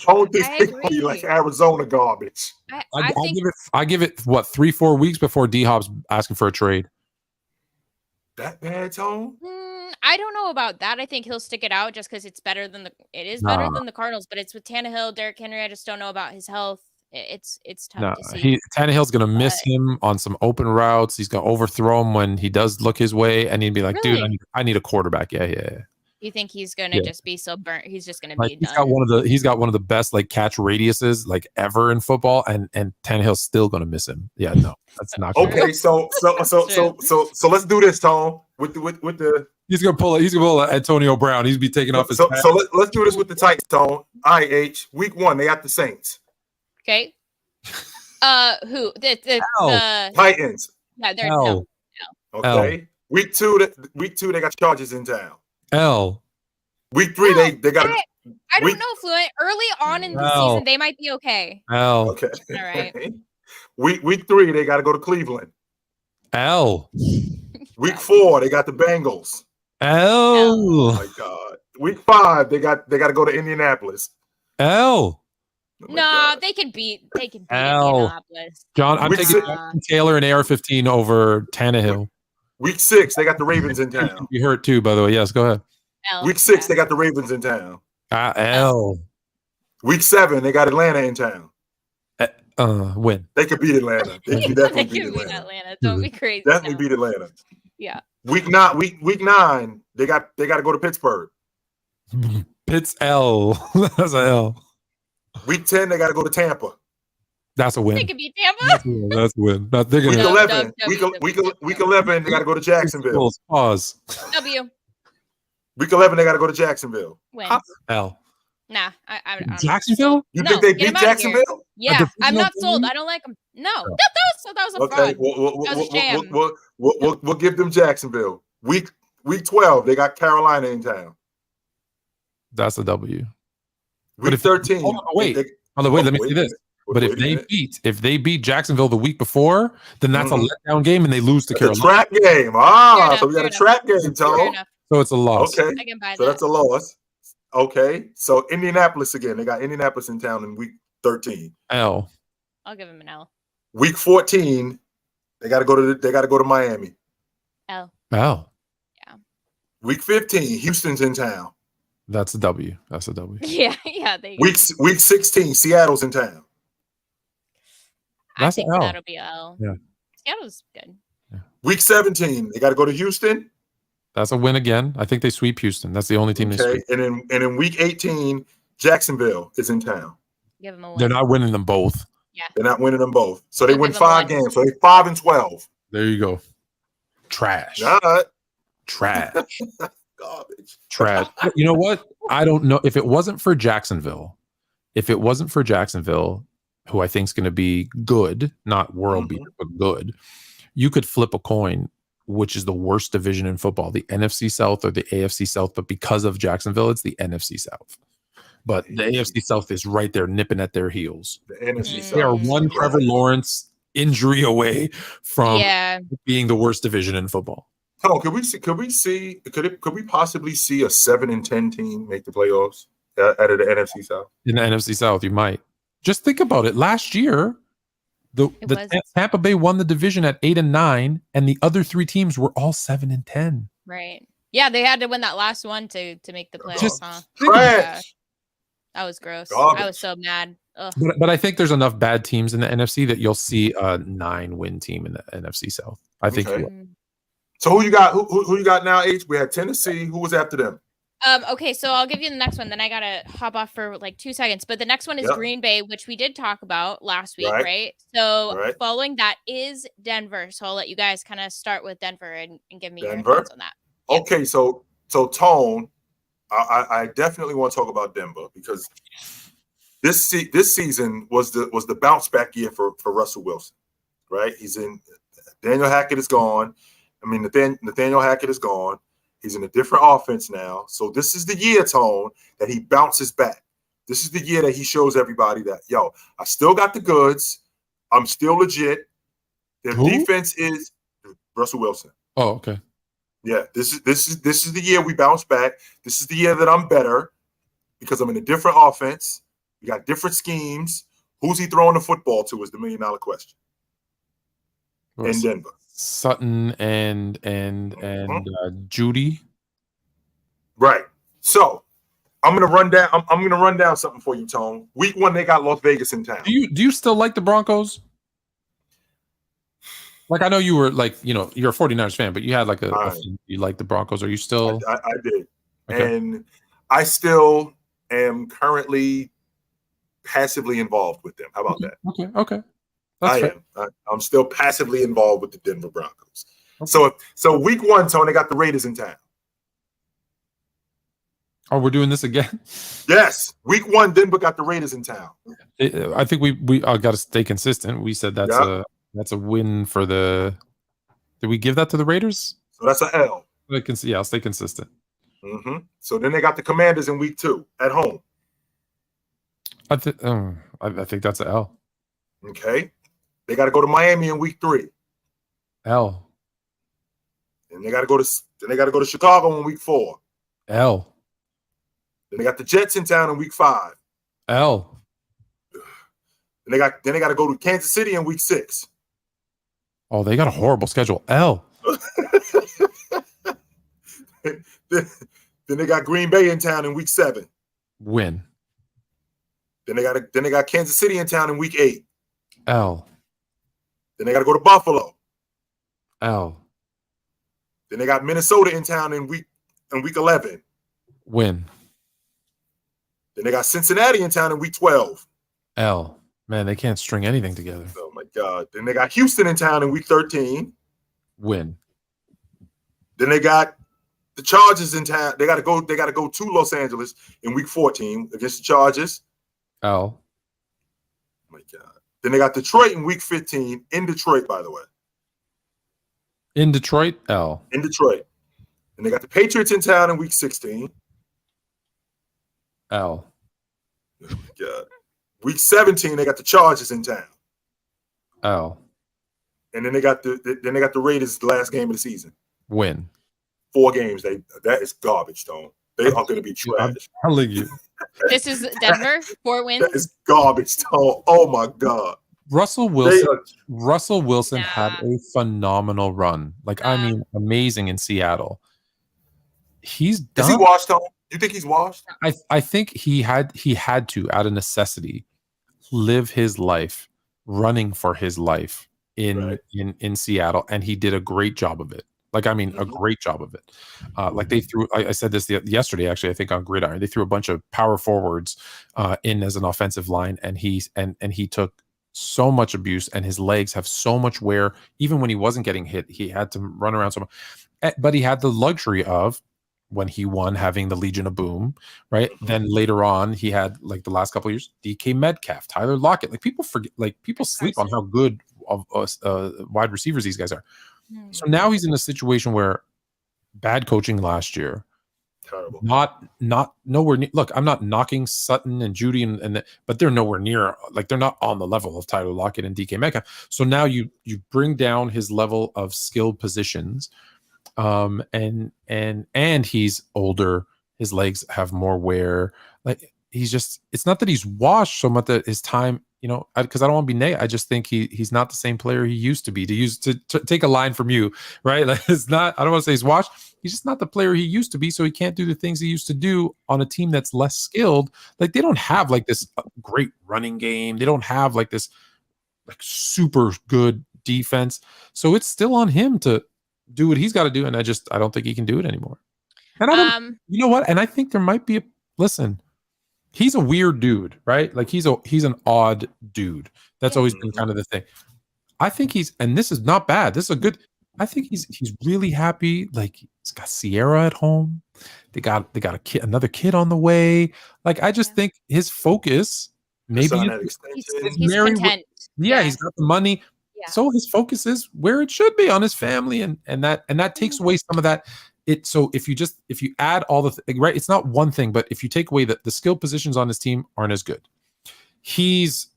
[SPEAKER 1] Tone thinks
[SPEAKER 3] I
[SPEAKER 1] they're gonna be like
[SPEAKER 3] agree.
[SPEAKER 1] Arizona garbage.
[SPEAKER 3] I think
[SPEAKER 2] I give it what 3-4 weeks before D Hop's asking for a trade.
[SPEAKER 1] That bad, Tone?
[SPEAKER 3] I don't know about that. I think he'll stick it out just because it's better than better than the Cardinals, but it's with Tannehill, Derrick Henry. I just don't know about his health. It's tough to see.
[SPEAKER 2] Tannehill's gonna miss him on some open routes. He's gonna overthrow him when he does look his way, and he'd be like,
[SPEAKER 3] Really?
[SPEAKER 2] "Dude, I need a quarterback." Yeah.
[SPEAKER 3] You think he's gonna just be so burnt? He's just gonna be
[SPEAKER 2] He's
[SPEAKER 3] done.
[SPEAKER 2] got one of the best like catch radiuses like ever in football, and Tannehill's still gonna miss him. Yeah, no, that's not true.
[SPEAKER 1] Okay, so let's do this, Tone. With the
[SPEAKER 2] He's gonna pull Antonio Brown. He's be taking off his hat.
[SPEAKER 1] let's do this with the Titans, Tone. All right, H. Week 1, they got the Saints.
[SPEAKER 3] Okay. Who? The
[SPEAKER 1] Titans.
[SPEAKER 3] Yeah, they're
[SPEAKER 2] L.
[SPEAKER 3] no.
[SPEAKER 1] Okay. Week 2, they got Chargers in town.
[SPEAKER 2] L.
[SPEAKER 1] Week 3, they got.
[SPEAKER 3] I don't know, Fluent. Early on in the season, they might be okay.
[SPEAKER 2] L.
[SPEAKER 1] Okay.
[SPEAKER 3] All right.
[SPEAKER 1] Week 3, they got to go to Cleveland.
[SPEAKER 2] L.
[SPEAKER 1] Week 4, they got the Bengals.
[SPEAKER 2] L.
[SPEAKER 1] Oh my God. Week 5, they got to go to Indianapolis.
[SPEAKER 2] L.
[SPEAKER 1] Oh
[SPEAKER 3] No, they can beat
[SPEAKER 2] L.
[SPEAKER 3] Indianapolis.
[SPEAKER 2] John, I'm taking Jonathan Taylor and AR-15 over Tannehill.
[SPEAKER 1] Week 6, they got the Ravens in town.
[SPEAKER 2] You hurt too, by the way. Yes, go ahead.
[SPEAKER 3] L,
[SPEAKER 1] Week 6, they got the Ravens in town.
[SPEAKER 2] L.
[SPEAKER 1] Week 7, they got Atlanta in town.
[SPEAKER 2] Win.
[SPEAKER 1] They could beat Atlanta. They could definitely beat
[SPEAKER 3] beat
[SPEAKER 1] Atlanta.
[SPEAKER 3] Atlanta. Don't be crazy.
[SPEAKER 1] Definitely
[SPEAKER 3] now.
[SPEAKER 1] beat Atlanta.
[SPEAKER 3] Yeah.
[SPEAKER 1] Week 9, they got to go to Pittsburgh.
[SPEAKER 2] Pitts L. That's an L.
[SPEAKER 1] Week 10, they got to go to Tampa.
[SPEAKER 2] That's a win.
[SPEAKER 3] They could beat Tampa.
[SPEAKER 2] That's a win. They're
[SPEAKER 1] Week
[SPEAKER 2] gonna
[SPEAKER 1] 11, week 11, they got to go to Jacksonville.
[SPEAKER 2] Pause.
[SPEAKER 3] W.
[SPEAKER 1] Week 11, they got to go to Jacksonville.
[SPEAKER 3] Win.
[SPEAKER 2] L.
[SPEAKER 3] Nah, I'm
[SPEAKER 2] Jacksonville?
[SPEAKER 1] You
[SPEAKER 3] No,
[SPEAKER 1] think they
[SPEAKER 3] get 'em
[SPEAKER 1] beat
[SPEAKER 3] outta here.
[SPEAKER 1] Jacksonville?
[SPEAKER 3] Yeah, I'm not
[SPEAKER 2] divisional
[SPEAKER 3] sold.
[SPEAKER 2] game?
[SPEAKER 3] I don't like them. No, that was a
[SPEAKER 1] Okay,
[SPEAKER 3] fraud. That was a sham.
[SPEAKER 1] we'll give them Jacksonville. Week 12, they got Carolina in town.
[SPEAKER 2] That's a W.
[SPEAKER 1] Week 13.
[SPEAKER 2] Wait, let me say this. But if they beat Jacksonville the week before, then that's a letdown game and they lose to Carolina.
[SPEAKER 1] It's a trap game. So we got a trap game,
[SPEAKER 3] Fair
[SPEAKER 1] Tom.
[SPEAKER 3] enough.
[SPEAKER 2] So it's a loss.
[SPEAKER 1] Okay,
[SPEAKER 3] I can buy
[SPEAKER 1] so
[SPEAKER 3] that.
[SPEAKER 1] that's a loss. Okay, so Indianapolis again. They got Indianapolis in town in week 13.
[SPEAKER 2] L.
[SPEAKER 3] I'll give him an L.
[SPEAKER 1] Week 14, they got to go to Miami.
[SPEAKER 3] L.
[SPEAKER 2] L.
[SPEAKER 1] Week 15, Houston's in town.
[SPEAKER 2] That's a W. That's a W.
[SPEAKER 3] Yeah.
[SPEAKER 1] Week 16, Seattle's in town.
[SPEAKER 3] I
[SPEAKER 2] That's
[SPEAKER 3] think
[SPEAKER 2] an L.
[SPEAKER 3] that'll be a L.
[SPEAKER 2] Yeah.
[SPEAKER 3] Seattle's good.
[SPEAKER 1] Week 17, they got to go to Houston.
[SPEAKER 2] That's a win again. I think they sweep Houston. That's the only team they
[SPEAKER 1] Okay,
[SPEAKER 2] sweep.
[SPEAKER 1] and in week 18, Jacksonville is in town.
[SPEAKER 3] Give them a win.
[SPEAKER 2] They're not winning them both.
[SPEAKER 1] They're not winning them both, so they
[SPEAKER 3] I'll
[SPEAKER 1] win
[SPEAKER 3] give them
[SPEAKER 1] 5
[SPEAKER 3] one.
[SPEAKER 1] games. So they're 5-12.
[SPEAKER 2] There you go. Trash.
[SPEAKER 1] All right,
[SPEAKER 2] Trash.
[SPEAKER 1] garbage.
[SPEAKER 2] Trash. You know what? I don't know if it wasn't for Jacksonville, who I think is going to be good, not world beater, but good. You could flip a coin, which is the worst division in football, the NFC South or the AFC South. But because of Jacksonville, it's the NFC South. But the AFC South is right there nipping at their heels.
[SPEAKER 1] The NFC South.
[SPEAKER 2] They are one Trevor Lawrence injury away from being the worst division in football.
[SPEAKER 1] Come on, could we possibly see a 7-10 team make the playoffs out of the NFC South?
[SPEAKER 2] In the NFC South, you might. Just think about it. Last year, the Tampa Bay won the division at 8-9, and the other 3 teams were all 7-10.
[SPEAKER 3] Right. Yeah, they had to win that last one to make the playoffs. Huh?
[SPEAKER 1] Trash.
[SPEAKER 3] That was gross.
[SPEAKER 1] Garbage.
[SPEAKER 3] I was so mad. Ugh.
[SPEAKER 2] But I think there's enough bad teams in the NFC that you'll see a 9-win team in the NFC South. I think.
[SPEAKER 1] Okay.
[SPEAKER 2] You will.
[SPEAKER 1] So who you got? Who you got now? H. We had Tennessee. Who was after them?
[SPEAKER 3] Okay, so I'll give you the next one. Then I gotta hop off for like 2 seconds. But the next one is Green Bay, which we did talk about last week, right? So following that is Denver. So I'll let you guys kind of start with Denver and give me your thoughts on that. Yep.
[SPEAKER 1] Okay, so Tone, I definitely want to talk about Denver because this season was the bounce back year for Russell Wilson, right? He's in. Daniel Hackett is gone. I mean, Nathaniel Hackett is gone. He's in a different offense now. So this is the year, Tone, that he bounces back. This is the year that he shows everybody that, yo, I still got the goods. I'm still legit. Their defense is Russell Wilson.
[SPEAKER 2] Oh, okay.
[SPEAKER 1] Yeah, this is the year we bounce back. This is the year that I'm better because I'm in a different offense. We got different schemes. Who's he throwing the football to is the $1 million question. In Denver.
[SPEAKER 2] Sutton and Judy.
[SPEAKER 1] Right. So I'm gonna run down. I'm gonna run down something for you, Tone. Week 1, they got Las Vegas in town.
[SPEAKER 2] Do you still like the Broncos? Like, I know you were like, you're a 49ers fan, but you had like you like the Broncos. Are you still?
[SPEAKER 1] I did.
[SPEAKER 2] Okay.
[SPEAKER 1] And I still am currently passively involved with them. How about that?
[SPEAKER 2] Okay. That's fair.
[SPEAKER 1] I'm still passively involved with the Denver Broncos. Okay. So week 1, Tony, they got the Raiders in town.
[SPEAKER 2] Oh, we're doing this again?
[SPEAKER 1] Yes. Week 1, Denver got the Raiders in town.
[SPEAKER 2] I think we got to stay consistent. We said that's a win for the. Did we give that to the Raiders?
[SPEAKER 1] So that's an L.
[SPEAKER 2] Yeah, I'll stay consistent.
[SPEAKER 1] Mm-hmm. So then they got the Commanders in week 2 at home.
[SPEAKER 2] I think that's an L.
[SPEAKER 1] Okay. They got to go to Miami in week 3.
[SPEAKER 2] L.
[SPEAKER 1] And they got to go to Chicago in week 4.
[SPEAKER 2] L.
[SPEAKER 1] Then they got the Jets in town in week 5.
[SPEAKER 2] L.
[SPEAKER 1] Then they got to go to Kansas City in week 6.
[SPEAKER 2] Oh, they got a horrible schedule. L.
[SPEAKER 1] then they got Green Bay in town in week 7.
[SPEAKER 2] Win.
[SPEAKER 1] Then they got Kansas City in town in week 8.
[SPEAKER 2] L.
[SPEAKER 1] Then they got to go to Buffalo.
[SPEAKER 2] L.
[SPEAKER 1] Then they got Minnesota in town in week 11.
[SPEAKER 2] Win.
[SPEAKER 1] Then they got Cincinnati in town in week 12.
[SPEAKER 2] L. Man, they can't string anything together.
[SPEAKER 1] Oh my God. Then they got Houston in town in week 13.
[SPEAKER 2] Win.
[SPEAKER 1] Then they got the Chargers in town. They got to go to Los Angeles in week 14 against the Chargers.
[SPEAKER 2] L.
[SPEAKER 1] Oh my God. Then they got Detroit in week 15 in Detroit, by the way.
[SPEAKER 2] In Detroit, L.
[SPEAKER 1] In Detroit. And they got the Patriots in town in week 16.
[SPEAKER 2] L.
[SPEAKER 1] Oh my God. Week 17, they got the Chargers in town.
[SPEAKER 2] L.
[SPEAKER 1] And then they got the Raiders the last game of the season.
[SPEAKER 2] Win.
[SPEAKER 1] 4 games. That is garbage, Tone. They are going to be trash.
[SPEAKER 2] I'm telling you.
[SPEAKER 3] This is Denver, 4 wins.
[SPEAKER 1] That is garbage, Tone. Oh my God.
[SPEAKER 2] Russell Wilson had a phenomenal run. I mean, amazing in Seattle. He's done.
[SPEAKER 1] Is he washed, Tone? You think he's washed?
[SPEAKER 2] I think he had to, out of necessity, live his life running for his life in Seattle, and he did a great job of it. A great job of it. They threw, I said this yesterday, actually, I think on Gridiron, they threw a bunch of power forwards in as an offensive line, and he took so much abuse, and his legs have so much wear. Even when he wasn't getting hit, he had to run around so much. But he had the luxury of, when he won, having the Legion of Boom, right? Then later on, he had, the last couple of years, DK Metcalf, Tyler Lockett. People forget, people sleep on how good of wide receivers these guys are. So now he's in a situation where bad coaching last year.
[SPEAKER 1] Terrible.
[SPEAKER 2] Not nowhere near. Look, I'm not knocking Sutton and Judy, but they're nowhere near. They're not on the level of Tyler Lockett and DK Metcalf. So now you bring down his level of skilled positions, and he's older. His legs have more wear. It's not that he's washed so much that his time. Because I don't want to be negative. I just think he's not the same player he used to be. To take a line from you, right? It's not. I don't want to say he's washed. He's just not the player he used to be. So he can't do the things he used to do on a team that's less skilled. They don't have this great running game. They don't have this super good defense. So it's still on him to do what he's got to do. And I don't think he can do it anymore. And I don't. You know what? And I think there might be listen. He's a weird dude, right? He's an odd dude. That's always been kind of the thing. I think and this is not bad. This is a good. I think he's really happy. He's got Sierra at home. They got another kid on the way. I just think his focus maybe
[SPEAKER 3] he's content.
[SPEAKER 2] Yeah, he's got the money. Yeah. So his focus is where it should be, on his family, and that takes away some of that. So if you add all right, it's not one thing, but if you take away that the skill positions on his team aren't as good, he's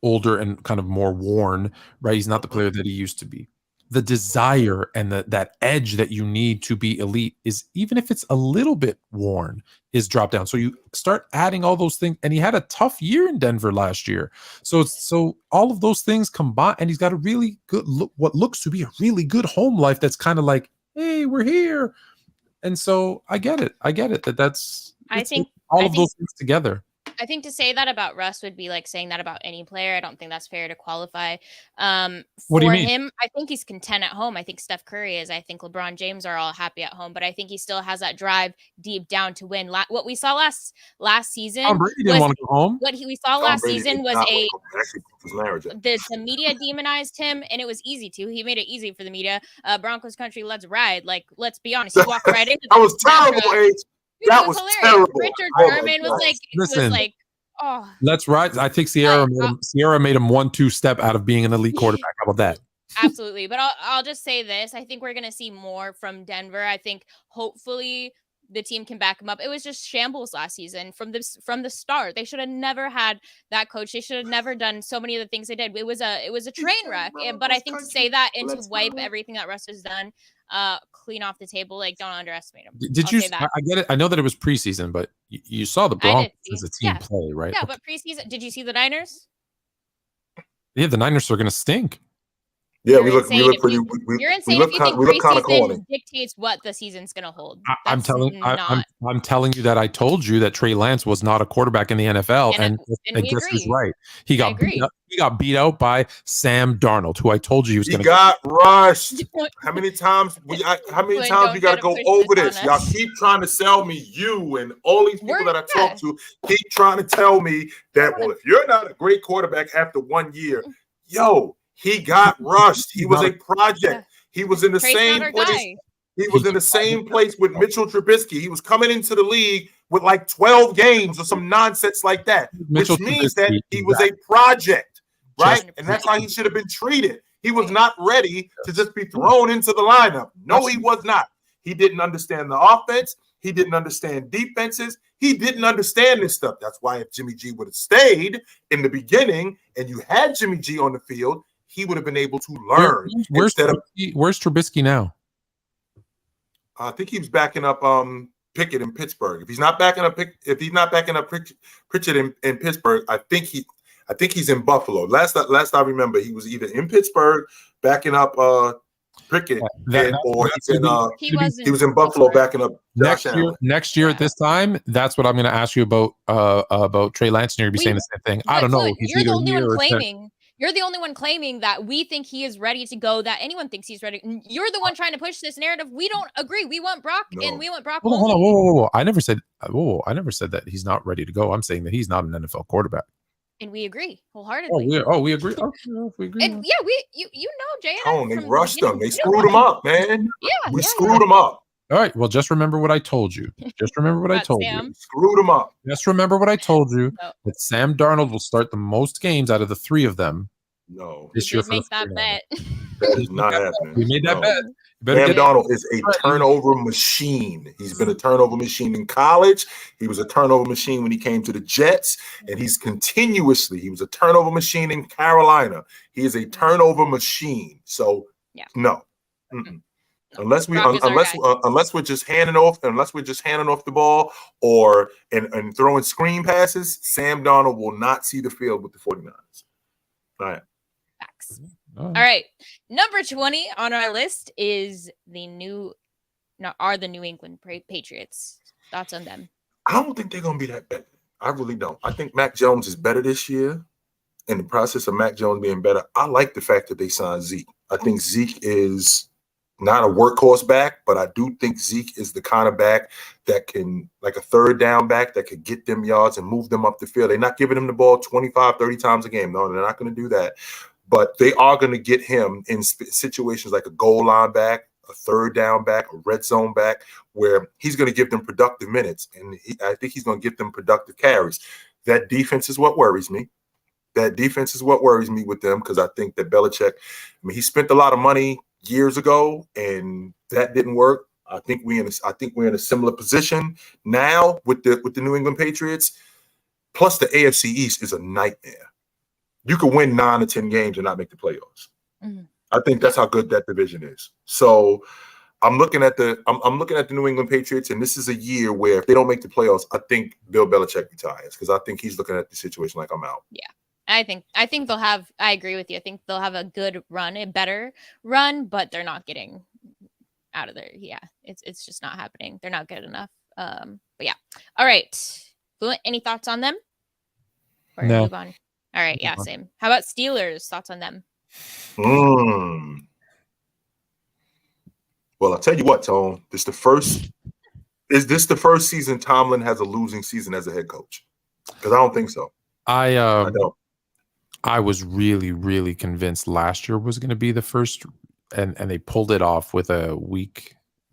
[SPEAKER 2] older and kind of more worn, right? He's not the player that he used to be. The desire and that edge that you need to be elite is, even if it's a little bit worn, is dropped down. So you start adding all those things, and he had a tough year in Denver last year. So all of those things combined, and he's got a really good what looks to be a really good home life. That's kind of like, hey, we're here. And so I get it. That's
[SPEAKER 3] I think
[SPEAKER 2] all of those things together.
[SPEAKER 3] I think to say that about Russ would be like saying that about any player. I don't think that's fair to qualify.
[SPEAKER 2] What do you mean?
[SPEAKER 3] Him, I think he's content at home. I think Steph Curry is. I think LeBron James are all happy at home, but I think he still has that drive deep down to win. What we saw last season,
[SPEAKER 2] Tom Brady didn't want to go home.
[SPEAKER 3] What we saw last season was the media demonized him, and it was easy to. He made it easy for the media. Broncos country, let's ride. Like, let's be honest, he walked right into
[SPEAKER 1] that was terrible. That was terrible.
[SPEAKER 3] Richard Sherman was like, oh.
[SPEAKER 2] Let's ride. I think Sierra made him 1-2 step out of being an elite quarterback. How about that?
[SPEAKER 3] Absolutely. But I'll just say this. I think we're going to see more from Denver. I think hopefully the team can back him up. It was just shambles last season from the start. They should have never had that coach. They should have never done so many of the things they did. It was a train wreck. But I think to say that and to wipe everything that Russ has done clean off the table, like, don't underestimate him.
[SPEAKER 2] Did you? I get it. I know that it was preseason, but you saw the Broncos as a team play, right?
[SPEAKER 3] Yeah, but preseason. Did you see the Niners?
[SPEAKER 2] Yeah, the Niners are going to stink.
[SPEAKER 1] Yeah, we look pretty.
[SPEAKER 3] You're insane if you think preseason dictates what the season's going to hold.
[SPEAKER 2] I'm telling you that I told you that Trey Lance was not a quarterback in the NFL, and guess who's right? He got beat out by Sam Darnold, who I told you he was going to.
[SPEAKER 1] He got rushed. How many times? We got to go over this? Y'all keep trying to sell me. You and all these people that I talk to keep trying to tell me that. Well, if you're not a great quarterback after 1 year, he got rushed. He was a project. He was in the same place. He was in the same place with Mitchell Trubisky. He was coming into the league with like 12 games or some nonsense like that, which means that he was a project, right? And that's how he should have been treated. He was not ready to just be thrown into the lineup. No, he was not. He didn't understand the offense. He didn't understand defenses. He didn't understand this stuff. That's why if Jimmy G would have stayed in the beginning and you had Jimmy G on the field, he would have been able to learn.
[SPEAKER 2] Where's Trubisky now?
[SPEAKER 1] I think he was backing up Pickett in Pittsburgh. If he's not backing up Pritchett in Pittsburgh, I think he's in Buffalo. Last I remember, he was either in Pittsburgh backing up Pickett, or he was in Buffalo backing up Josh Allen.
[SPEAKER 2] Next year at this time, that's what I'm going to ask you about Trey Lance, and you're going to be saying the same thing. I don't know.
[SPEAKER 3] You're the only one claiming that we think he is ready to go, that anyone thinks he's ready. You're the one trying to push this narrative. We don't agree. We want Brock, and we want Brock.
[SPEAKER 2] Hold on. Whoa. I never said that he's not ready to go. I'm saying that he's not an NFL quarterback.
[SPEAKER 3] And we agree wholeheartedly.
[SPEAKER 2] We agree. We agree.
[SPEAKER 3] And you know, Jay.
[SPEAKER 1] They rushed him. They screwed him up, man. We screwed him up.
[SPEAKER 2] All right. Well, just remember what I told you. Just remember what I told you.
[SPEAKER 1] Screwed him up.
[SPEAKER 2] Just remember what I told you. That Sam Darnold will start the most games out of the three of them.
[SPEAKER 1] No.
[SPEAKER 3] This year. Make that bet.
[SPEAKER 1] That is not happening.
[SPEAKER 2] We made that bet.
[SPEAKER 1] Sam Darnold is a turnover machine. He's been a turnover machine in college. He was a turnover machine when he came to the Jets, and he was a turnover machine in Carolina. He is a turnover machine. So no. Mm-mm. Unless we're just handing off the ball or and throwing screen passes, Sam Darnold will not see the field with the 49ers. All right.
[SPEAKER 3] Facts. All right. Number 20 on our list is the New England Patriots. Thoughts on them?
[SPEAKER 1] I don't think they're going to be that bad. I really don't. I think Mac Jones is better this year. In the process of Mac Jones being better, I like the fact that they signed Zeke. I think Zeke is not a workhorse back, but I do think Zeke is the kind of back that can, like a third down back, that could get them yards and move them up the field. They're not giving him the ball 25, 30 times a game. No, they're not going to do that. But they are going to get him in situations like a goal line back, a third down back, a red zone back, where he's going to give them productive minutes. And I think he's going to get them productive carries. That defense is what worries me. With them, because I think that Belichick, he spent a lot of money years ago, and that didn't work. I think we're in a similar position now with the New England Patriots. Plus, the AFC East is a nightmare. You could win 9 or 10 games and not make the playoffs. Mm-hmm. I think that's how good that division is. So I'm looking at the New England Patriots, and this is a year where if they don't make the playoffs, I think Bill Belichick retires because I think he's looking at the situation like I'm out.
[SPEAKER 3] Yeah. I think they'll have. I agree with you. I think they'll have a good run, a better run, but they're not getting out of there. Yeah, it's just not happening. They're not good enough. But yeah. All right. Fluent, any thoughts on them? Or
[SPEAKER 2] no.
[SPEAKER 3] Move on. All right. Yeah. Same. How about Steelers? Thoughts on them?
[SPEAKER 1] Well, I'll tell you what, Tone. Is this the first season Tomlin has a losing season as a head coach? Because I don't think so. I don't.
[SPEAKER 2] I was really, really convinced last year was going to be the first, and they pulled it off with the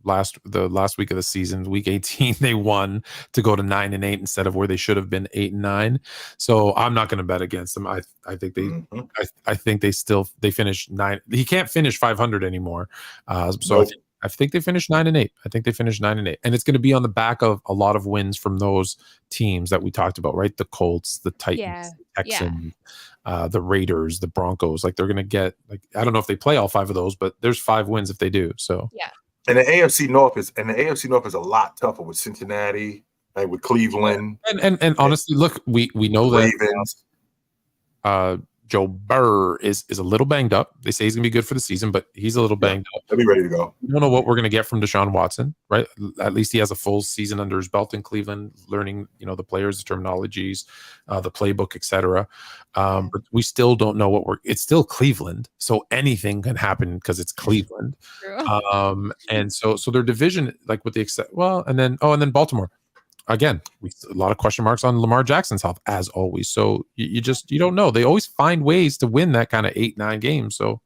[SPEAKER 2] last week of the season, week 18. They won to go to 9-8 instead of where they should have been 8-9. So I'm not going to bet against them. I think they, I think they finished 9. He can't finish 500 anymore. So I think they finished 9-8. I think they finished 9-8, and it's going to be on the back of a lot of wins from those teams that we talked about, right? The Colts, the Titans, the Texans, the Raiders, the Broncos. Like they're going to get, like, I don't know if they play all 5 of those, but there's 5 wins if they do. So
[SPEAKER 3] yeah.
[SPEAKER 1] And the AFC North is a lot tougher with Cincinnati and with Cleveland.
[SPEAKER 2] And honestly, look, we know
[SPEAKER 1] Ravens.
[SPEAKER 2] that Joe Burr is a little banged up. They say he's gonna be good for the season, but he's a little banged up.
[SPEAKER 1] He'll be ready to go.
[SPEAKER 2] We don't know what we're gonna get from Deshaun Watson, right? At least he has a full season under his belt in Cleveland, learning, the players, the terminologies, the playbook, etc. But we still don't know it's still Cleveland, so anything can happen because it's Cleveland. And so their division, like with the and then Baltimore. Again, a lot of question marks on Lamar Jackson's health, as always. So you don't know. They always find ways to win that kind of 8-9 games. So,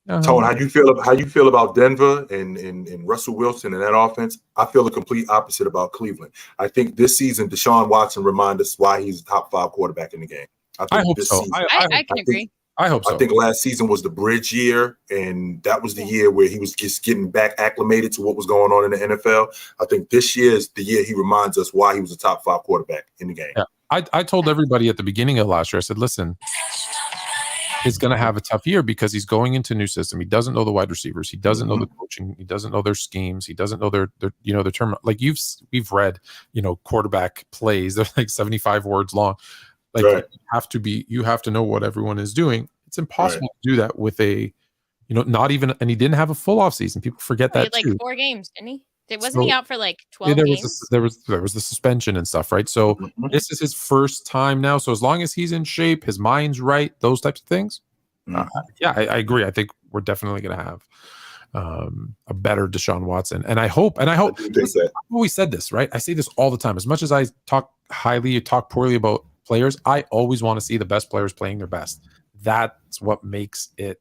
[SPEAKER 1] Tone, how you feel about Denver and Russell Wilson and that offense? I feel the complete opposite about Cleveland. I think this season Deshaun Watson reminds us why he's a top 5 quarterback in the game.
[SPEAKER 2] I hope so.
[SPEAKER 3] I can agree.
[SPEAKER 2] I hope so.
[SPEAKER 1] I think last season was the bridge year, and that was the year where he was just getting back acclimated to what was going on in the NFL. I think this year is the year he reminds us why he was a top 5 quarterback in the game.
[SPEAKER 2] Yeah. I told everybody at the beginning of last year, I said, listen, he's going to have a tough year because he's going into a new system. He doesn't know the wide receivers. He doesn't know the coaching. He doesn't know their schemes. He doesn't know their term. Like we've read, quarterback plays. They're like 75 words long. Like you have to know what everyone is doing. It's impossible to do that with not even, and he didn't have a full off season. People forget that
[SPEAKER 3] like
[SPEAKER 2] too.
[SPEAKER 3] 4 games, didn't he? Wasn't he out for like 12 games?
[SPEAKER 2] There was the suspension and stuff, right? So this is his first time now. So as long as he's in shape, his mind's right, those types of things. I agree. I think we're definitely going to have a better Deshaun Watson, and I hope. I've always said this, right? I say this all the time. As much as I talk highly, talk poorly about players, I always want to see the best players playing their best. That's what makes it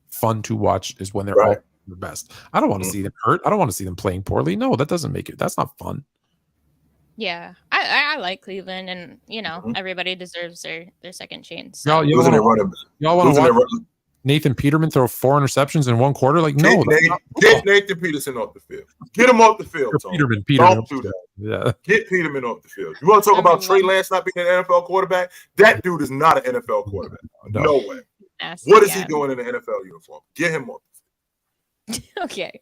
[SPEAKER 2] fun to watch, is when they're all their best. I don't want to see them hurt. I don't want to see them playing poorly. No, that doesn't make it. That's not fun.
[SPEAKER 3] Yeah, I like Cleveland, and everybody deserves their second chance.
[SPEAKER 2] So. Y'all want to watch Nathan Peterman throw 4 interceptions in 1 quarter? Like, no.
[SPEAKER 1] Get Nathan Peterson off the field. Get him off the field.
[SPEAKER 2] Peterman.
[SPEAKER 1] Don't do that. Yeah. Get Peterman off the field. You want to talk about Trey Lance not being an NFL quarterback? That dude is not an NFL quarterback. No way. What is he doing in an NFL uniform? Get him off the field.
[SPEAKER 3] Okay.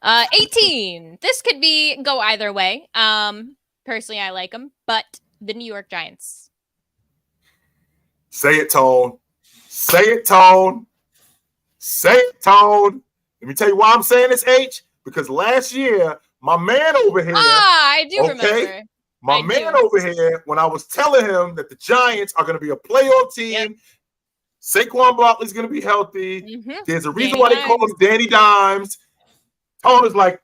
[SPEAKER 3] 18. This could go either way. Personally, I like them, but the New York Giants.
[SPEAKER 1] Say it, Tone. Say it, Tone. Say it, Tone. Let me tell you why I'm saying this, H. Because last year, my man over here.
[SPEAKER 3] I do remember.
[SPEAKER 1] My man over here, when I was telling him that the Giants are going to be a playoff team, Saquon Barkley's going to be healthy. There's a reason why they call him Danny Dimes. Tone is like,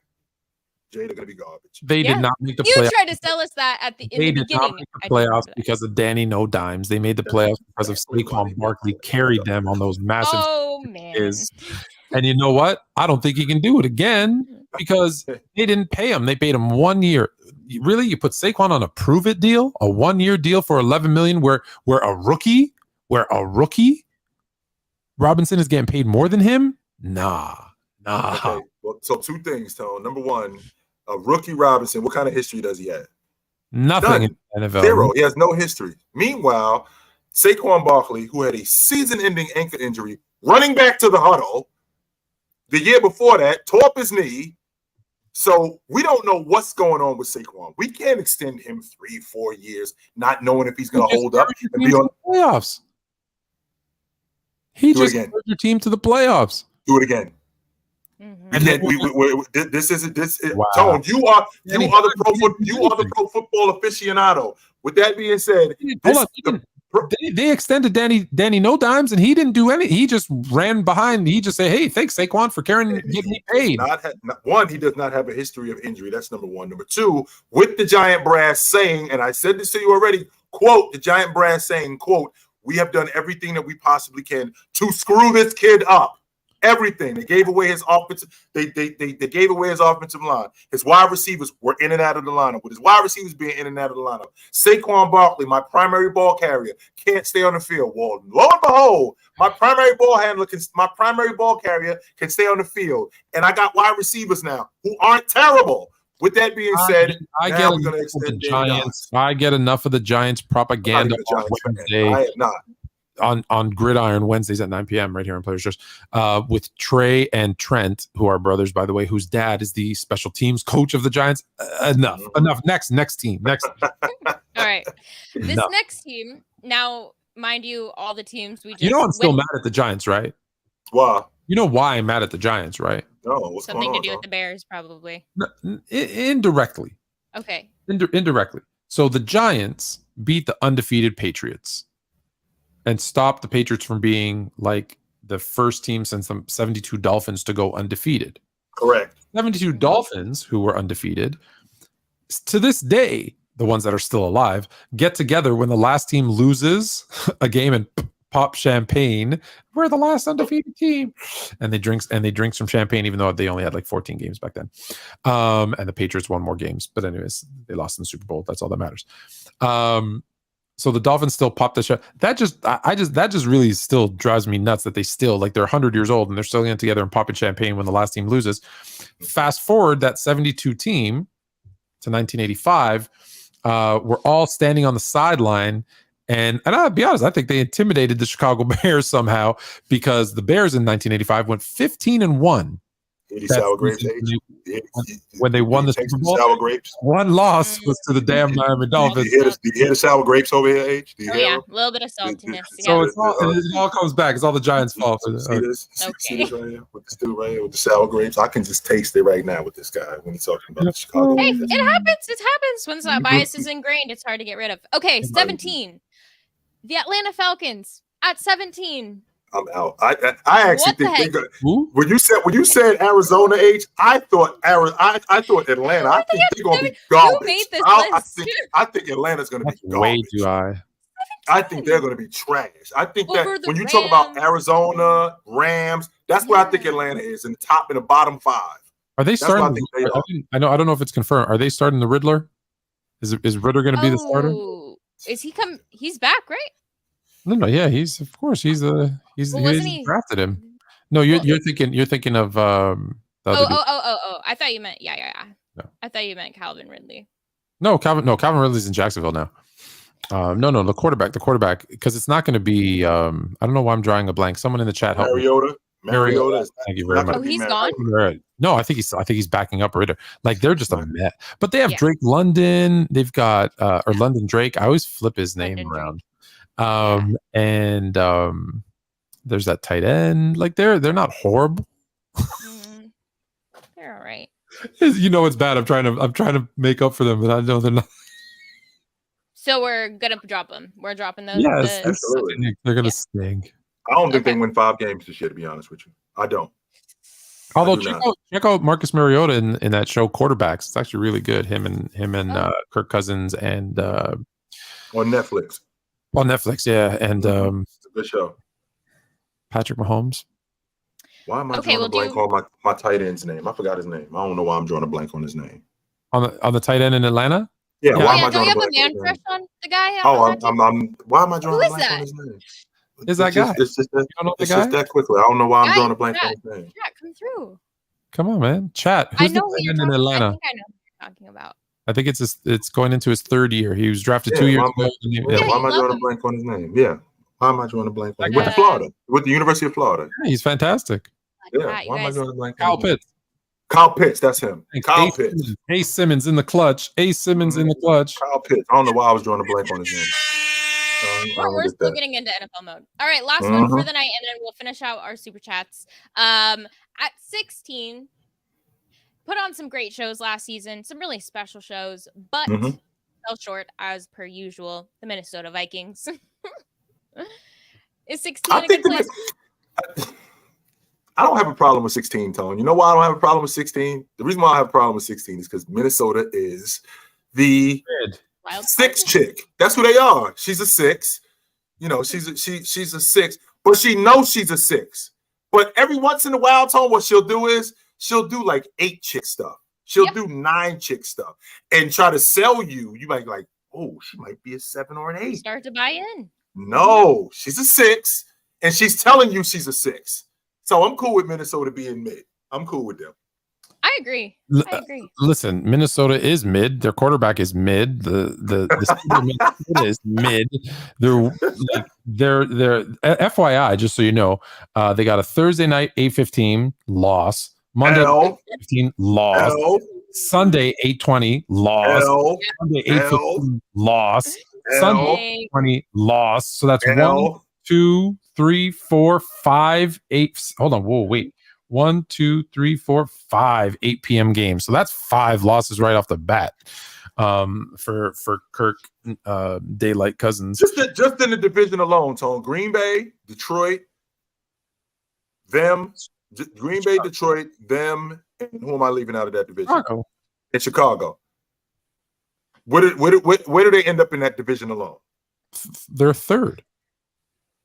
[SPEAKER 1] Jay, they're going to be garbage.
[SPEAKER 2] They did not make the playoffs.
[SPEAKER 3] You tried to sell us that in the beginning. They did not make
[SPEAKER 2] the playoffs because of Danny No Dimes. They made the playoffs because of Saquon Barkley carried them on those massive.
[SPEAKER 3] Oh, man.
[SPEAKER 2] And you know what? I don't think he can do it again because they didn't pay him. They paid him 1 year. Really? You put Saquon on a prove-it deal? A 1-year deal for $11 million where a rookie Robinson is getting paid more than him? Nah.
[SPEAKER 1] Okay. Well, so two things, Tone. Number one, rookie Robinson. What kind of history does he have?
[SPEAKER 2] Nothing
[SPEAKER 1] None.
[SPEAKER 2] in NFL.
[SPEAKER 1] Zero. He has no history. Meanwhile, Saquon Barkley, who had a season-ending ankle injury, running back to the huddle the year before that, tore up his knee. So we don't know what's going on with Saquon. We can't extend him 3-4 years, not knowing if he's going to hold up and be on
[SPEAKER 2] the playoffs. He just carried your team to the playoffs.
[SPEAKER 1] Do it again.
[SPEAKER 3] Mm-hmm.
[SPEAKER 1] And this isn't this. Wow. Tone, you are the pro football aficionado. With that being said,
[SPEAKER 2] they extended Danny No Dimes, and he didn't do any. He just ran behind. He just said, "Hey, thanks Saquon for getting me paid."
[SPEAKER 1] One, he does not have a history of injury. That's number one. Number two, with the Giant brass saying, and I said this to you already. Quote: the Giant brass saying, "Quote: we have done everything that we possibly can to screw this kid up." Everything. They gave away his offensive. They gave away his offensive line. His wide receivers were in and out of the lineup. With his wide receivers being in and out of the lineup, Saquon Barkley, my primary ball carrier, can't stay on the field. Well, lo and behold, my primary ball carrier can stay on the field, and I got wide receivers now who aren't terrible. With that being said,
[SPEAKER 2] I get enough of the Giants propaganda on Wednesday.
[SPEAKER 1] I am not.
[SPEAKER 2] On Gridiron Wednesdays at 9 p.m. right here on Players Choice with Trey and Trent, who are brothers, by the way, whose dad is the special teams coach of the Giants. Enough. Next team.
[SPEAKER 3] All right. This next team, now, mind you, all the teams we just...
[SPEAKER 2] You know I'm still mad at the Giants, right?
[SPEAKER 1] Why?
[SPEAKER 2] You know why I'm mad at the Giants, right?
[SPEAKER 1] No, what's
[SPEAKER 3] something
[SPEAKER 1] going on,
[SPEAKER 3] to do with the Bears, probably.
[SPEAKER 2] No, indirectly.
[SPEAKER 3] Okay.
[SPEAKER 2] Indirectly. So the Giants beat the undefeated Patriots and stop the Patriots from being like the first team since the 72 Dolphins to go undefeated.
[SPEAKER 1] Correct.
[SPEAKER 2] 72 Dolphins, who were undefeated, to this day, the ones that are still alive, get together when the last team loses a game and pop champagne. We're the last undefeated team. And they drink some champagne, even though they only had like 14 games back then. And the Patriots won more games. But anyways, they lost in the Super Bowl. That's all that matters. So the Dolphins still pop the shot. That just really still drives me nuts that they still, like, they're 100 years old and they're still getting together and popping champagne when the last team loses. Fast forward that 72 team to 1985, we're all standing on the sideline. And I'll be honest, I think they intimidated the Chicago Bears somehow, because the Bears in 1985 went 15-1.
[SPEAKER 1] Sour grapes,
[SPEAKER 2] when they won the Super Bowl,
[SPEAKER 1] sour grapes.
[SPEAKER 2] One loss was to the damn Miami Dolphins.
[SPEAKER 1] Do you hear the sour grapes over here, H?
[SPEAKER 3] Oh, yeah, a little bit of saltiness.
[SPEAKER 2] So it all comes back. It's all the Giants' fault.
[SPEAKER 1] See this right here with this dude right here with the sour grapes? I can just taste it right now with this guy when he's talking about Chicago.
[SPEAKER 3] Hey, it happens. It happens when that bias is ingrained. It's hard to get rid of. Okay, 17. The Atlanta Falcons at 17.
[SPEAKER 1] I'm out. I actually think when you said Arizona, H, I thought Atlanta. I think they're gonna be garbage.
[SPEAKER 3] Who made this list?
[SPEAKER 1] I think Atlanta's gonna be garbage.
[SPEAKER 2] Way too high.
[SPEAKER 1] I think they're gonna be trash. I think that when you talk about Arizona, Rams, that's where I think Atlanta is in the bottom 5.
[SPEAKER 2] Are they starting? I don't know if it's confirmed. Are they starting the Riddler? Is Riddler going to be the starter?
[SPEAKER 3] Is he He's back, right?
[SPEAKER 2] No, yeah, he's drafted him. No, you're thinking of I
[SPEAKER 3] thought you meant No. I thought you meant Calvin Ridley.
[SPEAKER 2] Calvin Ridley's in Jacksonville now. No, the quarterback, because it's not going to be I don't know why I'm drawing a blank. Someone in the chat help
[SPEAKER 1] Mariota.
[SPEAKER 2] Thank you very much.
[SPEAKER 3] Oh, he's gone?
[SPEAKER 2] No, I think he's backing up Ritter. Like, they're just a mess. But they have Drake London. They've got or London Drake. I always flip his name around. And there's that tight end. Like, they're not horrible.
[SPEAKER 3] They're all right.
[SPEAKER 2] You know it's bad. I'm trying to make up for them, but I know they're not.
[SPEAKER 3] So we're gonna drop them. We're dropping those.
[SPEAKER 1] Yes, absolutely.
[SPEAKER 2] They're gonna stink.
[SPEAKER 1] I don't think they win 5 games this year, to be honest with you. I don't.
[SPEAKER 2] Although check out Marcus Mariota in that show Quarterbacks. It's actually really good. Him and Kirk Cousins and
[SPEAKER 1] on Netflix.
[SPEAKER 2] On Netflix, yeah, and
[SPEAKER 1] it's a good show.
[SPEAKER 2] Patrick Mahomes.
[SPEAKER 1] Why am I drawing a blank on my tight end's name? I forgot his name. I don't know why I'm drawing a blank on his name.
[SPEAKER 2] On the tight end in Atlanta?
[SPEAKER 1] Yeah, why am I
[SPEAKER 3] drawing
[SPEAKER 1] drawing
[SPEAKER 3] a blank on his name? Do you have a man crush on the guy?
[SPEAKER 1] Why am I drawing a blank on his name?
[SPEAKER 2] Is that guy?
[SPEAKER 1] It's just that quickly. I don't know why I'm drawing a blank on his name.
[SPEAKER 3] Yeah, come through.
[SPEAKER 2] Come on, man. Chat.
[SPEAKER 3] I
[SPEAKER 2] Who's
[SPEAKER 3] know
[SPEAKER 2] the
[SPEAKER 3] who you're
[SPEAKER 2] tight end in
[SPEAKER 3] talking. I
[SPEAKER 2] Atlanta?
[SPEAKER 3] think I know who you're talking about.
[SPEAKER 2] I think it's going into his third year. He was drafted
[SPEAKER 1] Yeah,
[SPEAKER 2] 2 years
[SPEAKER 1] why
[SPEAKER 2] ago.
[SPEAKER 3] Yeah,
[SPEAKER 1] why am I
[SPEAKER 3] love
[SPEAKER 1] drawing a
[SPEAKER 3] him.
[SPEAKER 1] blank on his name? Yeah. Why am I drawing a blank on him? With the
[SPEAKER 3] Uh,
[SPEAKER 1] Florida. With the University of Florida.
[SPEAKER 2] He's fantastic.
[SPEAKER 1] Yeah.
[SPEAKER 3] Chat, you
[SPEAKER 1] Why am I
[SPEAKER 3] guys.
[SPEAKER 1] drawing a blank on
[SPEAKER 2] Kyle
[SPEAKER 1] his name?
[SPEAKER 2] Pitts.
[SPEAKER 1] Kyle Pitts, that's him. Kyle
[SPEAKER 2] Ace
[SPEAKER 1] Pitts.
[SPEAKER 2] Simmons. Ace Simmons in the clutch. Ace Simmons in the clutch.
[SPEAKER 1] Kyle Pitts. I don't know why I was drawing a blank on his name.
[SPEAKER 3] We're still getting into NFL mode. All right, last one for the night, and then we'll finish out our super chats. At 16, put on some great shows last season, some really special shows, but fell short as per usual. The Minnesota Vikings. Is 16 a good place?
[SPEAKER 1] I don't have a problem with 16, Tone. You know why I don't have a problem with 16? The reason why I have a problem with 16 is because Minnesota is the six chick. That's who they are. She's a 6. You know, she's a 6, but she knows she's a 6. But every once in a while, Tone, what she'll do is she'll do like 8 chick stuff. She'll do 9 chick stuff and try to sell you. You might be like, oh, she might be a 7 or an 8.
[SPEAKER 3] Start to buy in.
[SPEAKER 1] No, she's a 6, and she's telling you she's a 6. So I'm cool with Minnesota being mid. I'm cool with them.
[SPEAKER 3] I agree. I agree.
[SPEAKER 2] Listen, Minnesota is mid. Their quarterback is mid. The Minnesota is mid. They're FYI, just so you know, they got a Thursday night 8:15 loss, Monday 8:15 loss, Sunday 8:20 loss, Sunday 8:15 loss, Sunday 8:20 loss. So that's 1, 2, 3, 4, 5, 8. Hold on. Whoa, wait. 1, 2, 3, 4, 5 8 p.m. games. So that's 5 losses right off the bat for Kirk Daylight Cousins.
[SPEAKER 1] Just in the division alone, Tone. Green Bay, Detroit, them. Green Bay, Detroit, them. And who am I leaving out of that division?
[SPEAKER 2] Chicago.
[SPEAKER 1] In Chicago. Where do they end up in that division alone?
[SPEAKER 2] They're third.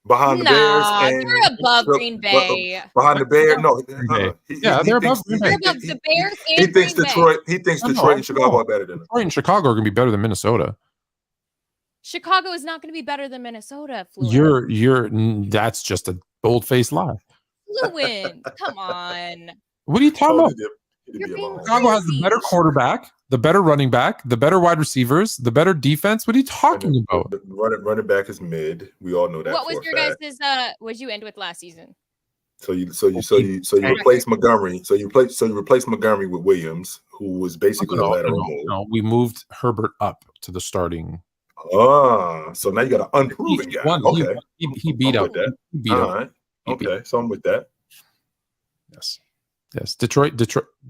[SPEAKER 1] Behind the Bears, and
[SPEAKER 3] they're above Green Bay.
[SPEAKER 1] Behind the Bears, no.
[SPEAKER 2] They're above Green Bay.
[SPEAKER 3] They're above the Bears and
[SPEAKER 1] He thinks
[SPEAKER 3] Green
[SPEAKER 1] Detroit.
[SPEAKER 3] Bay.
[SPEAKER 1] He thinks Detroit and Chicago are better than them.
[SPEAKER 2] Detroit and Chicago are going to be better than Minnesota.
[SPEAKER 3] Chicago is not going to be better than Minnesota. Fluent.
[SPEAKER 2] That's just a bold-faced lie.
[SPEAKER 3] Fluent, come on.
[SPEAKER 2] What are you talking about?
[SPEAKER 1] Chicago
[SPEAKER 2] has the better quarterback, the better running back, the better wide receivers, the better defense. What are you talking about?
[SPEAKER 1] The running back is mid. We all know that.
[SPEAKER 3] What was your guys' what'd you end with last season?
[SPEAKER 1] So you replace Montgomery. So you replace Montgomery with Williams, who was basically a lateral move.
[SPEAKER 2] No, we moved Herbert up to the starting.
[SPEAKER 1] So now you got an unproven guy. Okay,
[SPEAKER 2] he beat up. He beat up.
[SPEAKER 1] Right. Okay, so I'm with that.
[SPEAKER 2] Yes. Detroit,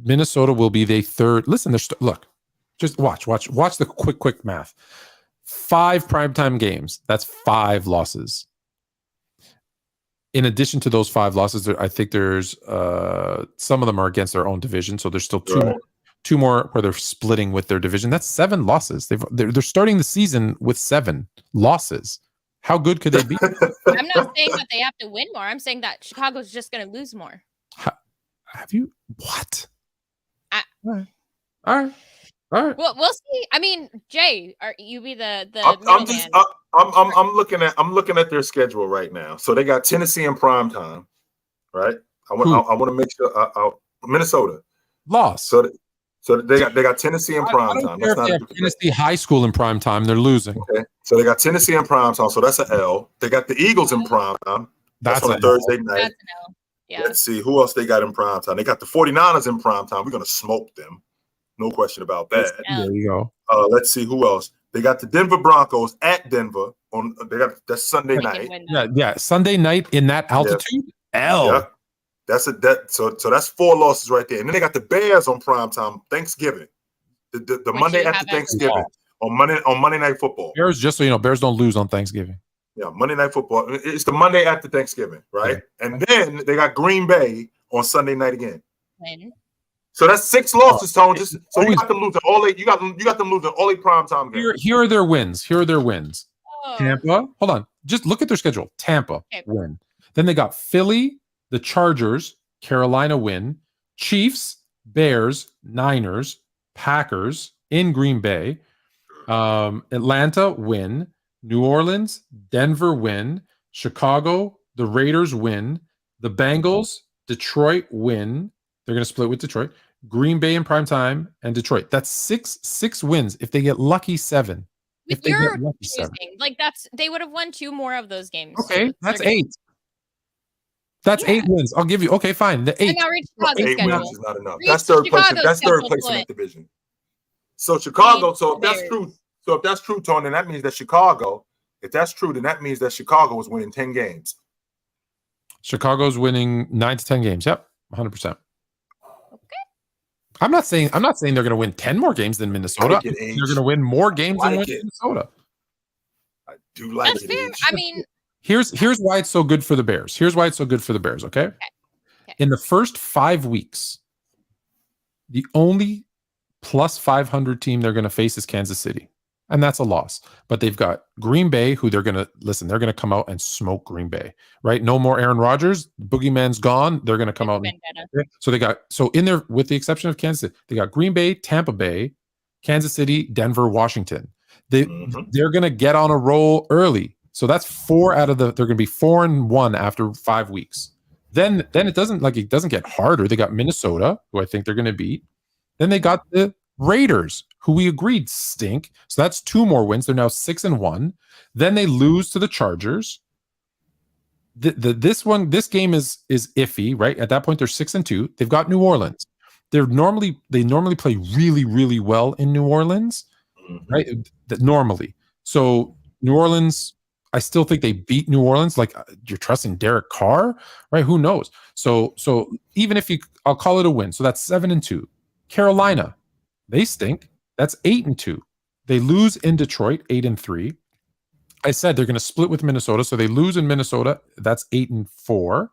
[SPEAKER 2] Minnesota will be the third. Listen, look, just watch the quick math. 5 primetime games. That's 5 losses. In addition to those 5 losses, I think there's some of them are against their own division. So there's still two more where they're splitting with their division. That's 7 losses. They're starting the season with 7 losses. How good could they be?
[SPEAKER 3] I'm not saying that they have to win more. I'm saying that Chicago's just going to lose more.
[SPEAKER 2] Have you what? All right.
[SPEAKER 3] Well, we'll see. I mean, Jay, you be the
[SPEAKER 1] I'm looking at their schedule right now. So they got Tennessee in prime time, right? I want to make sure Minnesota
[SPEAKER 2] lost.
[SPEAKER 1] So they got Tennessee in prime time.
[SPEAKER 2] That's not Tennessee high school in prime time. They're losing.
[SPEAKER 1] Okay. So they got Tennessee in prime time. So that's an L. They got the Eagles in prime time. That's on a Thursday night. That's an L. Yeah. Let's see who else they got in prime time. They got the 49ers in prime time. We're going to smoke them. No question about that.
[SPEAKER 2] There you go.
[SPEAKER 1] Let's see who else. They got the Denver Broncos at Denver on. That's Sunday night.
[SPEAKER 2] Yeah. Sunday night in that altitude. Yeah. L.
[SPEAKER 1] Yeah. So that's 4 losses right there. And then they got the Bears on prime time Thanksgiving. The Monday after Thanksgiving on Monday Night Football.
[SPEAKER 2] Bears, just so you know, Bears don't lose on Thanksgiving.
[SPEAKER 1] Yeah, Monday Night Football. It's the Monday after Thanksgiving, right? Yeah. And then they got Green Bay on Sunday night again. So that's 6 losses, Tone. You got them losing all 8. You got them losing all 8 primetime games.
[SPEAKER 2] Here are their wins. Tampa. Hold on. Just look at their schedule. Tampa win. Then they got Philly, the Chargers, Carolina win, Chiefs, Bears, Niners, Packers in Green Bay, Atlanta win, New Orleans, Denver win, Chicago, the Raiders win, the Bengals, Detroit win, They're going to split with Detroit. Green Bay in prime time and Detroit. That's six wins. If they get lucky, 7. If they
[SPEAKER 3] You're
[SPEAKER 2] get lucky, 7.
[SPEAKER 3] like they would have won 2 more of those games.
[SPEAKER 2] Okay,
[SPEAKER 3] too.
[SPEAKER 2] that's
[SPEAKER 3] They're
[SPEAKER 2] 8. That's 8 wins. I'll give you. Okay, fine. The 8.
[SPEAKER 3] And now read Chicago's
[SPEAKER 1] 8
[SPEAKER 3] schedule.
[SPEAKER 1] wins is not enough.
[SPEAKER 3] Read
[SPEAKER 1] That's third place.
[SPEAKER 3] Chicago's
[SPEAKER 1] That's third
[SPEAKER 3] schedule,
[SPEAKER 1] place in
[SPEAKER 3] Flint.
[SPEAKER 1] that division. So Chicago.
[SPEAKER 3] Read
[SPEAKER 1] So if that's
[SPEAKER 3] Bears.
[SPEAKER 1] true, Tony, then that means that Chicago. If that's true, then that means that Chicago is winning 10 games.
[SPEAKER 2] Chicago's winning 9 to 10 games. Yep, 100%. I'm not saying they're going to win 10 more games than Minnesota. They're going to win more games than Minnesota.
[SPEAKER 1] I do like
[SPEAKER 3] That's
[SPEAKER 1] it.
[SPEAKER 3] fair. I mean,
[SPEAKER 2] Here's why it's so good for the Bears. Okay? In the first 5 weeks, the only plus 500 team they're going to face is Kansas City. And that's a loss. But they've got Green Bay, who they're going to come out and smoke Green Bay, right? No more Aaron Rodgers. Boogeyman's gone. They're going to come out. So in there, with the exception of Kansas City, they got Green Bay, Tampa Bay, Kansas City, Denver, Washington. They're going to get on a roll early. So that's 4 out of they're going to be 4-1 after 5 weeks. Then it doesn't get harder. They got Minnesota, who I think they're going to beat. Then they got the Raiders, who we agreed stink. So that's 2 more wins. They're now 6-1. Then they lose to the Chargers. This game is iffy, right? At that point, they're 6-2. They've got New Orleans. They normally play really, really well in New Orleans, right? Normally. So New Orleans, I still think they beat New Orleans. Like, you're trusting Derek Carr, right? Who knows? So even if I'll call it a win. So that's 7-2. Carolina, they stink. That's 8-2. They lose in Detroit, 8-3. I said they're going to split with Minnesota, so they lose in Minnesota. That's 8-4.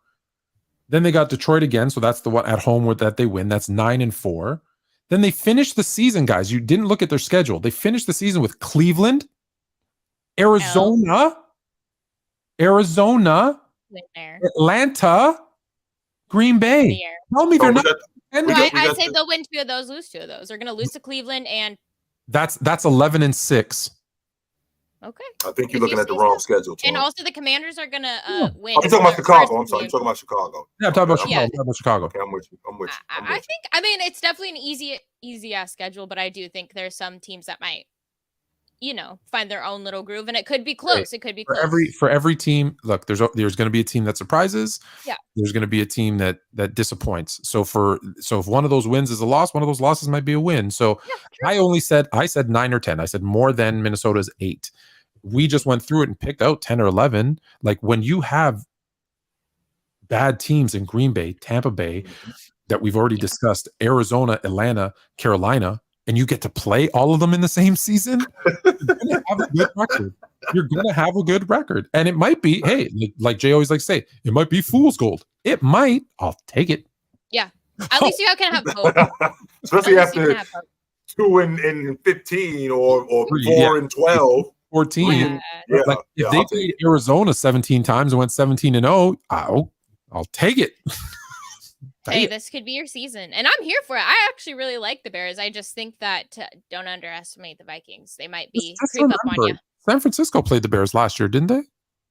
[SPEAKER 2] Then they got Detroit again, so that's the one at home with that they win. That's 9-4. Then they finish the season, guys. You didn't look at their schedule. They finished the season with Cleveland, Arizona, Atlanta, Green Bay. Tell me they're not.
[SPEAKER 3] I say they'll win 2 of those, lose 2 of those. They're going to lose to Cleveland, and
[SPEAKER 2] that's 11-6.
[SPEAKER 3] Okay.
[SPEAKER 1] I think you're looking at the wrong schedule, Tony.
[SPEAKER 3] And also the Commanders are going to win.
[SPEAKER 1] I'm talking about Chicago. I'm sorry. You're talking about Chicago.
[SPEAKER 2] Yeah, I'm talking about Chicago.
[SPEAKER 1] Okay, I'm with you.
[SPEAKER 3] I mean, it's definitely an easy ass schedule, but I do think there's some teams that might, find their own little groove, and it could be close. Right. It could be close.
[SPEAKER 2] For every team. Look, there's going to be a team that surprises.
[SPEAKER 3] Yeah. There's
[SPEAKER 2] going to be a team that disappoints. So if one of those wins is a loss, one of those losses might be a win. So yeah, I said 9 or 10. I said more than Minnesota's 8. We just went through it and picked out 10 or 11. Like, when you have bad teams in Green Bay, Tampa Bay, that we've already discussed, Arizona, Atlanta, Carolina, and you get to play all of them in the same season, you're going to have a good record. You're going to have a good record. And it might be, hey, like Jay always likes to say, it might be fool's gold. It might. I'll take it.
[SPEAKER 3] Yeah. At least you can have hope.
[SPEAKER 1] Especially after 2-15 or 4-12.
[SPEAKER 2] 14. Yeah. Like, if they played Arizona 17 times and went 17-0, I'll take it.
[SPEAKER 3] Hey, this could be your season, and I'm here for it. I actually really like the Bears. I just think that don't underestimate the Vikings. They might be creep up on you.
[SPEAKER 2] San Francisco played the Bears last year, didn't they?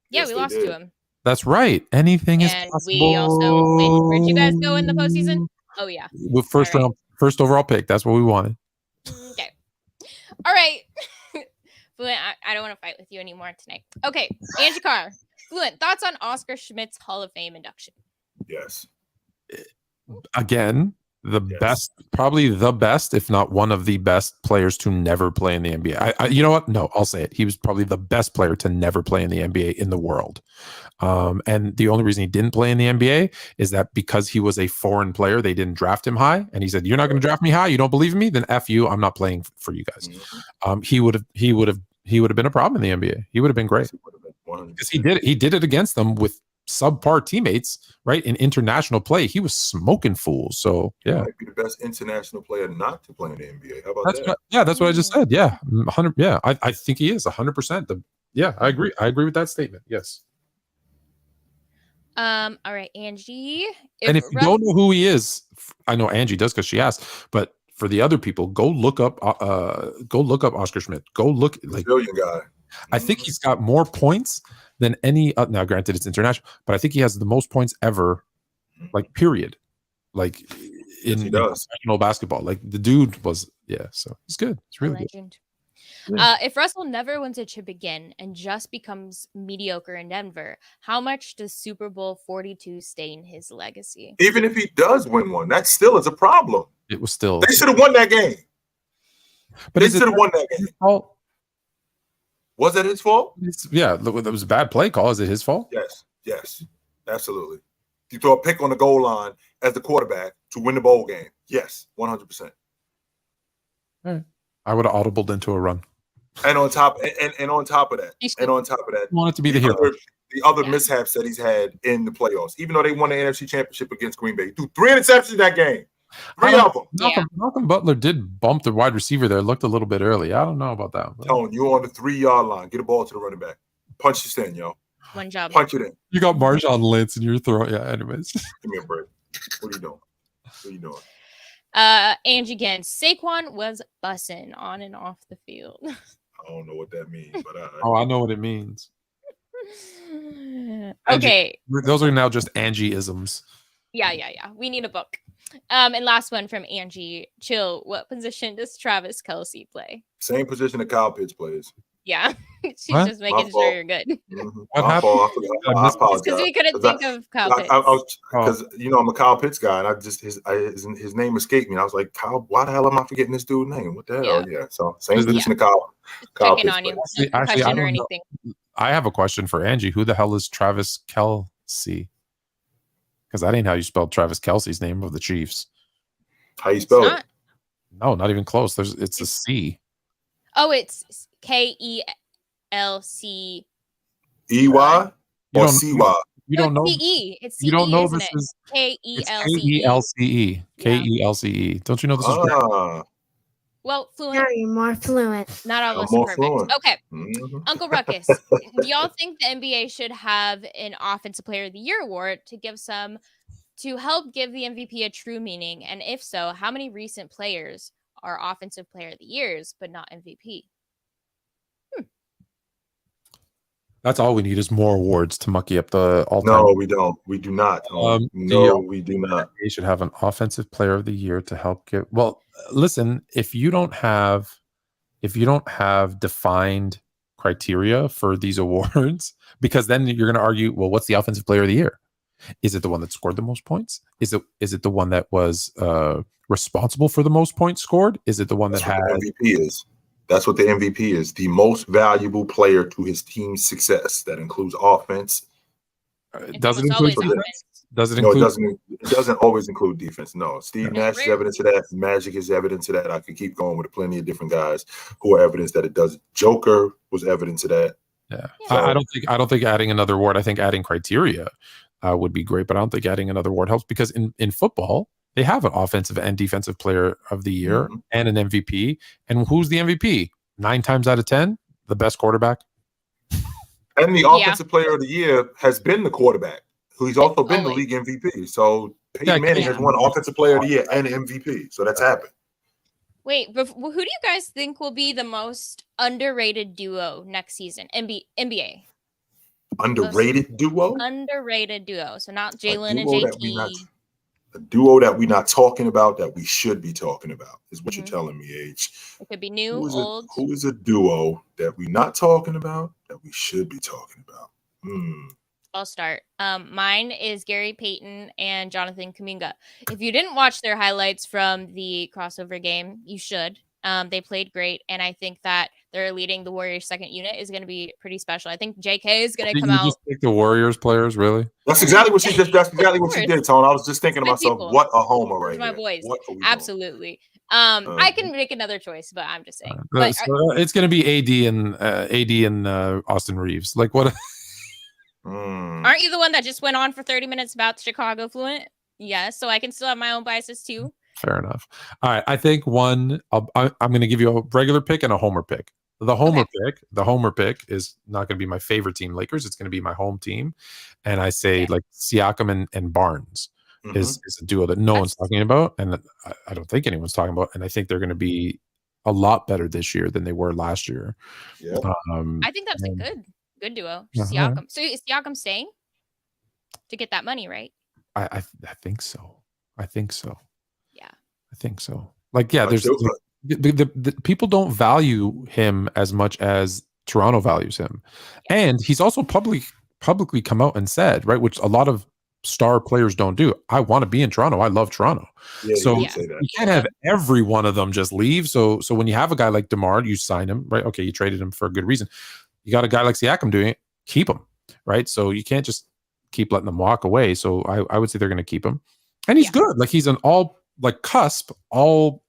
[SPEAKER 3] Yeah, yes, we lost to them.
[SPEAKER 2] That's right. Anything is possible.
[SPEAKER 3] We also where'd you guys go in the postseason? Oh yeah,
[SPEAKER 2] with first overall pick. That's what we wanted.
[SPEAKER 3] Okay, all right. Fluent, I don't want to fight with you anymore tonight. Okay, Angie Carr. Fluent, thoughts on Oscar Schmidt's Hall of Fame induction?
[SPEAKER 1] Yes.
[SPEAKER 2] Again, best, probably the best, if not one of the best players to never play in the NBA. You know what? No, I'll say it. He was probably the best player to never play in the NBA in the world. And the only reason he didn't play in the NBA is that because he was a foreign player, they didn't draft him high. And he said, "You're not going to draft me high. You don't believe in me? Then F you. I'm not playing for you guys." He would have been a problem in the NBA. He would have been great because he did it against them with subpar teammates, right? In international play, he was smoking fools. So yeah,
[SPEAKER 1] might be the best international player not to play in the NBA. How about that?
[SPEAKER 2] That's what I just said. Yeah, 100. Yeah, I think he is 100%. Yeah, I agree. I agree with that statement. Yes.
[SPEAKER 3] All right, Angie.
[SPEAKER 2] And if you don't know who he is, I know Angie does because she asked. But for the other people, go look up Oscar Schmidt. Go look
[SPEAKER 1] Brazilian guy.
[SPEAKER 2] I think he's got more points than any. Now, granted, it's international, but I think he has the most points ever. Like, period. Like, in
[SPEAKER 1] he does.
[SPEAKER 2] professional basketball. Like the dude was, so he's good. It's really good.
[SPEAKER 3] Legend.
[SPEAKER 2] Yeah.
[SPEAKER 3] If Russell never wins a chip again and just becomes mediocre in Denver, how much does Super Bowl 42 stain his legacy?
[SPEAKER 1] Even if he does win one, that still is a problem.
[SPEAKER 2] It was still.
[SPEAKER 1] They should have won that game.
[SPEAKER 2] But
[SPEAKER 1] They
[SPEAKER 2] is it
[SPEAKER 1] should have won that game.
[SPEAKER 2] his fault?
[SPEAKER 1] Was that his fault?
[SPEAKER 2] Look, that was a bad play call. Is it his fault?
[SPEAKER 1] Yes, absolutely. You throw a pick on the goal line as the quarterback to win the bowl game. Yes, 100%.
[SPEAKER 2] All right. I would have audibled into a run.
[SPEAKER 1] And on top, and on top of that,
[SPEAKER 2] I want it to be the hero.
[SPEAKER 1] The other mishaps that he's had in the playoffs, even though they won the NFC Championship against Green Bay, he threw 3 interceptions in that game. 3 of them.
[SPEAKER 2] Malcolm Butler did bump the wide receiver there. Looked a little bit early. I don't know about that.
[SPEAKER 1] Tone, you're on the 3-yard line. Get a ball to the running back. Punch this in, yo.
[SPEAKER 3] One job.
[SPEAKER 1] Punch it in.
[SPEAKER 2] You got Marshawn Lynch in your throat. Yeah, anyways.
[SPEAKER 1] Give me a break. What are you doing? What are you doing?
[SPEAKER 3] Angie again. Saquon was bussing on and off the field.
[SPEAKER 1] I don't know what that means, but
[SPEAKER 2] I know what it means.
[SPEAKER 3] Okay.
[SPEAKER 2] Those are now just Angie-isms.
[SPEAKER 3] Yeah. We need a book. And last one from Angie. Chill. What position does Travis Kelce play?
[SPEAKER 1] Same position that Kyle Pitts plays.
[SPEAKER 3] Yeah. She's
[SPEAKER 2] What?
[SPEAKER 3] just making sure you're good.
[SPEAKER 1] Mm-hmm.
[SPEAKER 2] What
[SPEAKER 1] My
[SPEAKER 2] happened?
[SPEAKER 1] fault. I apologize.
[SPEAKER 3] Because we couldn't think of Kyle Pitts.
[SPEAKER 1] Because I'm a Kyle Pitts guy, and I just his name escaped me. And I was like, Kyle, why the hell am I forgetting this dude's name? What the hell? Yeah. So same position to Kyle
[SPEAKER 3] Checking
[SPEAKER 1] Pitts
[SPEAKER 3] on you.
[SPEAKER 1] plays.
[SPEAKER 2] Actually,
[SPEAKER 3] Question or anything.
[SPEAKER 2] I have a question for Angie. Who the hell is Travis Kelce? Because that ain't how you spelled Travis Kelce's name of the Chiefs.
[SPEAKER 1] How you spell it?
[SPEAKER 2] No, not even close. It's a C.
[SPEAKER 3] Oh, it's KELC.
[SPEAKER 1] EY or CY?
[SPEAKER 2] You don't know.
[SPEAKER 3] CE. It's CE,
[SPEAKER 2] You don't know
[SPEAKER 3] isn't
[SPEAKER 2] this
[SPEAKER 3] it?
[SPEAKER 2] is
[SPEAKER 3] KELCE.
[SPEAKER 2] KELCE. Don't you know this is?
[SPEAKER 3] Well, fluent.
[SPEAKER 5] Now you're more fluent.
[SPEAKER 3] Not all of
[SPEAKER 1] I'm
[SPEAKER 3] us are
[SPEAKER 1] more
[SPEAKER 3] perfect.
[SPEAKER 1] fluent.
[SPEAKER 3] Okay.
[SPEAKER 1] Mm-hmm.
[SPEAKER 3] Uncle Ruckus, do y'all think the NBA should have an Offensive Player of the Year award to help give the MVP a true meaning? And if so, how many recent players are Offensive Player of the Years but not MVP?
[SPEAKER 2] That's all we need is more awards to mucky up the all-time.
[SPEAKER 1] No, we don't. We do not. We do not.
[SPEAKER 2] They should have an Offensive Player of the Year to help give. Well, listen, if you don't have defined criteria for these awards, because then you're going to argue, well, what's the Offensive Player of the Year? Is it the one that scored the most points? Is it the one that was responsible for the most points scored? Is it the one that had
[SPEAKER 1] MVP is? That's what the MVP is. The most valuable player to his team's success. That includes offense.
[SPEAKER 2] Does it include defense? Does it include?
[SPEAKER 1] No, it doesn't always include defense. No. Steve Nash is evidence of that. Magic is evidence of that. I could keep going with plenty of different guys who are evidence that it does. Joker was evidence of that.
[SPEAKER 2] Yeah. So, I don't think adding another award. I think adding criteria would be great, but I don't think adding another award helps because in football, they have an offensive and defensive player of the year and an MVP. And who's the MVP? 9 times out of 10, the best quarterback.
[SPEAKER 1] And the offensive player of the year has been the quarterback, who's also been the league MVP. So Peyton Manning has won offensive player of the year and MVP. So that's happened.
[SPEAKER 3] Wait, but who do you guys think will be the most underrated duo next season? NBA.
[SPEAKER 1] Underrated duo?
[SPEAKER 3] Underrated duo. So not Jalen and JT.
[SPEAKER 1] A duo that we're not talking about that we should be talking about is what you're telling me, H.
[SPEAKER 3] It could be new, old.
[SPEAKER 1] Who is a duo that we're not talking about that we should be talking about?
[SPEAKER 3] I'll start. Mine is Gary Payton and Jonathan Kuminga. If you didn't watch their highlights from the crossover game, you should. They played great, and I think that they're leading the Warriors' second unit is going to be pretty special. I think JK is going to come out.
[SPEAKER 2] Just pick the Warriors players, really?
[SPEAKER 1] That's exactly what she did. That's exactly what she did, Tone. I was just thinking to myself, what a homer right
[SPEAKER 3] my
[SPEAKER 1] here.
[SPEAKER 3] boys.
[SPEAKER 1] What are we
[SPEAKER 3] Absolutely. I can make another choice, but I'm just saying.
[SPEAKER 2] It's going to be AD and Austin Reeves. Like what?
[SPEAKER 3] Aren't you the one that just went on for 30 minutes about Chicago Fluent? Yes, so I can still have my own biases too.
[SPEAKER 2] Fair enough. All right, I think I'm going to give you a regular pick and a homer pick. The homer pick is not going to be my favorite team, Lakers. It's going to be my home team, and I say like Siakam and Barnes is a duo that no one's talking about, and I don't think anyone's talking about, and I think they're going to be a lot better this year than they were last year.
[SPEAKER 1] Yeah.
[SPEAKER 3] I think that's a good duo. Siakam. So is Siakam staying to get that money, right?
[SPEAKER 2] I think so.
[SPEAKER 3] Yeah.
[SPEAKER 2] I think so. Like, yeah,
[SPEAKER 1] I
[SPEAKER 2] there's
[SPEAKER 1] do.
[SPEAKER 2] the people don't value him as much as Toronto values him, and he's also publicly come out and said, right, which a lot of star players don't do. I want to be in Toronto. I love Toronto.
[SPEAKER 1] Yeah,
[SPEAKER 2] So
[SPEAKER 1] he
[SPEAKER 3] Yeah.
[SPEAKER 1] did say that.
[SPEAKER 2] you can't have every one of them just leave. So when you have a guy like DeMar, you sign him, right? Okay, you traded him for a good reason. You got a guy like Siakam doing it, keep him, right? So you can't just keep letting them walk away. So I would say they're going to keep him, and he's good. Like he's an all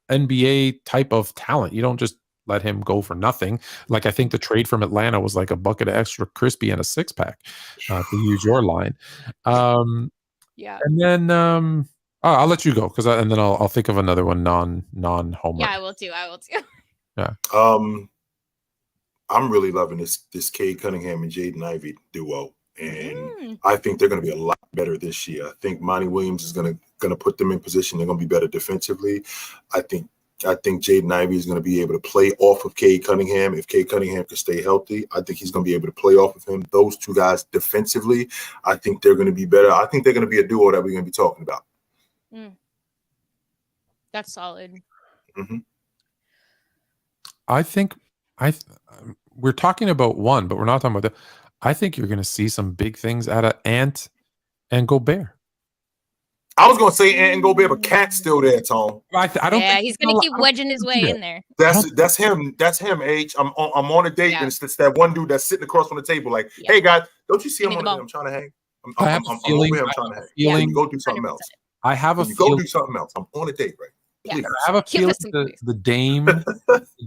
[SPEAKER 2] NBA type of talent. You don't just let him go for nothing. Like I think the trade from Atlanta was like a bucket of extra crispy and a 6-pack, to use your line.
[SPEAKER 3] Yeah.
[SPEAKER 2] And then I'll let you go and then I'll think of another one non-homer.
[SPEAKER 3] Yeah, I will too.
[SPEAKER 1] I'm really loving this Cade Cunningham and Jaden Ivey duo, and I think they're going to be a lot better this year. I think Monty Williams is going to put them in position. They're going to be better defensively. I think Jaden Ivey is going to be able to play off of Cade Cunningham. If Cade Cunningham can stay healthy, I think he's going to be able to play off of him. Those two guys defensively, I think they're going to be better. I think they're going to be a duo that we're going to be talking about.
[SPEAKER 3] That's solid.
[SPEAKER 1] Mm-hmm.
[SPEAKER 2] I think we're talking about one, but we're not talking about that. I think you're going to see some big things out of Ant and Gobert.
[SPEAKER 1] I was going to say Ant and Gobert, but Cat's still there, Tom.
[SPEAKER 2] I don't.
[SPEAKER 3] Yeah, he's going to keep wedging his way in there.
[SPEAKER 1] That's him. That's him. H. I'm on a date, and it's that one dude that's sitting across from the table. Like, hey guys, don't you see him on the? I'm trying to hang. I'm over here. I'm trying to hang.
[SPEAKER 2] Feeling,
[SPEAKER 1] go do something 100%. Else.
[SPEAKER 2] I have a
[SPEAKER 1] feeling. Go do something else. I'm on a date, right?
[SPEAKER 3] Yeah.
[SPEAKER 2] I have a feeling the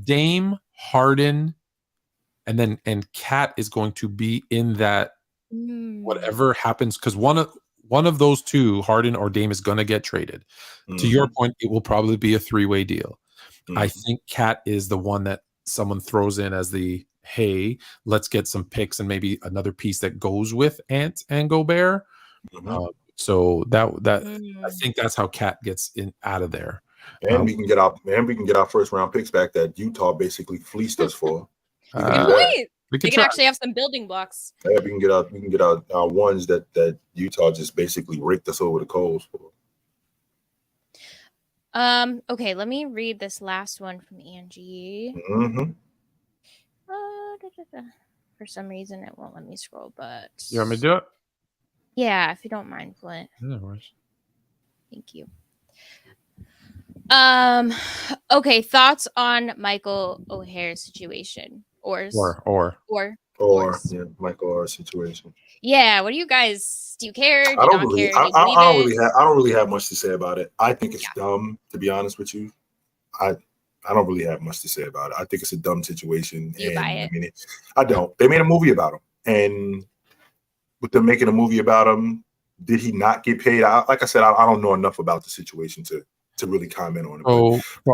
[SPEAKER 2] Dame, Harden, and Cat is going to be in that whatever happens, because one of those two, Harden or Dame, is going to get traded. To your point, it will probably be a 3-way deal. I think Cat is the one that someone throws in as the, hey, let's get some picks and maybe another piece that goes with Ant and Gobert. So that I think that's how Cat gets in out of there.
[SPEAKER 1] And we can get our first round picks back that Utah basically fleeced us for.
[SPEAKER 3] We can actually have some building blocks.
[SPEAKER 1] Yeah, we can get our ones that Utah just basically raked us over the coals for.
[SPEAKER 3] Okay, let me read this last one from Angie. For some reason it won't let me scroll, but
[SPEAKER 2] you want me to do it?
[SPEAKER 3] Yeah, if you don't mind, Flint.
[SPEAKER 2] No worries.
[SPEAKER 3] Thank you. Okay, thoughts on Michael Oher's situation?
[SPEAKER 1] Or
[SPEAKER 3] yeah,
[SPEAKER 1] Michael Oher situation.
[SPEAKER 3] Yeah, what do you guys? Do you care?
[SPEAKER 1] I don't really have much to say about it. I think it's dumb, to be honest with you. I don't really have much to say about it. I think it's a dumb situation.
[SPEAKER 3] You buy it?
[SPEAKER 1] I mean, I don't. They made a movie about him, and with them making a movie about him, did he not get paid? Like I said, I don't know enough about the situation to really comment on it.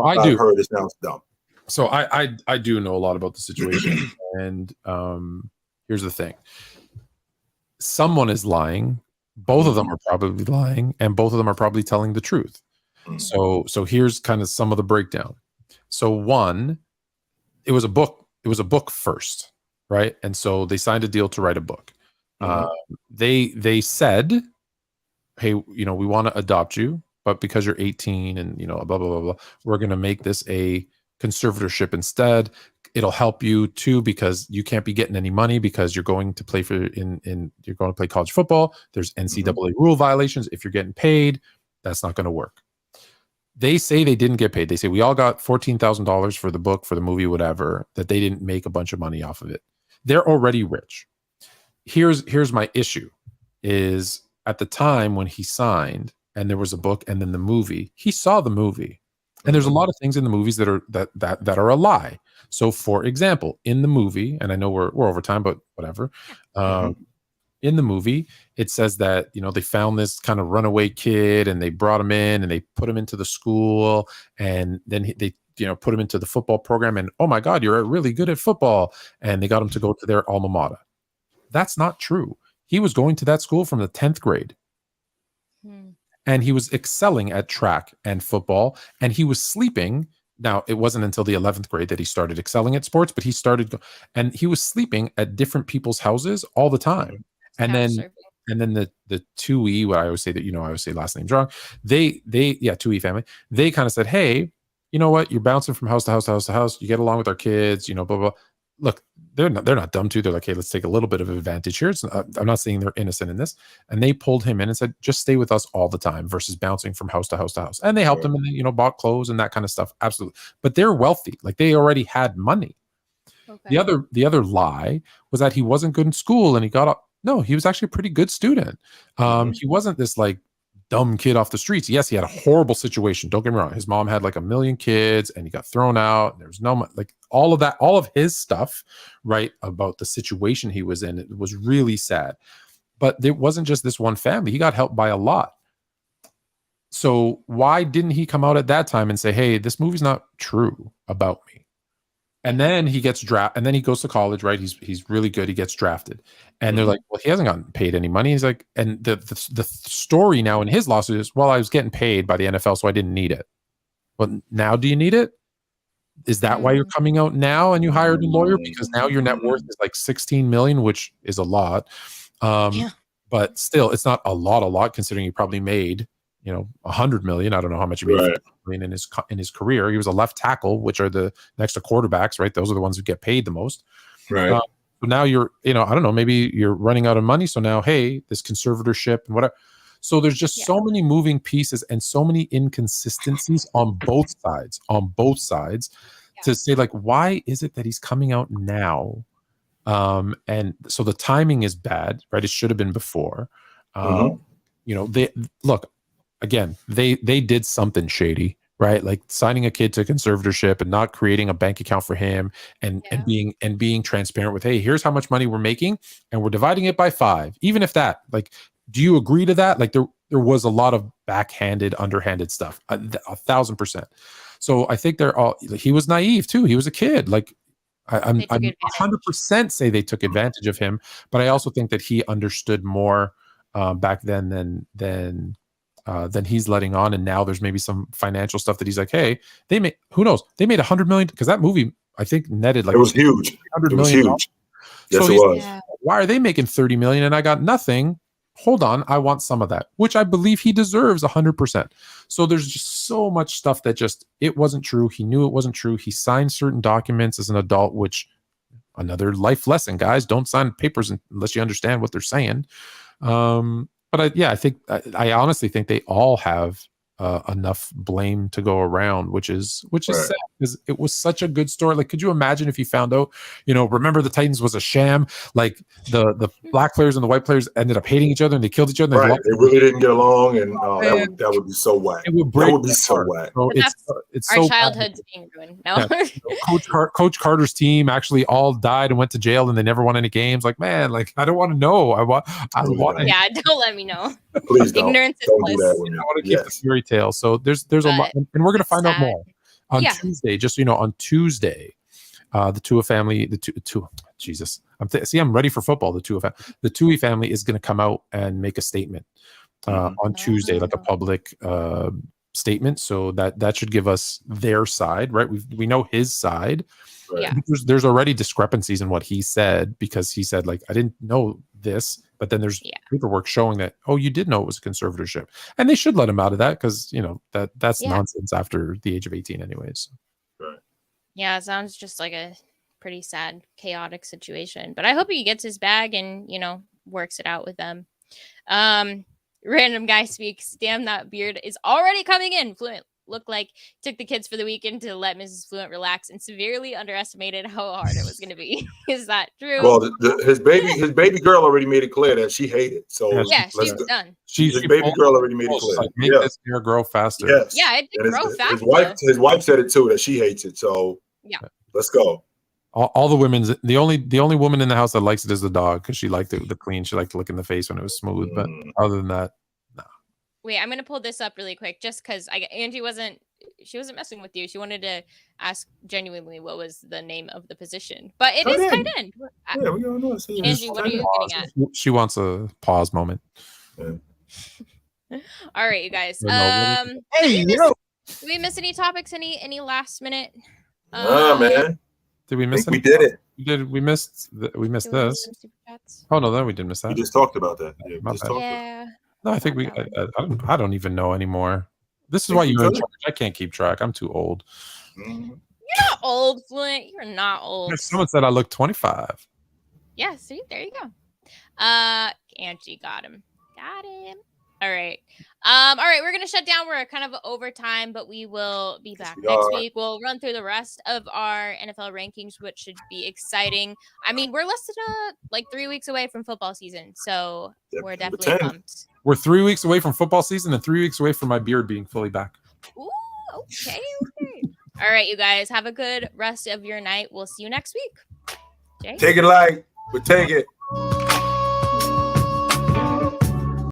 [SPEAKER 2] I do.
[SPEAKER 1] I've heard it sounds dumb.
[SPEAKER 2] So I do know a lot about the situation, and here's the thing: someone is lying. Both of them are probably lying, and both of them are probably telling the truth. So here's kind of some of the breakdown. So one, it was a book. It was a book first, right? And so they signed a deal to write a book. They said, hey, we want to adopt you, but because you're 18 and blah blah blah blah, we're going to make this a conservatorship instead. It'll help you too, because you can't be getting any money because you're going to play you're going to play college football. There's NCAA rule violations. If you're getting paid, that's not going to work. They say they didn't get paid. They say we all got $14,000 for the book, for the movie, whatever, that they didn't make a bunch of money off of it. They're already rich. Here's my issue is at the time when he signed and there was a book and then the movie, he saw the movie. And there's a lot of things in the movies that are a lie. So, for example, in the movie, and I know we're over time, but whatever. In the movie, it says that they found this kind of runaway kid and they brought him in and they put him into the school, and then they put him into the football program. And oh my God, you're really good at football, and they got him to go to their alma mater. That's not true. He was going to that school from the 10th grade. And he was excelling at track and football, and he was sleeping. Now, it wasn't until the 11th grade that he started excelling at sports, but and he was sleeping at different people's houses all the time. And then And then the 2E, what I always say that, I always say last names wrong. They 2E family. They kind of said, hey, you know what? You're bouncing from house to house to house to house. You get along with our kids, blah, blah. Look, they're not dumb too. They're like, hey, let's take a little bit of advantage here. I'm not saying they're innocent in this. And they pulled him in and said, just stay with us all the time versus bouncing from house to house to house. And they helped him and, bought clothes and that kind of stuff. Absolutely. But they're wealthy. Like they already had money. Okay. The other lie was that he wasn't good in school and he got up. No, he was actually a pretty good student. He wasn't this like dumb kid off the streets. Yes, he had a horrible situation. Don't get me wrong. His mom had like 1 million kids and he got thrown out. And there was no, like all of that, all of his stuff, right, about the situation he was in. It was really sad. But it wasn't just this one family. He got helped by a lot. So why didn't he come out at that time and say, hey, this movie's not true about me? And then he gets drafted, and then he goes to college, right? He's really good. He gets drafted, and they're like, "Well, he hasn't gotten paid any money." He's like, and the story now in his lawsuit is, "Well, I was getting paid by the NFL, so I didn't need it." Well, now do you need it? Is that why you're coming out now and you hired a lawyer? Because now your net worth is like 16 million, which is a lot. But still, it's not a lot considering you probably made 100 million. I don't know how much he made in his career. He was a left tackle, which are the next to quarterbacks, right? Those are the ones who get paid the most.
[SPEAKER 1] Right.
[SPEAKER 2] So now you're, I don't know, maybe you're running out of money. So now, hey, this conservatorship and whatever. So there's just so many moving pieces and so many inconsistencies on both sides to say, like, why is it that he's coming out now? And so the timing is bad, right? It should have been before. They look, again, they did something shady, right? Like signing a kid to conservatorship and not creating a bank account for him and being transparent with, hey, here's how much money we're making and we're dividing it by 5. Even if that, like, do you agree to that? Like there was a lot of backhanded, underhanded stuff, 1,000%. So I think he was naive too. He was a kid. Like I'm 100% say they took advantage of him, but I also think that he understood more back then than he's letting on. And now there's maybe some financial stuff that he's like, hey, who knows? They made 100 million because that movie, I think, netted like
[SPEAKER 1] it was huge. It was huge. Yes,
[SPEAKER 2] so
[SPEAKER 1] it was.
[SPEAKER 2] Why are they making 30 million and I got nothing? Hold on, I want some of that, which I believe he deserves 100%. So there's just so much stuff that it wasn't true. He knew it wasn't true. He signed certain documents as an adult, which another life lesson, guys, don't sign papers unless you understand what they're saying. But I honestly think they all have enough blame to go around, which is sad because it was such a good story. Like, could you imagine if you found out, remember the Titans was a sham, like the black players and the white players ended up hating each other and they killed each other.
[SPEAKER 1] Right. They really didn't get along, and that would be so whack. That would be so whack.
[SPEAKER 2] So it's
[SPEAKER 3] our
[SPEAKER 2] so
[SPEAKER 3] childhood's being ruined. No.
[SPEAKER 2] Coach Carter's team actually all died and went to jail, and they never won any games. Like, man, like I don't want to know. I want.
[SPEAKER 3] Yeah, don't let me know.
[SPEAKER 1] Please don't.
[SPEAKER 3] Ignorance is
[SPEAKER 1] Don't
[SPEAKER 3] bliss.
[SPEAKER 1] do that with me.
[SPEAKER 2] I want to keep the fairy tale. So there's a lot, and we're going to find out more on Tuesday. Just on Tuesday, the Tua family, Jesus, I'm ready for football. The Tui family is going to come out and make a statement on Tuesday, like a public statement. So that should give us their side, right? We know his side. Right. Yeah. There's already discrepancies in what he said, because he said, like, I didn't know this, but then there's paperwork showing that, oh, you did know it was a conservatorship, and they should let him out of that because that's nonsense after the age of 18 anyways.
[SPEAKER 1] Right.
[SPEAKER 3] Yeah, it sounds just like a pretty sad, chaotic situation, but I hope he gets his bag and works it out with them. Random guy speaks. Damn, that beard is already coming in. Fluent looked like took the kids for the weekend to let Mrs. Fluent relax and severely underestimated how hard it was going to be. Is that true?
[SPEAKER 1] Well, his baby girl already made it clear that she hated it. So
[SPEAKER 3] yeah, she was done.
[SPEAKER 1] His baby girl already made it clear.
[SPEAKER 2] Like, make this hair grow faster.
[SPEAKER 1] Yes.
[SPEAKER 3] Yeah, it did grow faster.
[SPEAKER 1] His wife said it too, that she hates it. So
[SPEAKER 3] yeah,
[SPEAKER 1] let's go.
[SPEAKER 2] All the women's the only woman in the house that likes it is the dog, because she liked the clean. She liked to look in the face when it was smooth. But other than that, no.
[SPEAKER 3] Wait, I'm gonna pull this up really quick, just because Angie wasn't messing with you. She wanted to ask genuinely what was the name of the position, but it is tight end.
[SPEAKER 1] Yeah, we all know.
[SPEAKER 3] Angie, what are you getting at?
[SPEAKER 2] She wants a pause moment.
[SPEAKER 1] Yeah.
[SPEAKER 3] All right, you guys.
[SPEAKER 1] Hey, yo.
[SPEAKER 3] Did we miss any topics? Any last minute?
[SPEAKER 1] Man.
[SPEAKER 2] Did we miss?
[SPEAKER 1] We did it.
[SPEAKER 2] We missed
[SPEAKER 3] Do we
[SPEAKER 2] this.
[SPEAKER 3] some super chats?
[SPEAKER 2] Oh no, then we did miss
[SPEAKER 1] We
[SPEAKER 2] that.
[SPEAKER 1] just talked about that. Yeah,
[SPEAKER 2] My
[SPEAKER 1] just
[SPEAKER 2] bad.
[SPEAKER 1] talked about
[SPEAKER 3] Yeah.
[SPEAKER 2] No, I think I don't even know anymore. This is
[SPEAKER 1] Think
[SPEAKER 2] why
[SPEAKER 1] we
[SPEAKER 2] you're in
[SPEAKER 1] could.
[SPEAKER 2] charge. I can't keep track. I'm too old.
[SPEAKER 1] it. Mhm.
[SPEAKER 3] You're not old, Fluent. You're not old.
[SPEAKER 2] Someone said I look 25.
[SPEAKER 3] Yeah, see, there you go. Angie got him. Got him. All right. All right, we're gonna shut down. We're kind of over time, but we will be back
[SPEAKER 1] we
[SPEAKER 3] next
[SPEAKER 1] are.
[SPEAKER 3] week. We'll run through the rest of our NFL rankings, which should be exciting. I mean, we're less than like 3 weeks away from football season, so we're
[SPEAKER 1] September
[SPEAKER 3] definitely
[SPEAKER 1] 10th.
[SPEAKER 3] pumped.
[SPEAKER 2] We're 3 weeks away from football season and 3 weeks away from my beard being fully back.
[SPEAKER 3] Ooh, okay. All right, you guys, have a good rest of your night. We'll see you next week. Jay?
[SPEAKER 1] Take it light, but take it.